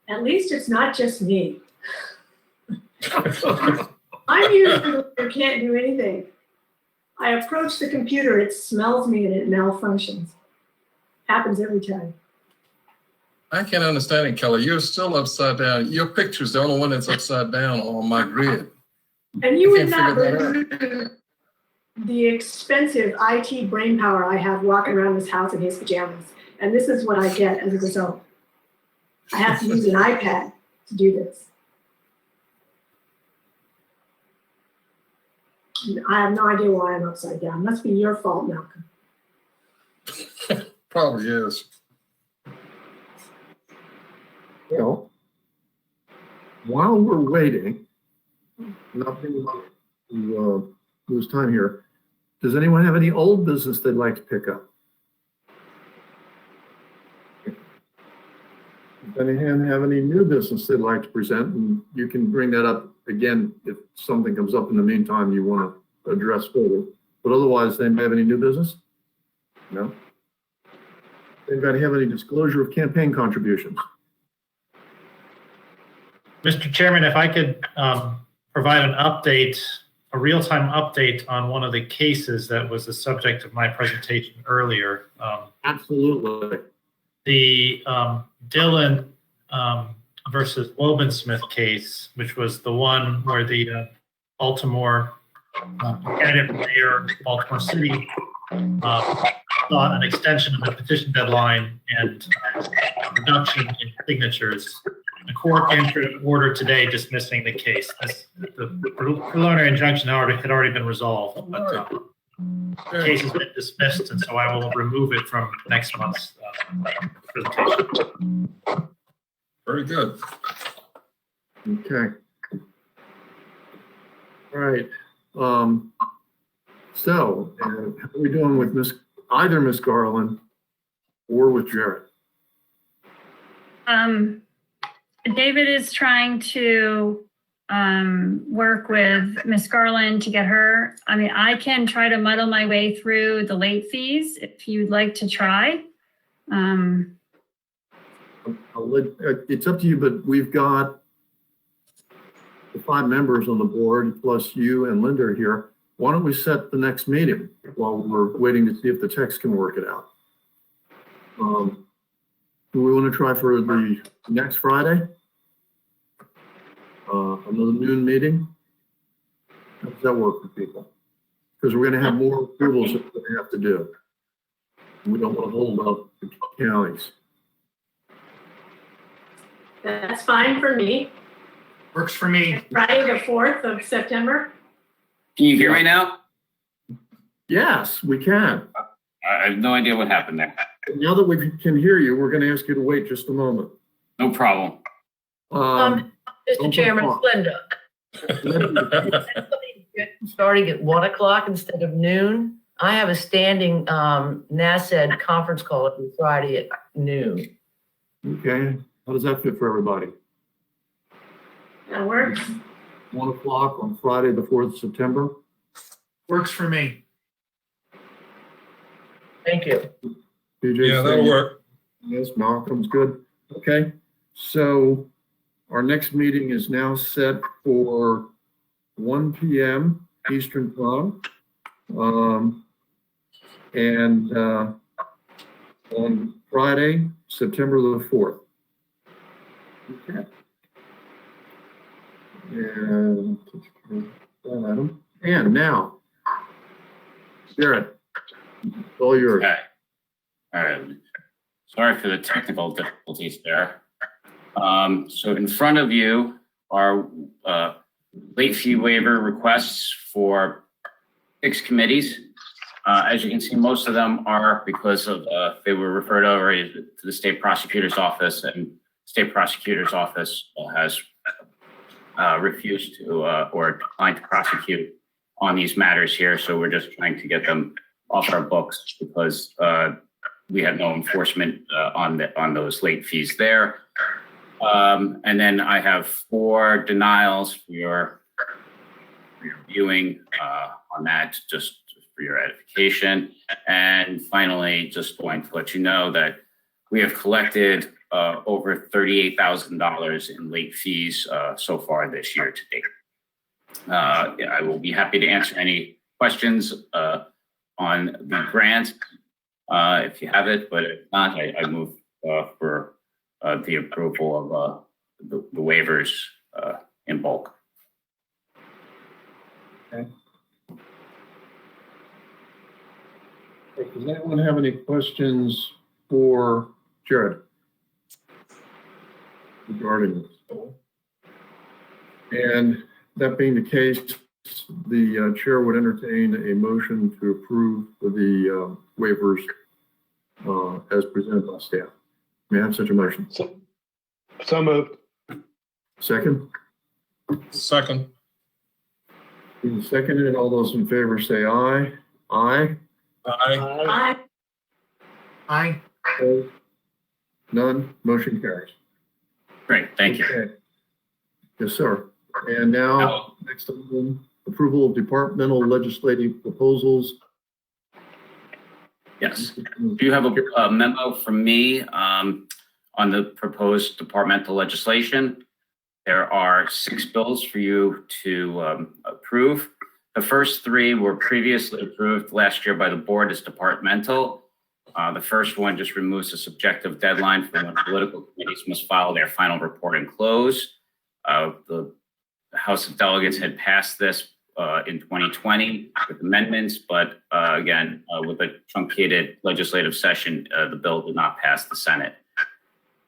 At least it's not just me. I'm usually the one who can't do anything. I approach the computer, it smells me and it malfunctions. Happens every time. I can't understand it, Kelly. You're still upside down. Your picture's the only one that's upside down on my grid. And you I would can't not figure that out. believe the expensive IT brainpower I have walking around this house in his pajamas. And this is what I get as a result. I have to use an iPad to do this. I have no idea why I'm upside down. Must be your fault, Malcolm. Probably is. Well, while we're waiting, nothing to lose time here. Does anyone have any old business they'd like to pick up? Does anyone have any new business they'd like to present? And you can bring that up again if something comes up in the meantime you want to address further. But otherwise, anybody have any new business? No? Anybody have any disclosure of campaign contributions? Mr. Chairman, if I could provide an update, a real-time update on one of the cases that was the subject of my presentation earlier. Absolutely. The Dillon versus Wobensmith case, which was the one where the Baltimore candidate for mayor of Baltimore City sought an extension of the petition deadline and reduction in signatures. The court entered an order today dismissing the case. The preliminary injunction had already been resolved, but the case has been dismissed, and so I will remove it from next month's presentation. Very good. Okay. All right. So, how are we doing with either Miss Garland or with Jared? David is trying to work with Miss Garland to get her. I mean, I can try to muddle my way through the late fees if you'd like to try. It's up to you, but we've got the 5 members on the board, plus you and Linda are here. Why don't we set the next meeting while we're waiting to see if the text can work it out? Do we want to try for the next Friday? Another noon meeting? How does that work for people? Because we're going to have more approvals that we have to do. We don't want to hold up the counties. That's fine for me. Works for me. Friday, the 4th of September. Can you hear me now? Yes, we can. I have no idea what happened there. Now that we can hear you, we're going to ask you to wait just a moment. No problem. Don't Mr. Chairman, talk. it's Linda. Starting at 1 o'clock instead of noon. I have a standing NASED conference call every Friday at noon. Okay, how does that fit for everybody? That works. 1 o'clock on Friday, the 4th of September? Works for me. Thank you. PJ, Yeah, that'll work. Yes, Malcolm's good. Okay, so our next meeting is now set for 1 p.m. Eastern Time. On Friday, September the 4th. Okay. And that item. And now, Garrett, it's all yours. Okay. All right. Sorry for the technical difficulties there. So in front of you are late fee waiver requests for 6 committees. As you can see, most of them are because of they were referred over to the state prosecutor's office, and state prosecutor's office has refused to or declined to prosecute on these matters here. So we're just trying to get them off our books because we have no enforcement on those late fees there. And then I have 4 denials for your viewing on that, just for your edification. And finally, just going to let you know that we have collected over $38,000 in late fees so far this year to date. I will be happy to answer any questions on the grant if you have it, but if not, I move for the approval of the waivers in bulk. Okay. Does anyone have any questions for Jared regarding this? And that being the case, the chair would entertain a motion to approve the waivers as presented by staff. May I have such a motion? So moved. Second? Second. Being seconded, all those in favor say aye. Aye. Aye. Aye. Opposed? None. Motion carries. Great, thank you. Okay. Yes, sir. And now, next item, approval of departmental legislative proposals. Yes. Do you have a memo from me on the proposed departmental legislation? There are 6 bills for you to approve. The first 3 were previously approved last year by the board as departmental. The first one just removes the subjective deadline for when political committees must file their final report and close. The House of Delegates had passed this in 2020 with amendments, but again, with a truncated legislative session, the bill did not pass the Senate.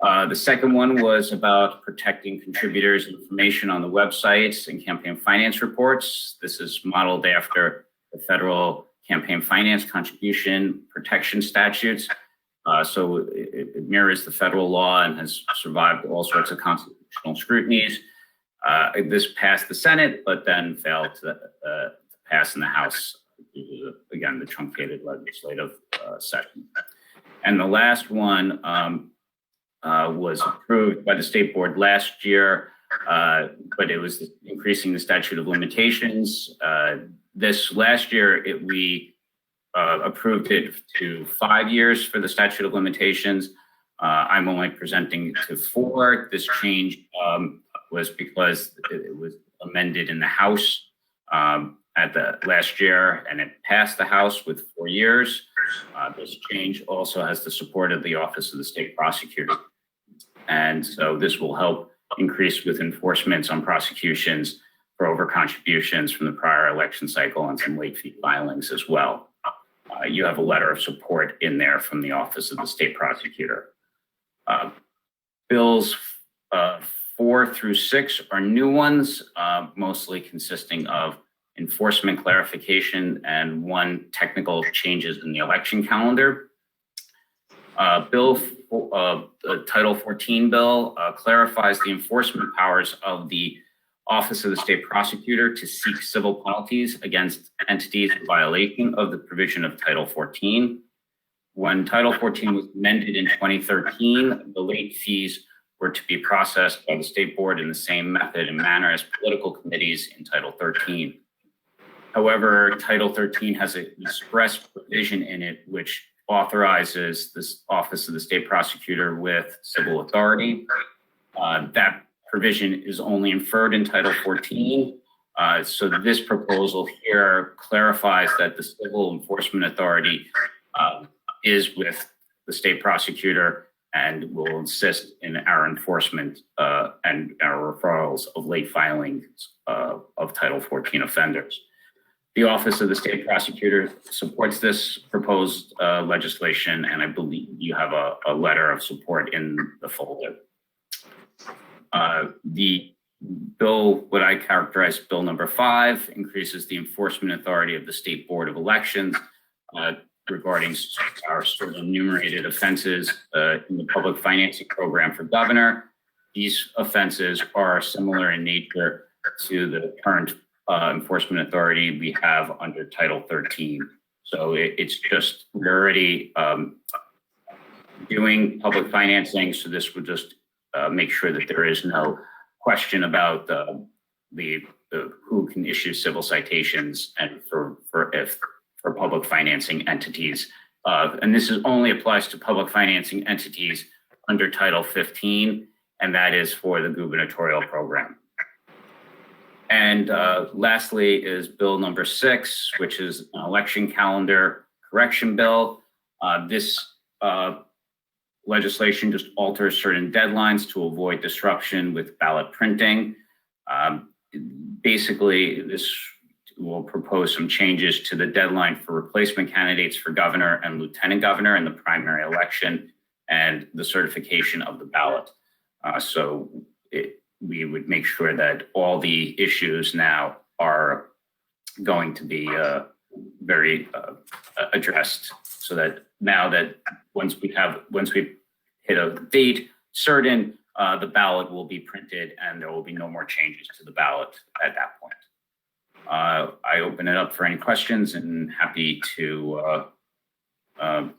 The second one was about protecting contributors' information on the websites and campaign finance reports. This is modeled after the federal campaign finance contribution protection statutes. So it mirrors the federal law and has survived all sorts of constitutional scrutinies. This passed the Senate, but then failed to pass in the House, again, the truncated legislative session. And the last one was approved by the state board last year, but it was increasing the statute of limitations. This last year, we approved it to 5 years for the statute of limitations. I'm only presenting to 4. This change was because it was amended in the House at the last year, and it passed the House with 4 years. This change also has the support of the Office of the State Prosecutor. And so this will help increase with enforcements on prosecutions for over contributions from the prior election cycle and some late fee filings as well. You have a letter of support in there from the Office of the State Prosecutor. Bills 4 through 6 are new ones, mostly consisting of enforcement clarification and 1 technical changes in the election calendar. The Title 14 bill clarifies the enforcement powers of the Office of the State Prosecutor to seek civil penalties against entities in violation of the provision of Title 14. When Title 14 was amended in 2013, the late fees were to be processed by the State Board in the same method and manner as political committees in Title 13. However, Title 13 has an express provision in it which authorizes this Office of the State Prosecutor with civil authority. That provision is only inferred in Title 14. So this proposal here clarifies that the civil enforcement authority is with the state prosecutor and will assist in our enforcement and our referrals of late filings of Title 14 offenders. The Office of the State Prosecutor supports this proposed legislation, and I believe you have a letter of support in the folder. The bill, what I characterize Bill number 5, increases the enforcement authority of the State Board of Elections regarding our sort of enumerated offenses in the public financing program for governor. These offenses are similar in nature to the current enforcement authority we have under Title 13. So it's just, we're already doing public financing, so this would just make sure that there is no question about the who can issue civil citations and for public financing entities. And this only applies to public financing entities under Title 15, and that is for the gubernatorial program. And lastly is Bill number 6, which is an election calendar correction bill. This legislation just alters certain deadlines to avoid disruption with ballot printing. Basically, this will propose some changes to the deadline for replacement candidates for governor and lieutenant governor in the primary election and the certification of the ballot. We would make sure that all the issues now are going to be very addressed, so that now that once we hit a date certain, the ballot will be printed and there will be no more changes to the ballot at that point. I open it up for any questions and happy to, but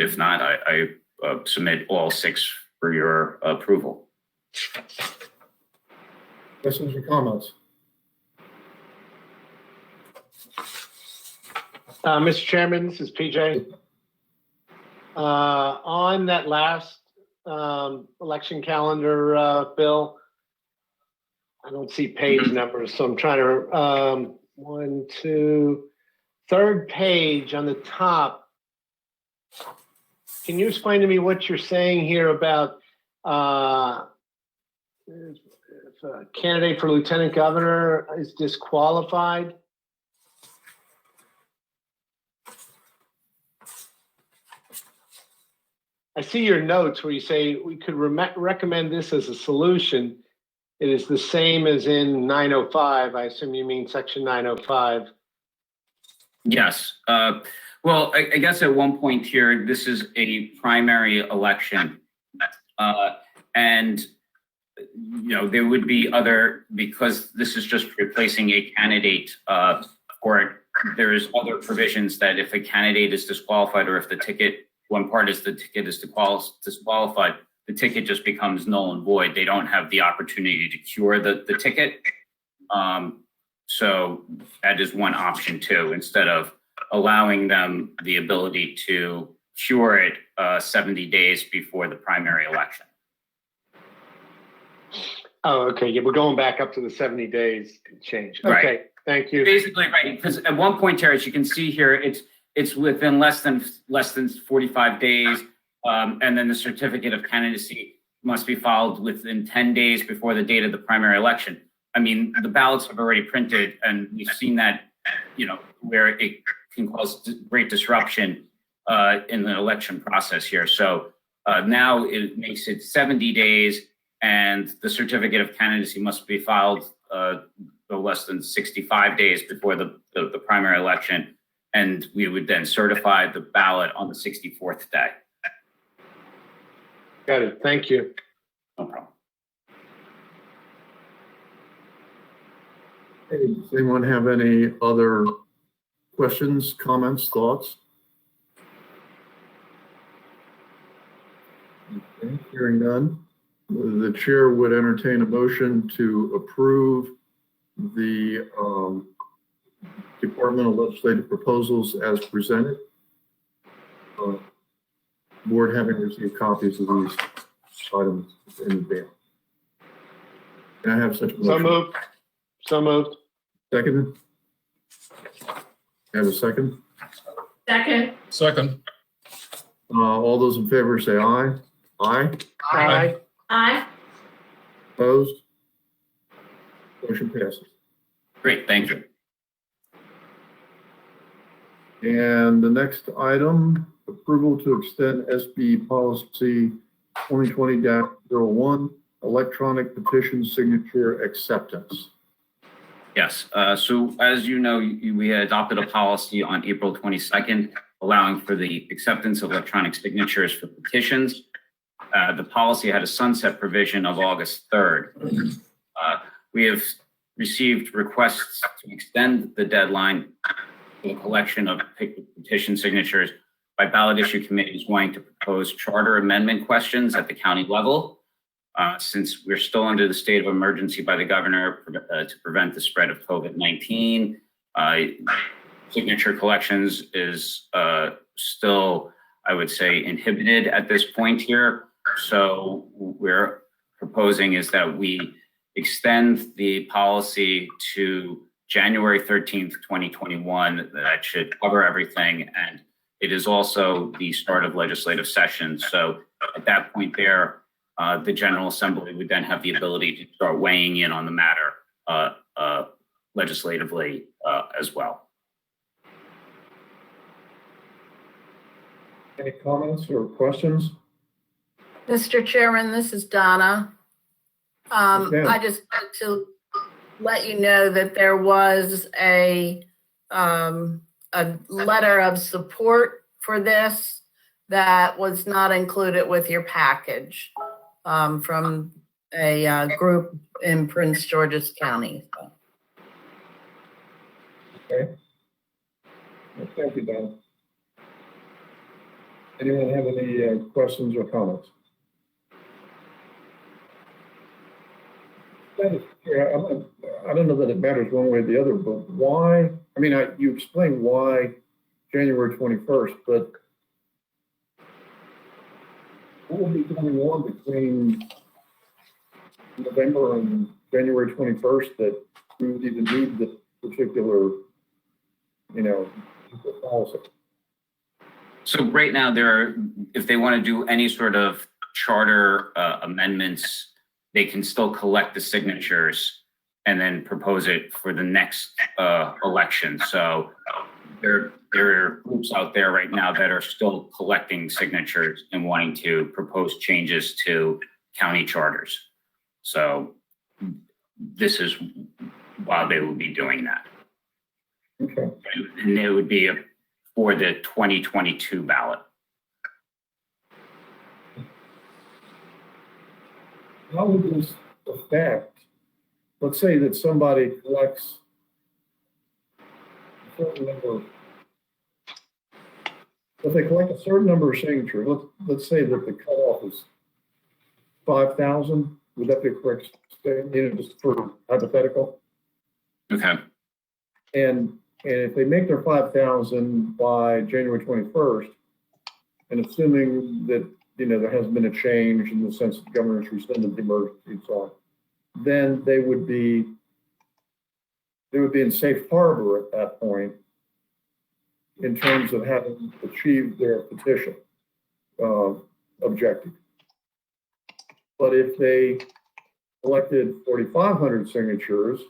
if not, I submit all 6 for your approval. Questions or comments? Mr. Chairman, this is PJ. On that last election calendar bill, I don't see page numbers, so I'm trying to, third page on the top. Can you explain to me what you're saying here about if a candidate for lieutenant governor is disqualified? I see your notes where you say we could recommend this as a solution. It is the same as in 905. I assume you mean section 905. Yes. Well, I guess at one point here, this is a primary election. And, there would be because this is just replacing a candidate for it, there's other provisions that if a candidate is disqualified or if the ticket, one part is the ticket is disqualified, the ticket just becomes null and void. They don't have the opportunity to cure the ticket. So that is one option too, instead of allowing them the ability to cure it 70 days before the primary election. Oh, okay. Yeah, we're going back up to the 70 days change. Okay, Right. Thank you. Basically, right, because at one point, Terry, as you can see here, it's within less than 45 days, and then the certificate of candidacy must be filed within 10 days before the date of the primary election. I mean, the ballots have already printed, and we've seen that, where it can cause great disruption in the election process here. So Now it makes it 70 days, and the certificate of candidacy must be filed no less than 65 days before the primary election, and we would then certify the ballot on the 64th day. Got it. Thank you. No problem. Hey, does anyone have any other questions, comments, thoughts? Okay, hearing none, the chair would entertain a motion to approve the departmental legislative proposals as presented. Board having received copies of these items in advance. Can I have such a motion? So moved. So moved. Seconded? Have a second? Second. Second. All those in favor say aye. Aye. Aye. Aye. Opposed? Motion passes. Great, thank you. And the next item, approval to extend SB policy 2020-01, electronic petition signature acceptance. Yes, so as you know, we had adopted a policy on April 22nd, allowing for the acceptance of electronic signatures for petitions. The policy had a sunset provision of August 3rd. We have received requests to extend the deadline for the collection of petition signatures by ballot issue committees wanting to propose charter amendment questions at the county level. Since we're still under the state of emergency by the governor to prevent the spread of COVID-19, signature collections is still, I would say, inhibited at this point here. So we're proposing is that we extend the policy to January 13th, 2021. That should cover everything. And it is also the start of legislative session. So at that point there, the General Assembly would then have the ability to start weighing in on the matter legislatively as well. Any comments or questions? Mr. Chairman, this is Donna. Okay. I just wanted to let you know that there was a letter of support for this that was not included with your package from a group in Prince George's County. Okay. Well, thank you, Don. Anyone have any questions or comments? I don't know that it matters one way or the other, but why? I mean, you explained why January 21st, but what will be going on between November and January 21st that we would even need this particular, policy? So right now, if they want to do any sort of charter amendments, they can still collect the signatures and then propose it for the next election. So there are groups out there right now that are still collecting signatures and wanting to propose changes to county charters. So this is why they will be doing that. Okay. And it would be for the 2022 ballot. How would this affect, let's say that somebody collects a certain number, if they collect a certain number of signatures, let's say that the cutoff is 5,000, would that be a correct statement, just for hypothetical? Okay. And if they make their 5,000 by January 21st, and assuming that there hasn't been a change in the sense that the governor's rescinded the emergency and so on, then they would be in safe harbor at that point in terms of having achieved their petition objective. But if they collected 4,500 signatures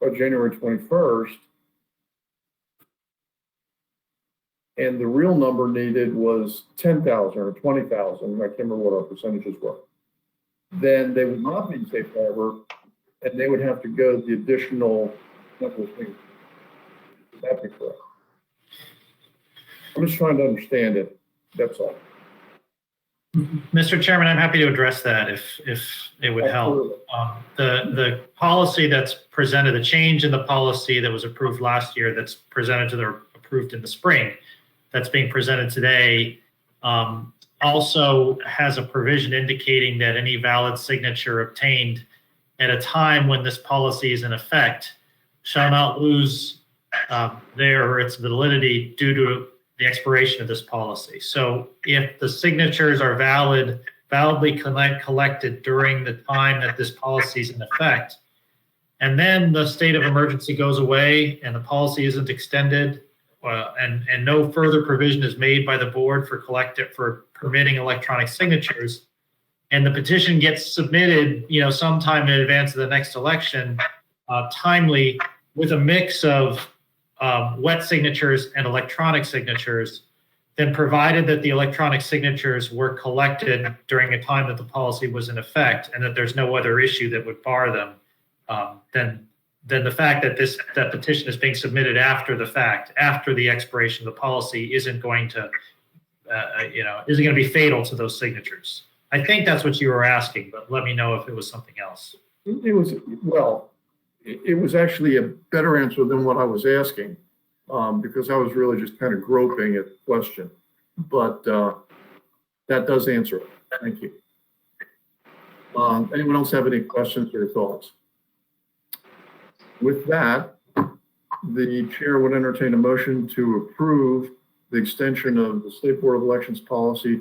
by January 21st, and the real number needed was 10,000 or 20,000, I can't remember what our percentages were, then they would not be safe harbor, and they would have to go the additional number of things. Would that be correct? I'm just trying to understand it, that's all. Mr. Chairman, I'm happy to address that if it would help. The policy that's presented, the change in the policy that was approved last year that's presented to the approved in the spring, that's being presented today, also has a provision indicating that any valid signature obtained at a time when this policy is in effect shall not lose their or its validity due to the expiration of this policy. So if the signatures are validly collected during the time that this policy is in effect, and then the state of emergency goes away and the policy isn't extended, and no further provision is made by the board for permitting electronic signatures, and the petition gets submitted, sometime in advance of the next election, timely, with a mix of wet signatures and electronic signatures, then provided that the electronic signatures were collected during a time that the policy was in effect and that there's no other issue that would bar them, then the fact that that petition is being submitted after the fact, after the expiration of the policy, isn't going to be fatal to those signatures. I think that's what you were asking, but let me know if it was something else. It was actually a better answer than what I was asking, because I was really just kind of groping at the question. But that does answer it. Thank you. Anyone else have any questions or thoughts? With that, the chair would entertain a motion to approve the extension of the State Board of Elections Policy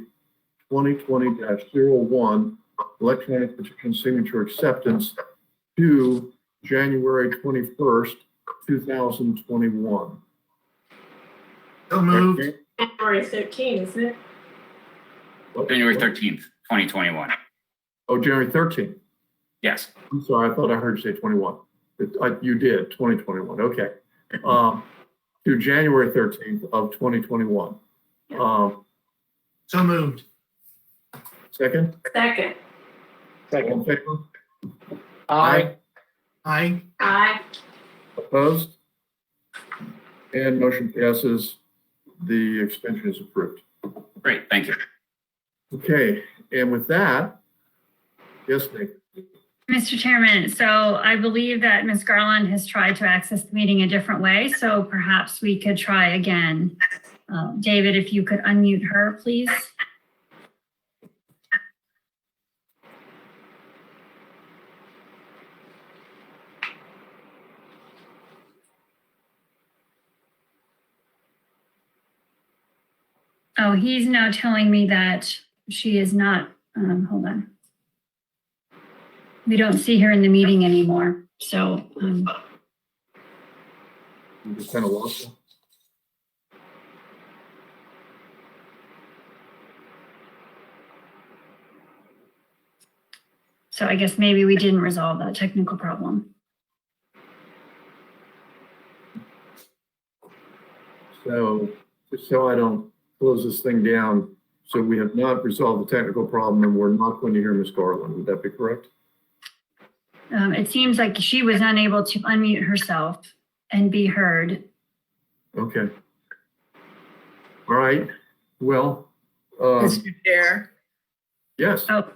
2020-01, electronic petition signature acceptance, to January 21st, 2021. So moved. January 13, isn't it? January 13th, 2021. Oh, January 13th. Yes. I'm sorry, I thought I heard you say 21. You did, 2021, okay. To January 13th of 2021. So moved. Second? Second. All in favor? Aye. Aye. Aye. Opposed? And motion passes. The extension is approved. Great, thank you. Okay, and with that, yes, Nick. Mr. Chairman, so I believe that Ms. Garland has tried to access the meeting a different way, so perhaps we could try again. David, if you could unmute her, please. Oh, he's now telling me that she is not, hold on. We don't see her in the meeting anymore, so. You just kind of lost her. So I guess maybe we didn't resolve that technical problem. So, just so I don't close this thing down, so we have not resolved the technical problem and we're not going to hear Ms. Garland. Would that be correct? It seems like she was unable to unmute herself and be heard. Okay. All right. Well, Mr. Chair. Yes. Oh,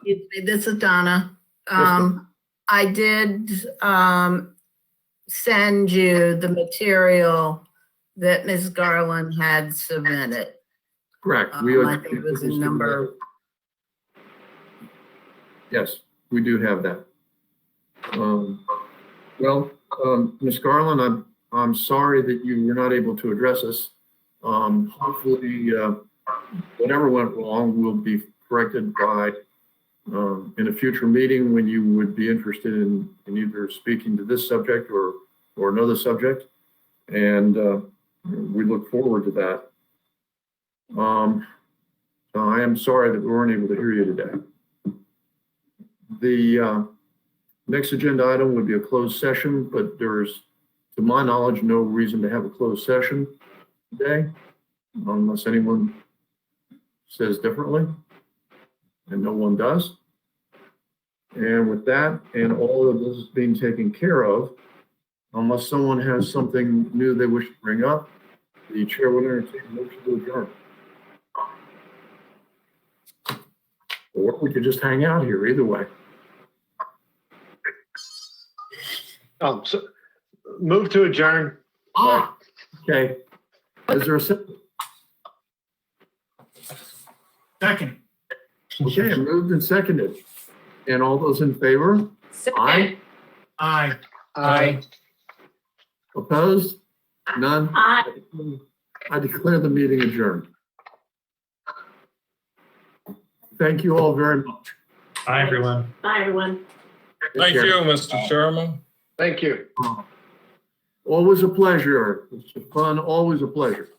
This is Donna. I did send you the material that Ms. Garland had submitted. Correct. I think it was in number. Yes, we do have that. Ms. Garland, I'm sorry that you were not able to address us. Hopefully, whatever went wrong will be corrected by in a future meeting when you would be interested in either speaking to this subject or another subject. And we look forward to that. I am sorry that we weren't able to hear you today. The next agenda item would be a closed session, but there's, to my knowledge, no reason to have a closed session today. unless anyone says differently, and no one does. And with that, and all of this being taken care of, unless someone has something new they wish to bring up, the chair will entertain a motion to adjourn. Or we could just hang out here, either way. So move to adjourn. Okay. Is there a second? Second. Okay, moved and seconded. And all those in favor? Aye. Aye. Aye. Opposed? None? Aye. I declare the meeting adjourned. Thank you all very much. Bye, everyone. Bye, everyone. Thank you, Mr. Chairman. Thank you. Always a pleasure. It's fun, always a pleasure.